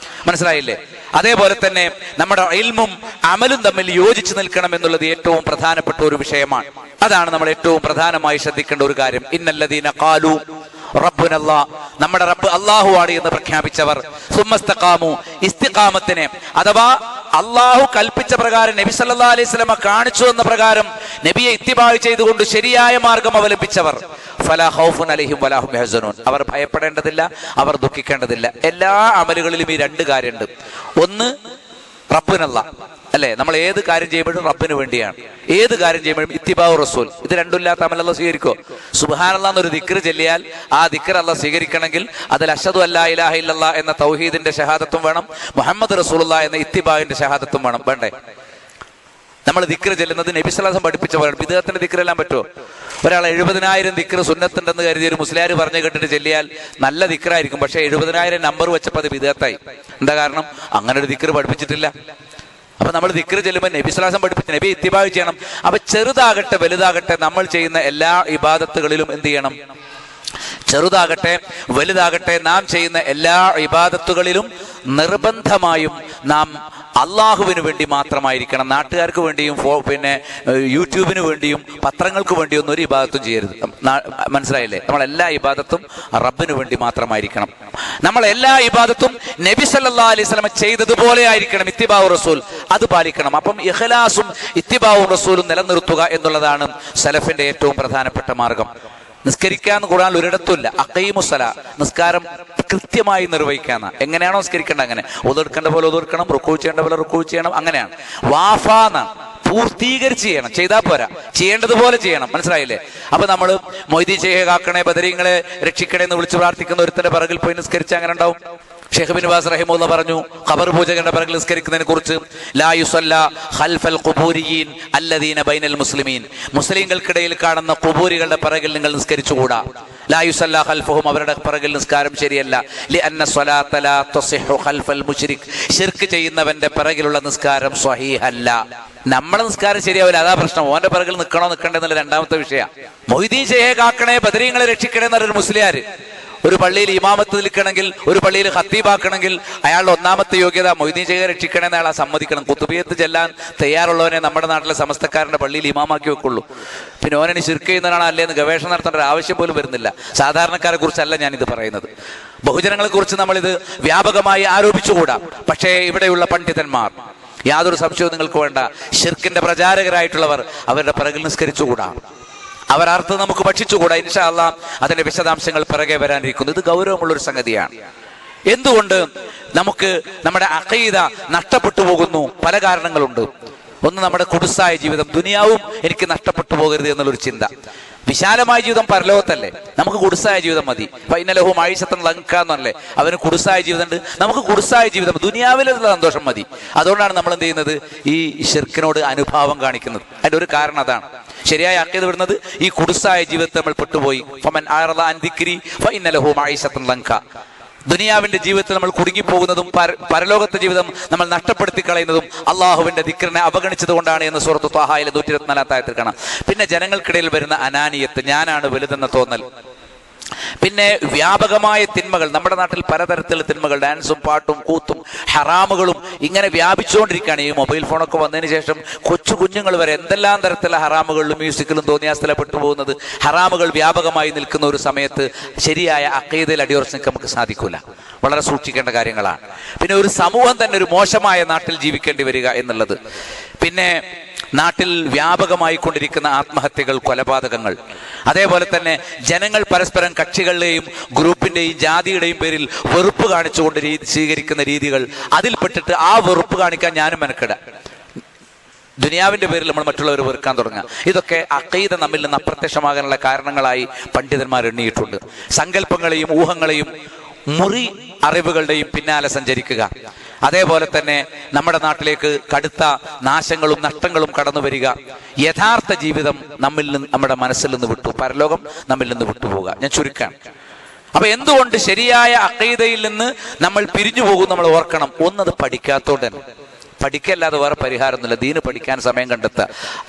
S1: മനസ്സിലായില്ലേ? അതേപോലെ തന്നെ നമ്മുടെ ഇൽമും അമലും തമ്മിൽ യോജിച്ചു നിൽക്കണം എന്നുള്ളത് ഏറ്റവും പ്രധാനപ്പെട്ട ഒരു വിഷയമാണ്. അതാണ് നമ്മൾ ഏറ്റവും പ്രധാനമായി ശ്രദ്ധിക്കേണ്ട ഒരു കാര്യം. ഇന്നല്ലദീന ഖാലു റബ്ബുനല്ലാഹ്, നമ്മുടെ റബ്ബ് അല്ലാഹു ആണ് എന്ന് പ്രഖ്യാപിച്ചവർ, സുമ്മസ്തഖാമു, ഇസ്തിഖാമത്തിനെ അഥവാ അള്ളാഹു കൽപ്പിച്ച പ്രകാരം നബി സല്ലല്ലാഹു അലൈഹി വസല്ലമ കാണിച്ചു എന്ന പ്രകാരം നബിയെ ഇത്തിബാഅ് ചെയ്തുകൊണ്ട് ശരിയായ മാർഗം അവലംബിച്ചവർ, ഫലാ ഖൗഫുൻ അലൈഹിം വലാ ഹും യഹ്സനൂൻ, അവർ ഭയപ്പെടേണ്ടതില്ല, അവർ ദുഃഖിക്കേണ്ടതില്ല. എല്ലാ അമലുകളിലും ഈ രണ്ട് കാര്യമുണ്ട്. ഒന്ന് റബ്ബുനല്ലാഹ് അല്ലെ, നമ്മൾ ഏത് കാര്യം ചെയ്യുമ്പോഴും റബ്ബിന് വേണ്ടിയാണ്. ഏത് കാര്യം ചെയ്യുമ്പോഴും ഇത്തിബാഉ റസൂൽ, ഇത് രണ്ടുമില്ലാത്ത അമൽ അല്ലാഹ് സ്വീകരിക്കോ? സുബ്ഹാനല്ലാഹ് എന്നൊരു ദിക്ർ ചൊല്ലിയാൽ ആ ദിക്ർ അല്ലാഹ് സ്വീകരിക്കണമെങ്കിൽ അതിൽ അഷ്ഹദു അല്ലാ ഇലാഹ ഇല്ലല്ലാഹ് എന്ന തൗഹീദിന്റെ ഷഹാദത്തും വേണം, മുഹമ്മദ് റസൂലുള്ളാഹി എന്ന ഇത്തിബാഇന്റെ ഷഹാദത്തും വേണം. വേണ്ടേ? നമ്മൾ ദിക്ർ ചെല്ലുന്നത് നബി സല്ലല്ലാഹു അലൈഹി വസല്ലം പഠിപ്പിച്ച പോലെ. ബിദ്അത്തിന്റെ ദിക്ർ എല്ലാം പറ്റുമോ? ഒരാൾ 70,000 ദിക്ർ സുന്നത്തുണ്ടെന്ന് കരുതി ഒരു മുസ്ലിയാർ പറഞ്ഞു കേട്ടിട്ട് ചെല്ലിയാൽ നല്ല ദിക്റായിരിക്കും, പക്ഷേ 70,000 നമ്പർ വെച്ചപ്പോൾ അത് ബിദ്അത്തായി. എന്താ കാരണം? അങ്ങനെ ഒരു ദിക്ർ പഠിപ്പിച്ചിട്ടില്ല. അപ്പൊ നമ്മൾ ദിക്ർ ചെല്ലുമ്പോൾ നബി സ്വല്ലല്ലാഹു അലൈഹി വസല്ലം പഠിപ്പിച്ച് നബി ഇത്തിബാഅ് ചെയ്യണം. അപ്പൊ ചെറുതാകട്ടെ വലുതാകട്ടെ നമ്മൾ ചെയ്യുന്ന എല്ലാ ഇബാദത്തുകളിലും എന്ത് ചെയ്യണം? ചെറുതാകട്ടെ വലുതാകട്ടെ നാം ചെയ്യുന്ന എല്ലാ ഇബാദത്തുകളിലും നിർബന്ധമായും നാം അള്ളാഹുവിന് വേണ്ടി മാത്രമായിരിക്കണം. നാട്ടുകാർക്ക് വേണ്ടിയും പിന്നെ യൂട്യൂബിന് വേണ്ടിയും പത്രങ്ങൾക്ക് വേണ്ടിയും ഒന്നും ഒരു ഇബാദത്തും ചെയ്യരുത്. മനസ്സിലായില്ലേ? നമ്മളെല്ലാ ഇബാദത്തും റബ്ബിന് വേണ്ടി മാത്രമായിരിക്കണം. നമ്മൾ എല്ലാ ഇബാദത്തും നബി സല്ലല്ലാഹു അലൈഹി വസല്ലം ചെയ്തതുപോലെ ആയിരിക്കണം. ഇത്തിബാഉ റസൂൽ അത് പാലിക്കണം. അപ്പം ഇഖ്ലാസും ഇത്തിബാഉ റസൂലും നിലനിർത്തുക എന്നുള്ളതാണ് സലഫിന്റെ ഏറ്റവും പ്രധാനപ്പെട്ട മാർഗം. നിസ്കരിക്കാന്ന് ഖുർആനിൽ ഒരിടത്തുമില്ല. അഖീമുസ്സലാ, നിസ്കാരം കൃത്യമായി നിർവഹിക്കാന്ന. എങ്ങനെയാണോ നിസ്കരിക്കേണ്ട അങ്ങനെ, ഒതെടുക്കേണ്ട പോലെ ഒതെടുക്കണം, റുക്കൂ ചെയ്യേണ്ട പോലെ റുക്കൂ ചെയ്യണം. അങ്ങനെയാണ്. വാഫാന്നാണ്, പൂർത്തീകരിച്ച് ചെയ്യണം. ചെയ്താൽ പോരാ, ചെയ്യേണ്ടതുപോലെ ചെയ്യണം. മനസ്സിലായില്ലേ? അപ്പൊ നമ്മൾ മൊയ്തീൻ ഷെയ്ഖെ കാക്കണേ, ബദരീങ്ങളെ രക്ഷിക്കണേ എന്ന് വിളിച്ചു പ്രാർത്ഥിക്കുന്ന ഒരുത്തന്റെ പിറകിൽ പോയി നിസ്കരിച്ച് അങ്ങനെ ഉണ്ടാവും. ഷെയ്ഖ് ഇബ്നു ബാസ് റഹിമഹുല്ലാഹ് പറഞ്ഞു ഖബർ പൂജകന്റെ പിറകിൽ നിസ്കരിക്കുന്നതിനെ കുറിച്ച്, ലാ യുസല്ലാ ഖൽഫൽ ഖുബൂരിയീൻ അല്ലദീന ബൈനൽ മുസ്ലിമീൻ, മുസ്ലിങ്ങൾക്കിടയിൽ കാണുന്ന ഖുബൂരികളുടെ പിറകിൽ നിങ്ങൾ നിസ്കരിച്ചുകൂടാ. ലാ യുസല്ലാ ഖൽഫഹും, അവരുടെ പിറകിൽ നിസ്കാരം ശരിയല്ല. ലിഅന്ന സ്വലാത്ത ലാ തസിഹു ഖൽഫൽ മുശ്രിക്, ശിർക്ക് ചെയ്യുന്നവന്റെ പിറകിലുള്ള നിസ്കാരം സ്വഹീഹല്ല. നമ്മളെ നിസ്കാരം ശരിയാവില്ല, അതാ പ്രശ്നം. ഓന്റെ പിറകിൽ നിൽക്കണോ നിൽക്കണ്ടേ എന്നുള്ള രണ്ടാമത്തെ വിഷയം. മൊയ്തീൻ ഷെയ്ഖെ കാക്കണേ, ബദരീങ്ങളെ രക്ഷിക്കണേ എന്നൊരു മുസ്ലിയാർ ഒരു പള്ളിയിൽ ഇമാമത്ത് നിൽക്കണമെങ്കിൽ, ഒരു പള്ളിയിൽ ഖത്തീബാക്കണമെങ്കിൽ അയാളുടെ ഒന്നാമത്തെ യോഗ്യത മൊയ്തീൻ ഷെയ്ഖെ രക്ഷിക്കണമെന്ന് അയാളെ സമ്മതിക്കണം. കുത്തുബിയത്ത് ചെല്ലാൻ തയ്യാറുള്ളവനെ നമ്മുടെ നാട്ടിലെ സമസ്തക്കാരന്റെ പള്ളിയിൽ ഇമാമാക്കി വെക്കുള്ളൂ. പിന്നെ ഓനെ ശിർക്ക് ചെയ്യുന്നതാണ് അല്ലേന്ന് ഗവേഷണം നടത്തേണ്ട ഒരു ആവശ്യം പോലും വരുന്നില്ല. സാധാരണക്കാരെ കുറിച്ചല്ല ഞാനിത് പറയുന്നത്. ബഹുജനങ്ങളെ കുറിച്ച് നമ്മളിത് വ്യാപകമായി ആരോപിച്ചുകൂടാ. പക്ഷേ ഇവിടെയുള്ള പണ്ഡിതന്മാർ, യാതൊരു സംശയവും നിങ്ങൾക്ക് വേണ്ട, ശിർക്കിന്റെ പ്രചാരകരായിട്ടുള്ളവർ അവരുടെ പിറകിൽ നിസ്കരിച്ചുകൂടാ. അവരർത്ഥം നമുക്ക് ഭക്ഷിച്ചുകൂടാ. ഇൻഷാ അല്ലാഹ് അതിന്റെ വിശദാംശങ്ങൾ പിറകെ വരാനിരിക്കുന്നു. ഇത് ഗൗരവമുള്ളൊരു സംഗതിയാണ്. എന്തുകൊണ്ട് നമുക്ക് നമ്മുടെ അഖീദ നഷ്ടപ്പെട്ടു പോകുന്നു? പല കാരണങ്ങളുണ്ട്. ഒന്ന്, നമ്മുടെ കുടുസായ ജീവിതം, ദുനിയാവും എനിക്ക് നഷ്ടപ്പെട്ടു പോകരുത് എന്നുള്ളൊരു ചിന്ത. വിശാലമായ ജീവിതം പരലോകത്തല്ലേ, നമുക്ക് കുടുസായ ജീവിതം മതി. ഫൈനലഹു മഈശത്തൻ ലങ്ക എന്നല്ലേ, അവന് കുടുസായ ജീവിതം ഉണ്ട്, നമുക്ക് കുടുസായ ജീവിതം, ദുനിയാവിലുള്ള സന്തോഷം മതി. അതുകൊണ്ടാണ് നമ്മൾ എന്ത് ചെയ്യുന്നത്? ഈ ശിർക്കിനോട് അനുഭാവം കാണിക്കുന്നത്. അതിന്റെ ഒരു കാരണം അതാണ്. ശരിയായ അഖീദ വരുന്നത് ഈ കുടുസായ ജീവിതത്തെ നമ്മൾ പെട്ടുപോയി. ഫമൻ അഅറദ അൻ ദിക്രി ഫഇന്നലഹു മഈശത്തൻ ലങ്ക, ദുനിയാവിന്റെ ജീവിതത്തിൽ നമ്മൾ കുടുങ്ങിപ്പോകുന്നതും പരലോകത്തെ ജീവിതം നമ്മൾ നഷ്ടപ്പെടുത്തി കളയുന്നതും അള്ളാഹുവിന്റെ ദിക്റിനെ അവഗണിച്ചത് കൊണ്ടാണ് എന്ന് സൂറത്ത് ത്വാഹയിലെ 124 ആയത്തിൽ കാണാം. പിന്നെ ജനങ്ങൾക്കിടയിൽ വരുന്ന അനാനിയത്ത്, ഞാനാണ് വലുതെന്ന തോന്നൽ. പിന്നെ വ്യാപകമായ തിന്മകൾ, നമ്മുടെ നാട്ടിൽ പലതരത്തിലുള്ള തിന്മകൾ, ഡാൻസും പാട്ടും കൂത്തും ഹറാമുകളും ഇങ്ങനെ വ്യാപിച്ചുകൊണ്ടിരിക്കുകയാണ്. ഈ മൊബൈൽ ഫോണൊക്കെ വന്നതിന് ശേഷം കൊച്ചു കുഞ്ഞുങ്ങൾ വരെ എന്തെല്ലാം തരത്തിലുള്ള ഹറാമുകളിലും മ്യൂസിക്കിലും തോന്നിയാസ്ഥല പെട്ടുപോകുന്നത്. ഹറാമുകൾ വ്യാപകമായി നിൽക്കുന്ന ഒരു സമയത്ത് ശരിയായ അഖീദയിൽ അടിയുറച്ച് നിൽക്കാൻ നമുക്ക് സാധിക്കൂല. വളരെ സൂക്ഷിക്കേണ്ട കാര്യങ്ങളാണ്. പിന്നെ ഒരു സമൂഹം തന്നെ ഒരു മോശമായ നാട്ടിൽ ജീവിക്കേണ്ടി വരിക എന്നുള്ളത്. പിന്നെ നാട്ടിൽ വ്യാപകമായി കൊണ്ടിരിക്കുന്ന ആത്മഹത്യകൾ, കൊലപാതകങ്ങൾ, അതേപോലെ തന്നെ ജനങ്ങൾ പരസ്പരം കക്ഷികളുടെയും ഗ്രൂപ്പിന്റെയും ജാതിയുടെയും പേരിൽ വെറുപ്പ് കാണിച്ചുകൊണ്ട് സ്വീകരിക്കുന്ന രീതികൾ, അതിൽപ്പെട്ടിട്ട് ആ വെറുപ്പ് കാണിക്കാൻ ഞാനും മെനക്കെടാം. ദുനിയാവിന്റെ പേരിൽ നമ്മൾ മറ്റുള്ളവർ വെറുക്കാൻ തുടങ്ങുക. ഇതൊക്കെ അഖീദ നമ്മിൽ നിന്ന് അപ്രത്യക്ഷമാകാനുള്ള കാരണങ്ങളായി പണ്ഡിതന്മാർ എണ്ണിയിട്ടുണ്ട്. സങ്കല്പങ്ങളെയും ഊഹങ്ങളെയും മുറി അറിവുകളുടെയും പിന്നാലെ സഞ്ചരിക്കുക, അതേപോലെ തന്നെ നമ്മുടെ നാട്ടിലേക്ക് കടുത്ത നാശങ്ങളും നഷ്ടങ്ങളും കടന്നു വരിക, യഥാർത്ഥ ജീവിതം നമ്മുടെ മനസ്സിൽ നിന്ന് വിട്ടു, പരലോകം നമ്മിൽ നിന്ന് വിട്ടുപോവുക. ഞാൻ ചുരുക്കാണ്. അപ്പൊ എന്തുകൊണ്ട് ശരിയായ അഖീദയിൽ നിന്ന് നമ്മൾ പിരിഞ്ഞു പോകും നമ്മൾ ഓർക്കണം. ഒന്നത് പഠിക്കാത്തോണ്ട് തന്നെ. പഠിക്കല്ലാതെ വേറെ പരിഹാരമൊന്നുമില്ല. ദീന് പഠിക്കാൻ സമയം കണ്ടെത്തുക,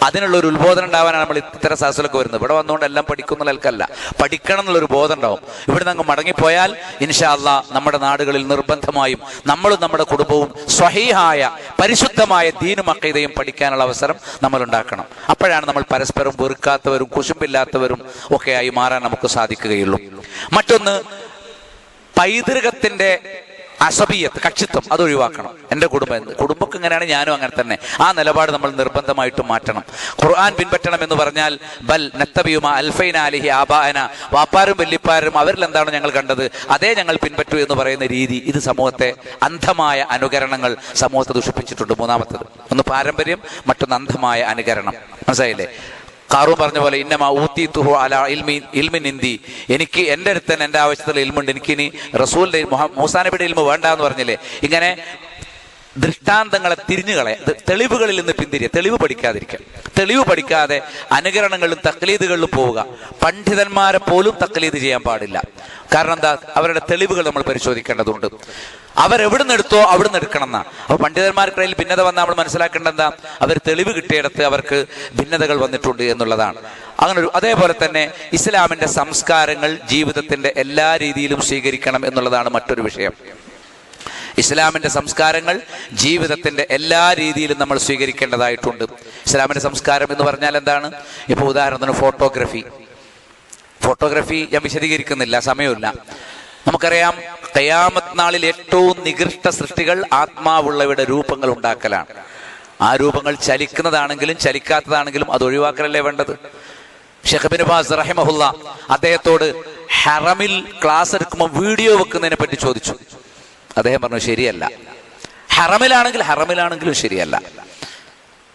S1: അതിനുള്ള ഒരു ഉത്ബോധനം ഉണ്ടാവാനാണ് നമ്മൾ ഇത്തരം സദസ്സിലൊക്കെ വരുന്നത്. ഇവിടെ വന്നുകൊണ്ട് എല്ലാം പഠിക്കുന്ന നിലക്കല്ല, പഠിക്കണം എന്നുള്ളൊരു ബോധം ഉണ്ടാവും. ഇവിടെ നിന്ന് മടങ്ങിപ്പോയാൽ ഇൻഷാ അല്ലാഹ് നമ്മുടെ നാടുകളിൽ നിർബന്ധമായും നമ്മളും നമ്മുടെ കുടുംബവും സ്വഹീഹായ പരിശുദ്ധമായ ദീനും അഖീദയും പഠിക്കാനുള്ള അവസരം നമ്മൾ ഉണ്ടാക്കണം. അപ്പോഴാണ് നമ്മൾ പരസ്പരം വെറുക്കാത്തവരും കുശുമ്പില്ലാത്തവരും ഒക്കെ ആയി മാറാൻ നമുക്ക് സാധിക്കുകയുള്ളൂ. മറ്റൊന്ന്, പൈതൃകത്തിന്റെ അസബിയത്ത്, കക്ഷിത്വം, അത് ഒഴിവാക്കണം. എൻ്റെ കുടുംബമൊക്കെ ഇങ്ങനെയാണ്, ഞാനും അങ്ങനെ തന്നെ. ആ നിലപാട് നമ്മൾ നിർബന്ധമായിട്ടും മാറ്റണം. ഖുർആൻ പിൻപറ്റണം എന്ന് പറഞ്ഞാൽ ബൽ നത്തബിയുമാ അൽഫൈന അലിഹി ആബാഅന, വാപ്പാരും വല്യപ്പാരും അവരിൽ എന്താണ് ഞങ്ങൾ കണ്ടത് അതേ ഞങ്ങൾ പിൻപറ്റൂ എന്ന് പറയുന്ന രീതി, ഇത് സമൂഹത്തെ അന്ധമായ അനുകരണങ്ങൾ സമൂഹത്തെ ദുഷിപ്പിച്ചിട്ടുണ്ട്. മൂന്നാമത്തത്, ഒന്ന് പാരമ്പര്യം, മറ്റൊന്ന് അന്ധമായ അനുകരണം. മനസ്സിലായില്ലേ? ഖാറൂൻ പറഞ്ഞ പോലെ ഇന്നമാ ഊതീതുഹു അലാ ഇൽമിൻ ഇന്ദി, എനിക്ക് എൻ്റെ അടുത്ത് തന്നെ എൻ്റെ ആവശ്യത്തിലുള്ള ഇൽമുണ്ട്, എനിക്കിനി റസൂലിന്റെ മൂസാ നബിയുടെ ഇൽമു വേണ്ട എന്ന് പറഞ്ഞില്ലേ. ഇങ്ങനെ ദൃഷ്ടാന്തങ്ങളെ തിരിഞ്ഞുകളെ, തെളിവുകളിൽ നിന്ന് പിന്തിരിയ, തെളിവ് പഠിക്കാതിരിക്കുക, തെളിവ് പഠിക്കാതെ അനുകരണങ്ങളിലും തക്ലീദുകളിലും പോവുക. പണ്ഡിതന്മാരെ പോലും തക്ലീദ് ചെയ്യാൻ പാടില്ല. കാരണം എന്താ? അവരുടെ തെളിവുകൾ നമ്മൾ പരിശോധിക്കേണ്ടതുണ്ട്. അവരെവിടുന്ന് എടുത്തോ അവിടുന്ന് എടുക്കണം എന്നാ. അപ്പൊ പണ്ഡിതന്മാർക്കിടയിൽ ഭിന്നത വന്നാൽ നമ്മൾ മനസ്സിലാക്കേണ്ടത് എന്താ? അവർ തെളിവ് കിട്ടിയിടത്ത് അവർക്ക് ഭിന്നതകൾ വന്നിട്ടുണ്ട് എന്നുള്ളതാണ്. അങ്ങനെ അതേപോലെ തന്നെ ഇസ്ലാമിന്റെ സംസ്കാരങ്ങൾ ജീവിതത്തിന്റെ എല്ലാ രീതിയിലും സ്വീകരിക്കണം എന്നുള്ളതാണ് മറ്റൊരു വിഷയം. ഇസ്ലാമിന്റെ സംസ്കാരങ്ങൾ ജീവിതത്തിന്റെ എല്ലാ രീതിയിലും നമ്മൾ സ്വീകരിക്കേണ്ടതായിട്ടുണ്ട്. ഇസ്ലാമിന്റെ സംസ്കാരം എന്ന് പറഞ്ഞാൽ എന്താണ്? ഇപ്പൊ ഉദാഹരണത്തിന് ഫോട്ടോഗ്രാഫി ഞാൻ വിശദീകരിക്കുന്നില്ല, സമയമില്ല. നമുക്കറിയാം, ഖിയാമത്ത് നാളിൽ ഏറ്റവും നികൃഷ്ട സൃഷ്ടികൾ ആത്മാവുള്ളവയുടെ രൂപങ്ങൾ ഉണ്ടാക്കലാണ്. ആ രൂപങ്ങൾ ചലിക്കുന്നതാണെങ്കിലും ചലിക്കാത്തതാണെങ്കിലും അത് ഒഴിവാക്കലല്ലേ വേണ്ടത്? ഷെയ്ഖ് ഇബ്നു ബാസ് റഹിമഹുല്ലാ അദ്ദേഹത്തോട് ഹറമിൽ ക്ലാസ് എടുക്കുമ്പോൾ വീഡിയോ വെക്കുന്നതിനെ പറ്റി ചോദിച്ചു. അദ്ദേഹം പറഞ്ഞു ശരിയല്ല. ഹറമിലാണെങ്കിലും ശരിയല്ല.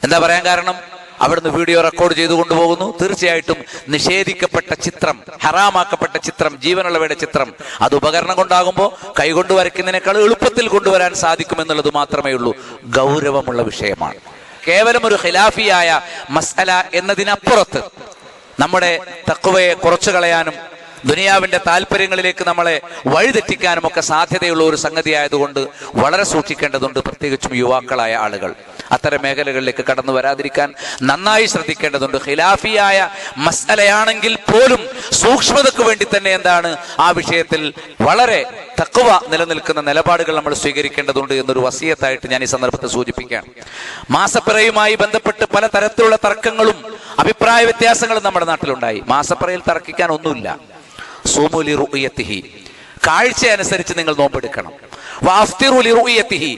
S1: എന്താ പറയാൻ കാരണം? അവിടുന്ന് വീഡിയോ റെക്കോർഡ് ചെയ്തു കൊണ്ടുപോകുന്നു. തീർച്ചയായിട്ടും നിഷേധിക്കപ്പെട്ട ചിത്രം, ഹറാമാക്കപ്പെട്ട ചിത്രം, ജീവനുള്ളവയുടെ ചിത്രം, അത് ഉപകരണം കൊണ്ടാകുമ്പോൾ കൈകൊണ്ട് വരയ്ക്കുന്നതിനേക്കാൾ എളുപ്പത്തിൽ കൊണ്ടുവരാൻ സാധിക്കുമെന്നുള്ളത് മാത്രമേ ഉള്ളൂ. ഗൗരവമുള്ള വിഷയമാണ്. കേവലം ഒരു ഖിലാഫിയായ മസ്അല എന്നതിനപ്പുറത്ത് നമ്മുടെ തഖ്വയെ കുറച്ചു കളയാനും ദുനിയാവിന്റെ താല്പര്യങ്ങളിലേക്ക് നമ്മളെ വഴിതെറ്റിക്കാനും ഒക്കെ സാധ്യതയുള്ള ഒരു സംഗതി ആയതുകൊണ്ട് വളരെ സൂക്ഷിക്കേണ്ടതുണ്ട്. പ്രത്യേകിച്ചും യുവാക്കളായ ആളുകൾ അത്തരം മേഖലകളിലേക്ക് കടന്നു വരാതിരിക്കാൻ നന്നായി ശ്രദ്ധിക്കേണ്ടതുണ്ട്. ഖിലാഫിയായ മസ്അലയാണെങ്കിൽ പോലും സൂക്ഷ്മതയ്ക്ക് വേണ്ടി തന്നെ എന്താണ് ആ വിഷയത്തിൽ വളരെ തഖ്വ നിലനിൽക്കുന്ന നിലപാടുകൾ നമ്മൾ സ്വീകരിക്കേണ്ടതുണ്ട് എന്നൊരു വസിയത്തായിട്ട് ഞാൻ ഈ സന്ദർഭത്തിൽ സൂചിപ്പിക്കുകയാണ്. മാസപ്പിറയുമായി ബന്ധപ്പെട്ട് പല തരത്തിലുള്ള തർക്കങ്ങളും അഭിപ്രായ വ്യത്യാസങ്ങളും നമ്മുടെ നാട്ടിലുണ്ടായി. മാസപ്പിറയിൽ തർക്കിക്കാൻ ഒന്നുമില്ല. സൂമു ലിറുഅയതിഹി, കാഴ്ച അനുസരിച്ച് നിങ്ങൾ നോമ്പെടുക്കണം. വഅഫ്തിറു ലിറുഅയതിഹി,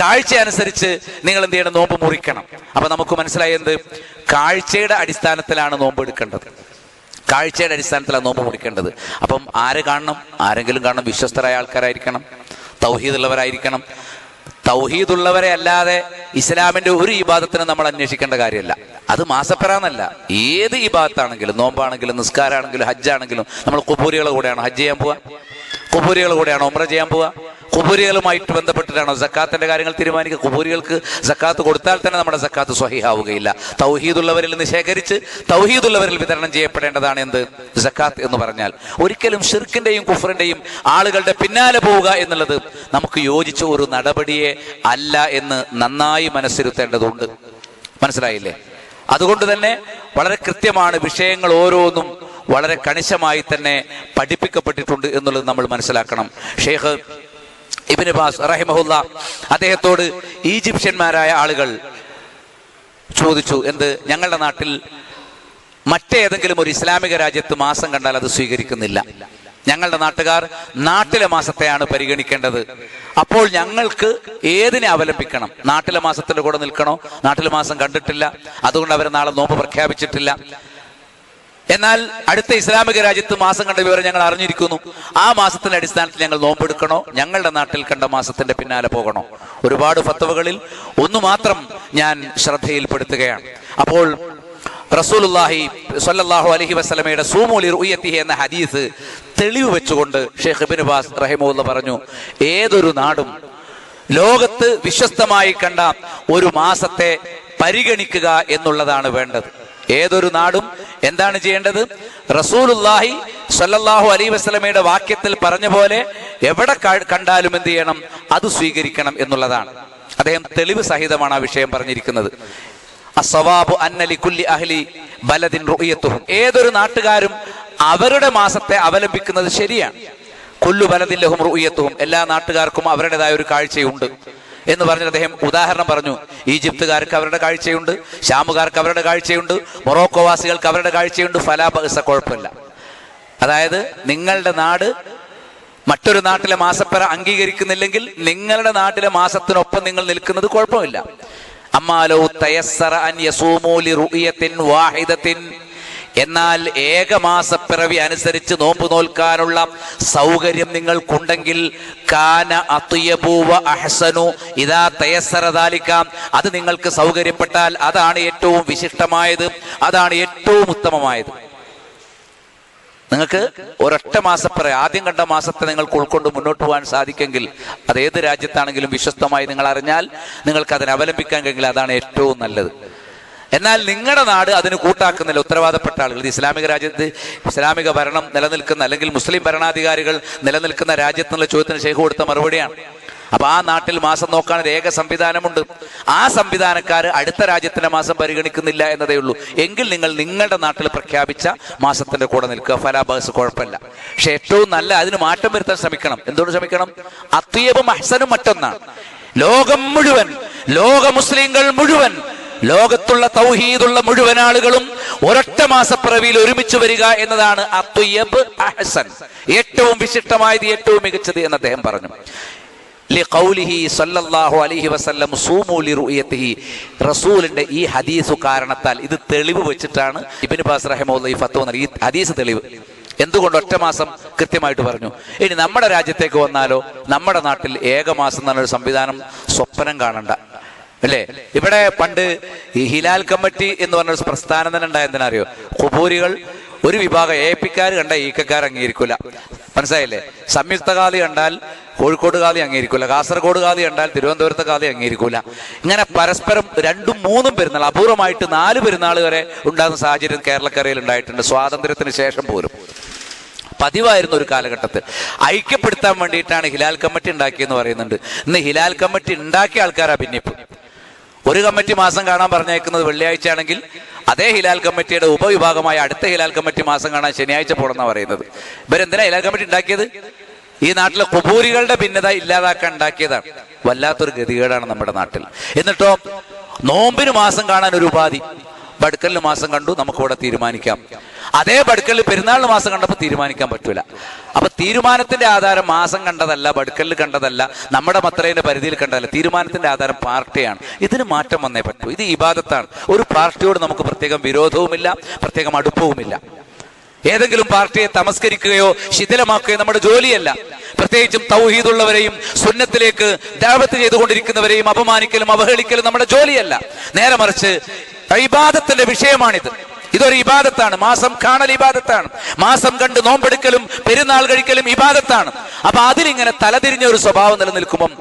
S1: കാഴ്ച അനുസരിച്ച് നിങ്ങൾ എന്ത് ചെയ്യണം? നോമ്പ് മുറിക്കണം. അപ്പൊ നമുക്ക് മനസ്സിലായി എന്ത്? കാഴ്ചയുടെ അടിസ്ഥാനത്തിലാണ് നോമ്പ് എടുക്കേണ്ടത്, കാഴ്ചയുടെ അടിസ്ഥാനത്തിലാണ് നോമ്പ് മുറിക്കേണ്ടത്. അപ്പം ആര് കാണണം? ആരെങ്കിലും കാണണം. വിശ്വസ്തരായ ആൾക്കാരായിരിക്കണം, തൗഹീദുള്ളവരായിരിക്കണം. തൗഹീദുള്ളവരെ അല്ലാതെ ഇസ്ലാമിന്റെ ഒരു ഇബാദത്തിനും നമ്മൾ അന്വേഷിക്കേണ്ട കാര്യമല്ല. അത് മാസപ്പെടാന്നല്ല, ഏത് ഇബാദത്താണെങ്കിലും, നോമ്പാണെങ്കിലും നിസ്കാരാണെങ്കിലും ഹജ്ജാണെങ്കിലും നമ്മൾ ഖുബൂരികളുടെ കൂടെയാണോ ഹജ്ജ് ചെയ്യാൻ പോവുക? ഖുബൂരികളുടെ കൂടെയാണോ ഉംറ ചെയ്യാൻ പോവുക? ഖുബൂരികളുമായിട്ട് ബന്ധപ്പെട്ടിട്ടാണോ സക്കാത്തിന്റെ കാര്യങ്ങൾ തീരുമാനിക്കുക? ഖുബൂരികൾക്ക് സക്കാത്ത് കൊടുത്താൽ തന്നെ നമ്മുടെ സക്കാത്ത് സ്വഹീഹാവുകയില്ല. തൗഹീദുള്ളവരിൽ നിന്ന് ശേഖരിച്ച് തൗഹീദുള്ളവരിൽ വിതരണം ചെയ്യപ്പെടേണ്ടതാണ് എന്ത്? സക്കാത്ത് എന്ന് പറഞ്ഞാൽ. ഒരിക്കലും ഷിർക്കിന്റെയും കുഫറിന്റെയും ആളുകളുടെ പിന്നാലെ പോവുക എന്നുള്ളത് നമുക്ക് യോജിച്ച ഒരു നടപടിയെ അല്ല എന്ന് നന്നായി മനസ്സിരുത്തേണ്ടതുണ്ട്. മനസ്സിലായില്ലേ? അതുകൊണ്ട് തന്നെ വളരെ കൃത്യമാണ്, വിഷയങ്ങൾ ഓരോന്നും വളരെ കണിശമായി തന്നെ പഠിപ്പിക്കപ്പെട്ടിട്ടുണ്ട് എന്നുള്ളത് നമ്മൾ മനസ്സിലാക്കണം. ഷെയ്ഖ് ഇബ്നു ബാസ് റഹിമഹുല്ലാ അദ്ദേഹത്തോട് ഈജിപ്ഷ്യന്മാരായ ആളുകൾ ചോദിച്ചു, എന്ത്? ഞങ്ങളുടെ നാട്ടിൽ മറ്റേതെങ്കിലും ഒരു ഇസ്ലാമിക രാജ്യത്ത് മാസം കണ്ടാൽ അത് സ്വീകരിക്കുന്നില്ല. ഞങ്ങളുടെ നാട്ടുകാർ നാട്ടിലെ മാസത്തെയാണ് പരിഗണിക്കേണ്ടത്. അപ്പോൾ ഞങ്ങൾക്ക് ഏതിനെ അവലംബിക്കണം? നാട്ടിലെ മാസത്തിന്റെ കൂടെ നിൽക്കണോ? നാട്ടിലെ മാസം കണ്ടിട്ടില്ല, അതുകൊണ്ട് അവർ നാളെ നോമ്പ് പ്രഖ്യാപിച്ചിട്ടില്ല. എന്നാൽ അടുത്ത ഇസ്ലാമിക രാജ്യത്ത് മാസം കണ്ട വിവരം ഞങ്ങൾ അറിഞ്ഞിരിക്കുന്നു. ആ മാസത്തിന്റെ അടിസ്ഥാനത്തിൽ ഞങ്ങൾ നോമ്പെടുക്കണോ? ഞങ്ങളുടെ നാട്ടിൽ കണ്ട മാസത്തിന്റെ പിന്നാലെ പോകണോ? ഒരുപാട് ഫത്വകളിൽ ഒന്ന് മാത്രം ഞാൻ ശ്രദ്ധയിൽപ്പെടുത്തുകയാണ്. അപ്പോൾ റസൂലുള്ളാഹി സ്വല്ലല്ലാഹു അലൈഹി വസല്ലമയുടെ സൂമു ലിറുഅയതിഹി എന്ന ഹദീസ് തെളിവ് വെച്ചുകൊണ്ട് ഷെയ്ഖ് ഇബ്നു ബാസ് റഹിമഹുല്ലാഹ് പറഞ്ഞു, ഏതൊരു നാടും ലോകത്ത് വിശ്വസ്തമായി കണ്ട ഒരു മാസത്തെ പരിഗണിക്കുക എന്നുള്ളതാണ് വേണ്ടത്. ഏതൊരു നാടും എന്താണ് ചെയ്യേണ്ടത്? റസൂലുള്ളാഹി സ്വല്ലല്ലാഹു അലൈഹി വസല്ലമയുടെ വാക്യത്തിൽ പറഞ്ഞ പോലെ എവിടെ കണ്ടാലും എന്ത് ചെയ്യണം? അത് സ്വീകരിക്കണം എന്നുള്ളതാണ്. അദ്ദേഹം തെളിവ് സഹിതമാണ് ആ വിഷയം പറഞ്ഞിരിക്കുന്നത്. അസ്സവാബു അന്ന ലികുല്ലി അഹ്ലി ബലദിൻ റുഅയതുഹും. ഏതൊരു നാട്ടുകാരും അവരുടെ മാസത്തെ അവലംബിക്കുന്നത് ശരിയാണ്. കുല്ലു ബലദിൻ ലഹും റുഅയതുഹും. എല്ലാ നാട്ടുകാർക്കും അവരുടേതായ ഒരു കാഴ്ചയുണ്ട് എന്ന് പറഞ്ഞിട്ട് അദ്ദേഹം ഉദാഹരണം പറഞ്ഞു. ഈജിപ്തുകാർക്ക് അവരുടെ കാഴ്ചയുണ്ട്, ഷാമുകാർക്ക് അവരുടെ കാഴ്ചയുണ്ട്, മൊറോക്കോ വാസികൾക്ക് അവരുടെ കാഴ്ചയുണ്ട്. ഫലാ ബഅസ, കുഴപ്പമില്ല. അതായത് നിങ്ങളുടെ നാട് മറ്റൊരു നാട്ടിലെ മാസപ്പറ അംഗീകരിക്കുന്നില്ലെങ്കിൽ നിങ്ങളുടെ നാട്ടിലെ മാസത്തിനൊപ്പം നിങ്ങൾ നിൽക്കുന്നത് കുഴപ്പമില്ല. അമ്മാലോ തയസ്സറ അൻ യസൂമു ലിറുഅയത്തിൻ വാഹിദത്തിൻ. എന്നാൽ ഏകമാസപ്പിറവി അനുസരിച്ച് നോമ്പ് നോൽക്കാനുള്ള സൗകര്യം നിങ്ങൾക്കുണ്ടെങ്കിൽ കാന അത്യബു വ അഹ്സനു ഇദാ തയസ്സറ ദാലിക. അത് നിങ്ങൾക്ക് സൗകര്യപ്പെട്ടാൽ അതാണ് ഏറ്റവും വിശിഷ്ടമായത്, അതാണ് ഏറ്റവും ഉത്തമമായത്. നിങ്ങൾക്ക് ഒരൊറ്റ മാസപ്പിറ ആദ്യം കണ്ട മാസത്തെ നിങ്ങൾക്ക് ഉൾക്കൊണ്ട് മുന്നോട്ട് പോകാൻ സാധിക്കെങ്കിൽ അത് ഏത് രാജ്യത്താണെങ്കിലും വിശ്വസ്തമായി നിങ്ങൾ അറിഞ്ഞാൽ നിങ്ങൾക്ക് അതിനെ അവലംബിക്കാൻ കഴിയില്ല, അതാണ് ഏറ്റവും നല്ലത്. എന്നാൽ നിങ്ങളുടെ നാട് അതിന് കൂട്ടാക്കുന്നില്ല. ഉത്തരവാദപ്പെട്ട ആളുകൾ, ഇസ്ലാമിക രാജ്യത്ത് ഇസ്ലാമിക ഭരണം നിലനിൽക്കുന്ന അല്ലെങ്കിൽ മുസ്ലിം ഭരണാധികാരികൾ നിലനിൽക്കുന്ന രാജ്യത്തുള്ള ചോദ്യത്തിന് ശേഖ് കൊടുത്ത മറുപടിയാണ്. അപ്പൊ ആ നാട്ടിൽ മാസം നോക്കാൻ ഒരു ഏക സംവിധാനമുണ്ട്. ആ സംവിധാനക്കാർ അടുത്ത രാജ്യത്തിന്റെ മാസം പരിഗണിക്കുന്നില്ല എന്നതേ ഉള്ളൂ. എങ്കിൽ നിങ്ങൾ നിങ്ങളുടെ നാട്ടിൽ പ്രഖ്യാപിച്ച മാസത്തിന്റെ കൂടെ നിൽക്കുക. ഫലാ ബഅസ്, കുഴപ്പമില്ല. പക്ഷെ ഏറ്റവും നല്ല അതിന് മാറ്റം വരുത്താൻ ശ്രമിക്കണം. എന്തുകൊണ്ട് ശ്രമിക്കണം? അത്യബും അഹ്സനും മറ്റൊന്നാണ്. ലോകം മുഴുവൻ, ലോക മുസ്ലിങ്ങൾ മുഴുവൻ, ലോകത്തുള്ള തൗഹീദുള്ള മുഴുവൻ ആളുകളും ഒരൊറ്റ മാസപ്പിറവിയിൽ ഒരുമിച്ച് വരിക എന്നതാണ് അത്യബ് അഹ്സൻ, ഏറ്റവും വിശിഷ്ടമായത്, ഏറ്റവും മികച്ചത് എന്ന് അദ്ദേഹം പറഞ്ഞു. ലിഖൗലിഹി സല്ലല്ലാഹു അലൈഹി വസല്ലം സൂമു ലിറുഅയതിഹി. റസൂലിന്റെ ഈ ഹദീസ് കാരണത്താൽ, ഇത് തെളിവ് വെച്ചിട്ടാണ് ഇബ്നു ബാസ് റഹിമഹുല്ലാഹി ഫത്വ നൽകി. ഈ ഹദീസ് തെളിവ് എന്തുകൊണ്ട് ഒറ്റ മാസം കൃത്യമായിട്ട് പറഞ്ഞു. ഇനി നമ്മുടെ രാജ്യത്തേക്ക് വന്നാലോ, നമ്മുടെ നാട്ടിൽ ഏകമാസം എന്നൊരു സംവിധാനം സ്വപ്നം കാണണ്ട, അല്ലേ? ഇവിടെ പണ്ട് ഈ ഹിലാൽ കമ്മിറ്റി എന്ന് പറഞ്ഞൊരു പ്രസ്ഥാനം തന്നെ ഉണ്ടായെന്തിനാ അറിയോ? ഖുബൂരികൾ ഒരു വിഭാഗം ഏപ്പിക്കാർ കണ്ട ഈക്കക്കാർ അംഗീകരിക്കൂല, മനസ്സിലായില്ലേ? സംയുക്ത ഖാദി കണ്ടാൽ കോഴിക്കോട് ഖാദി അംഗീകരിക്കൂല, കാസർഗോഡ് ഖാദി കണ്ടാൽ തിരുവനന്തപുരത്തെ ഖാദി അംഗീകരിക്കൂല. ഇങ്ങനെ പരസ്പരം 2ഉം 3ഉം പെരുന്നാൾ, അപൂർവമായിട്ട് 4 പെരുന്നാൾ വരെ ഉണ്ടാകുന്ന സാഹചര്യം കേരളക്കരയിൽ ഉണ്ടായിട്ടുണ്ട്, സ്വാതന്ത്ര്യത്തിന് ശേഷം പോലും. പതിവായിരുന്ന ഒരു കാലഘട്ടത്തിൽ ഐക്യപ്പെടുത്താൻ വേണ്ടിയിട്ടാണ് ഹിലാൽ കമ്മിറ്റി ഉണ്ടാക്കിയെന്ന് പറയുന്നുണ്ട്. ഇന്ന് ഹിലാൽ കമ്മിറ്റി ഉണ്ടാക്കിയ ആൾക്കാരാ ഭിന്നിപ്പ്. ഒരു കമ്മിറ്റി മാസം കാണാൻ പറഞ്ഞേക്കുന്നത് വെള്ളിയാഴ്ച ആണെങ്കിൽ അതേ ഹിലാൽ കമ്മിറ്റിയുടെ ഉപവിഭാഗമായ അടുത്ത ഹിലാൽ കമ്മിറ്റി മാസം കാണാൻ ശനിയാഴ്ച പോണെന്നാണ് പറയുന്നത്. ഇവരെന്തിനാ ഹിലാൽ കമ്മിറ്റി ഉണ്ടാക്കിയത്? ഈ നാട്ടിലെ ഖുബൂരികളുടെ ഭിന്നത ഇല്ലാതാക്കാൻ ഉണ്ടാക്കിയതാണ്. വല്ലാത്തൊരു ഗതികേടാണ് നമ്മുടെ നാട്ടിൽ. എന്നിട്ടോ നോമ്പിന് മാസം കാണാൻ ഒരു ഉപാധി, ബഡ്കലിന് മാസം കണ്ടു നമുക്കിവിടെ തീരുമാനിക്കാം. അതേ ബഡ്കലിൽ പെരുന്നാളിന് മാസം കണ്ടപ്പോൾ തീരുമാനിക്കാൻ പറ്റൂല. അപ്പൊ തീരുമാനത്തിന്റെ ആധാരം മാസം കണ്ടതല്ല, ബഡ്കലിൽ കണ്ടതല്ല, നമ്മുടെ മത്രയുടെ പരിധിയിൽ കണ്ടതല്ല. തീരുമാനത്തിന്റെ ആധാരം പാർട്ടിയാണ്. ഇതിന് മാറ്റം വന്നേ പറ്റൂ. ഇത് ഇബാദത്താണ്. ഒരു പാർട്ടിയോട് നമുക്ക് പ്രത്യേകം വിരോധവുമില്ല, പ്രത്യേകം അടുപ്പവുമില്ല. ഏതെങ്കിലും പാർട്ടിയെ തമസ്കരിക്കുകയോ ശിഥിലമാക്കുകയോ നമ്മുടെ ജോലിയല്ല. പ്രത്യേകിച്ചും തൗഹീദുള്ളവരെയും സുന്നത്തിലേക്ക് ദഅവത്ത് ചെയ്തുകൊണ്ടിരിക്കുന്നവരെയും അപമാനിക്കലും അവഹേളിക്കലും നമ്മുടെ ജോലിയല്ല. നേരെ മറിച്ച് ഇബാദത്തിന്റെ വിഷയമാണിത്. ഇതൊരു ഇബാദത്താണ്. മാസം കാണൽ ഇബാദത്താണ്. മാസം കണ്ട് നോമ്പെടുക്കലും പെരുന്നാൾ കഴിക്കലും ഇബാദത്താണ്. അപ്പൊ അതിലിങ്ങനെ തലതിരിഞ്ഞ ഒരു സ്വഭാവം നിലനിൽക്കുമ്പം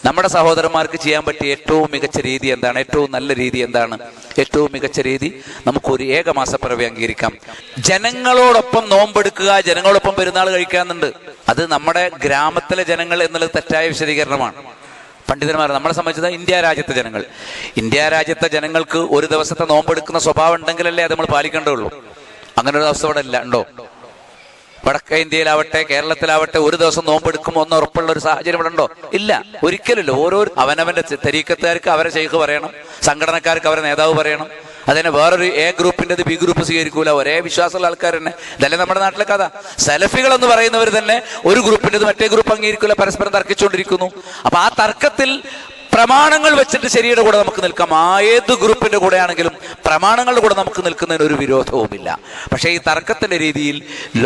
S1: നമ്മുടെ സഹോദരന്മാർക്ക് ചെയ്യാൻ പറ്റിയ ഏറ്റവും മികച്ച രീതി എന്താണ്? ഏറ്റവും നല്ല രീതി എന്താണ്? ഏറ്റവും മികച്ച രീതി നമുക്കൊരു ഏകമാസപ്പിറവി അംഗീകരിക്കാം. ജനങ്ങളോടൊപ്പം നോമ്പെടുക്കുക, ജനങ്ങളോടൊപ്പം പെരുന്നാൾ കഴിക്കാന്നുണ്ട്. അത് നമ്മുടെ ഗ്രാമത്തിലെ ജനങ്ങൾ എന്നുള്ളത് തെറ്റായ വിശദീകരണമാണ്. പണ്ഡിതന്മാർ നമ്മളെ സംബന്ധിച്ചത് ഇന്ത്യ രാജ്യത്തെ ജനങ്ങൾക്ക് ഒരു ദിവസത്തെ നോമ്പെടുക്കുന്ന സ്വഭാവം ഉണ്ടെങ്കിലല്ലേ അത് നമ്മൾ പാലിക്കേണ്ടതുള്ളൂ. അങ്ങനെ ഒരു അവസ്ഥ ഇവിടെ ഇല്ല. ഉണ്ടോ? വടക്കേ ഇന്ത്യയിലാവട്ടെ കേരളത്തിലാവട്ടെ ഒരു ദിവസം നോമ്പെടുക്കുമ്പോൾ ഒന്ന് ഉറപ്പുള്ള ഒരു സാഹചര്യം ഇവിടെ ഉണ്ടോ? ഇല്ല, ഒരിക്കലുമില്ല. ഓരോ അവനവന്റെ തരീക്കത്തുകാർക്ക് അവരെ ശൈഖ് പറയണം, സംഘടനക്കാർക്ക് അവരെ നേതാവ് പറയണം. അതിനെ വേറൊരു എ ഗ്രൂപ്പിൻ്റെത് ബി ഗ്രൂപ്പ് സ്വീകരിക്കൂല. ഒരേ വിശ്വാസമുള്ള ആൾക്കാർ തന്നെ. ഇതല്ലേ നമ്മുടെ നാട്ടിലെ കഥ. സലഫികൾ എന്ന് പറയുന്നവർ തന്നെ ഒരു ഗ്രൂപ്പിൻ്റെത് മറ്റേ ഗ്രൂപ്പ് അംഗീകരിക്കൂല, പരസ്പരം തർക്കിച്ചുകൊണ്ടിരിക്കുന്നു. അപ്പൊ ആ തർക്കത്തിൽ പ്രമാണങ്ങൾ വെച്ചിട്ട് ശരിയുടെ കൂടെ നമുക്ക് നിൽക്കാം. ഏത് ഗ്രൂപ്പിന്റെ കൂടെ ആണെങ്കിലും പ്രമാണങ്ങളുടെ കൂടെ നമുക്ക് നിൽക്കുന്നതിന് ഒരു വിരോധവുമില്ല. പക്ഷേ ഈ തർക്കത്തിന്റെ രീതിയിൽ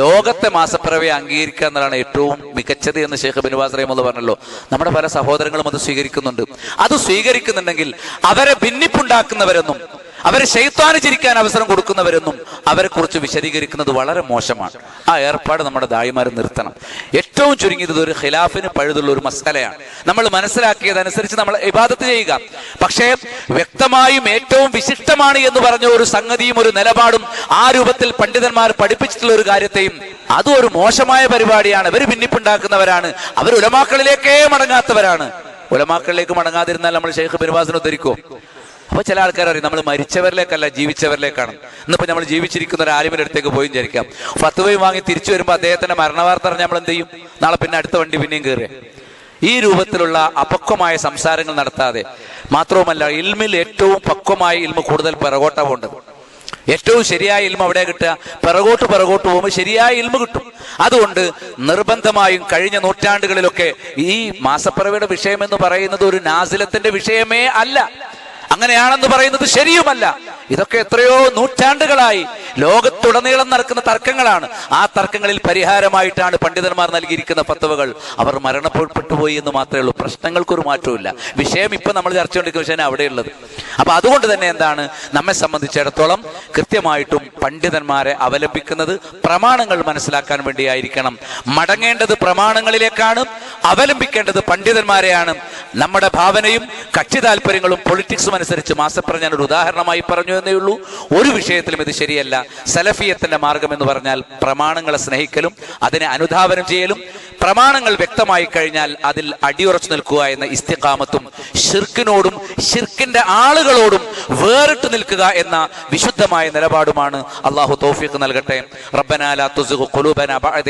S1: ലോകത്തെ മാസപ്പിറവിയെ അംഗീകരിക്കുക എന്നതാണ് ഏറ്റവും മികച്ചത് എന്ന് ഷെയ്ഖ് ഇബ്നു ബാസ് റഹിമഹുല്ലാഹ് പറഞ്ഞല്ലോ. നമ്മുടെ പല സഹോദരങ്ങളും അത് സ്വീകരിക്കുന്നുണ്ട്. അത് സ്വീകരിക്കുന്നുണ്ടെങ്കിൽ അവരെ ഭിന്നിപ്പുണ്ടാക്കുന്നവരെന്നും അവരെ ശൈത്താന് ചിരിക്കാൻ അവസരം കൊടുക്കുന്നവരെന്നും അവരെ കുറിച്ച് വിശദീകരിക്കുന്നത് വളരെ മോശമാണ്. ആ ഏർപ്പാട് നമ്മുടെ ദായിമാർ നിർത്തണം. ഏറ്റവും ചുരുങ്ങിയത് ഒരു ഖിലാഫിന് പഴുതുള്ള ഒരു മസലയാണ്. നമ്മൾ മനസ്സിലാക്കിയതനുസരിച്ച് നമ്മൾ ഇബാദത്ത് ചെയ്യുക. പക്ഷേ വ്യക്തമായും ഏറ്റവും വിശിഷ്ടമാണ് എന്ന് പറഞ്ഞ ഒരു സംഗതിയും ഒരു നിലപാടും ആ രൂപത്തിൽ പണ്ഡിതന്മാർ പഠിപ്പിച്ചിട്ടുള്ള ഒരു കാര്യത്തെയും അതും ഒരു മോശമായ പരിപാടിയാണ്. അവർ ഭിന്നിപ്പുണ്ടാക്കുന്നവരാണ്. അവർ ഉലമാക്കളിലേക്കേ മടങ്ങാത്തവരാണ്. ഉലമാക്കളിലേക്ക് മടങ്ങാതിരുന്നാൽ നമ്മൾ ശൈഖ് ബിൻ ബാസിനെ ഉദ്ധരിക്കോ? അപ്പൊ ചില ആൾക്കാർ അറിയാം നമ്മൾ മരിച്ചവരിലേക്കല്ല ജീവിച്ചവരിലേക്കാണ്. ഇന്നിപ്പോ നമ്മൾ ജീവിച്ചിരിക്കുന്ന ഒരു ആലിമിന്റെ അടുത്തേക്ക് പോയി വിചാരിക്കാം, ഫത്വയും വാങ്ങി തിരിച്ചു വരുമ്പോൾ അദ്ദേഹത്തിന്റെ മരണവാർത്ത അറിഞ്ഞാൽ നമ്മൾ എന്ത് ചെയ്യും? നാളെ പിന്നെ അടുത്ത വണ്ടി പിന്നെയും കയറുക. ഈ രൂപത്തിലുള്ള അപക്വമായ സംസാരങ്ങൾ നടത്താതെ, മാത്രവുമല്ല ഇൽമിൽ ഏറ്റവും പക്വമായ ഇൽമ കൂടുതൽ പിറകോട്ടാ പോകേണ്ടത്. ഏറ്റവും ശരിയായ ഇൽമ അവിടെ കിട്ടുക, പിറകോട്ട് പോകുമ്പോൾ ശരിയായ ഇൽമ കിട്ടും. അതുകൊണ്ട് നിർബന്ധമായും കഴിഞ്ഞ നൂറ്റാണ്ടുകളിലൊക്കെ ഈ മാസപ്പിറവിയുടെ വിഷയം എന്ന് പറയുന്നത് ഒരു നാസിലത്തിന്റെ വിഷയമേ അല്ല. അങ്ങനെയാണെന്ന് പറയുന്നത് ശരിയുമല്ല. ഇതൊക്കെ എത്രയോ നൂറ്റാണ്ടുകളായി ലോകത്തുടനീളം നടക്കുന്ന തർക്കങ്ങളാണ്. ആ തർക്കങ്ങളിൽ പരിഹാരമായിട്ടാണ് പണ്ഡിതന്മാർ നൽകിയിരിക്കുന്ന ഫത്വകൾ. അവർ മരണപ്പെട്ടു പോയി എന്ന് മാത്രമേ ഉള്ളൂ. പ്രശ്നങ്ങൾക്കൊരു മാറ്റവും വിഷയം ഇപ്പൊ നമ്മൾ ചർച്ച കൊണ്ടിരിക്കുന്ന വിഷയം അവിടെയുള്ളത്. അപ്പൊ അതുകൊണ്ട് തന്നെ എന്താണ്, നമ്മെ സംബന്ധിച്ചിടത്തോളം കൃത്യമായിട്ടും പണ്ഡിതന്മാരെ അവലംബിക്കുന്നത് പ്രമാണങ്ങൾ മനസ്സിലാക്കാൻ വേണ്ടിയായിരിക്കണം. മടങ്ങേണ്ടത് പ്രമാണങ്ങളിലേക്കാണ്, അവലംബിക്കേണ്ടത് പണ്ഡിതന്മാരെയാണ്. നമ്മുടെ ഭാവനയും കക്ഷി താല്പര്യങ്ങളും പൊളിറ്റിക്സും അനുസരിച്ച് മാസപ്പുറം ഞാനൊരു ഉദാഹരണമായി പറഞ്ഞു എന്നേ ഉള്ളൂ. ഒരു വിഷയത്തിലും ഇത് ശരിയല്ല. സലഫിയത്തിന്റെ മാർഗം എന്ന് പറഞ്ഞാൽ പ്രമാണങ്ങളെ സ്നേഹിക്കലും അതിനെ അനുധാവനം ചെയ്യലും, പ്രമാണങ്ങൾ വ്യക്തമായി കഴിഞ്ഞാൽ അതിൽ അടിയുറച്ചു നിൽക്കുക എന്ന ഇസ്തിഖാമത്തും, ഷിർക്കിനോടും ഷിർക്കിന്റെ ആളുകളോടും വേറിട്ട് നിൽക്കുക എന്ന വിശുദ്ധമായ നിലപാടുമാണ്. അല്ലാഹു തൗഫീഖ് നൽകട്ടെ. റബ്ബനാ ലാ തുസിഗ് ഖുലൂബനാ ബഅദ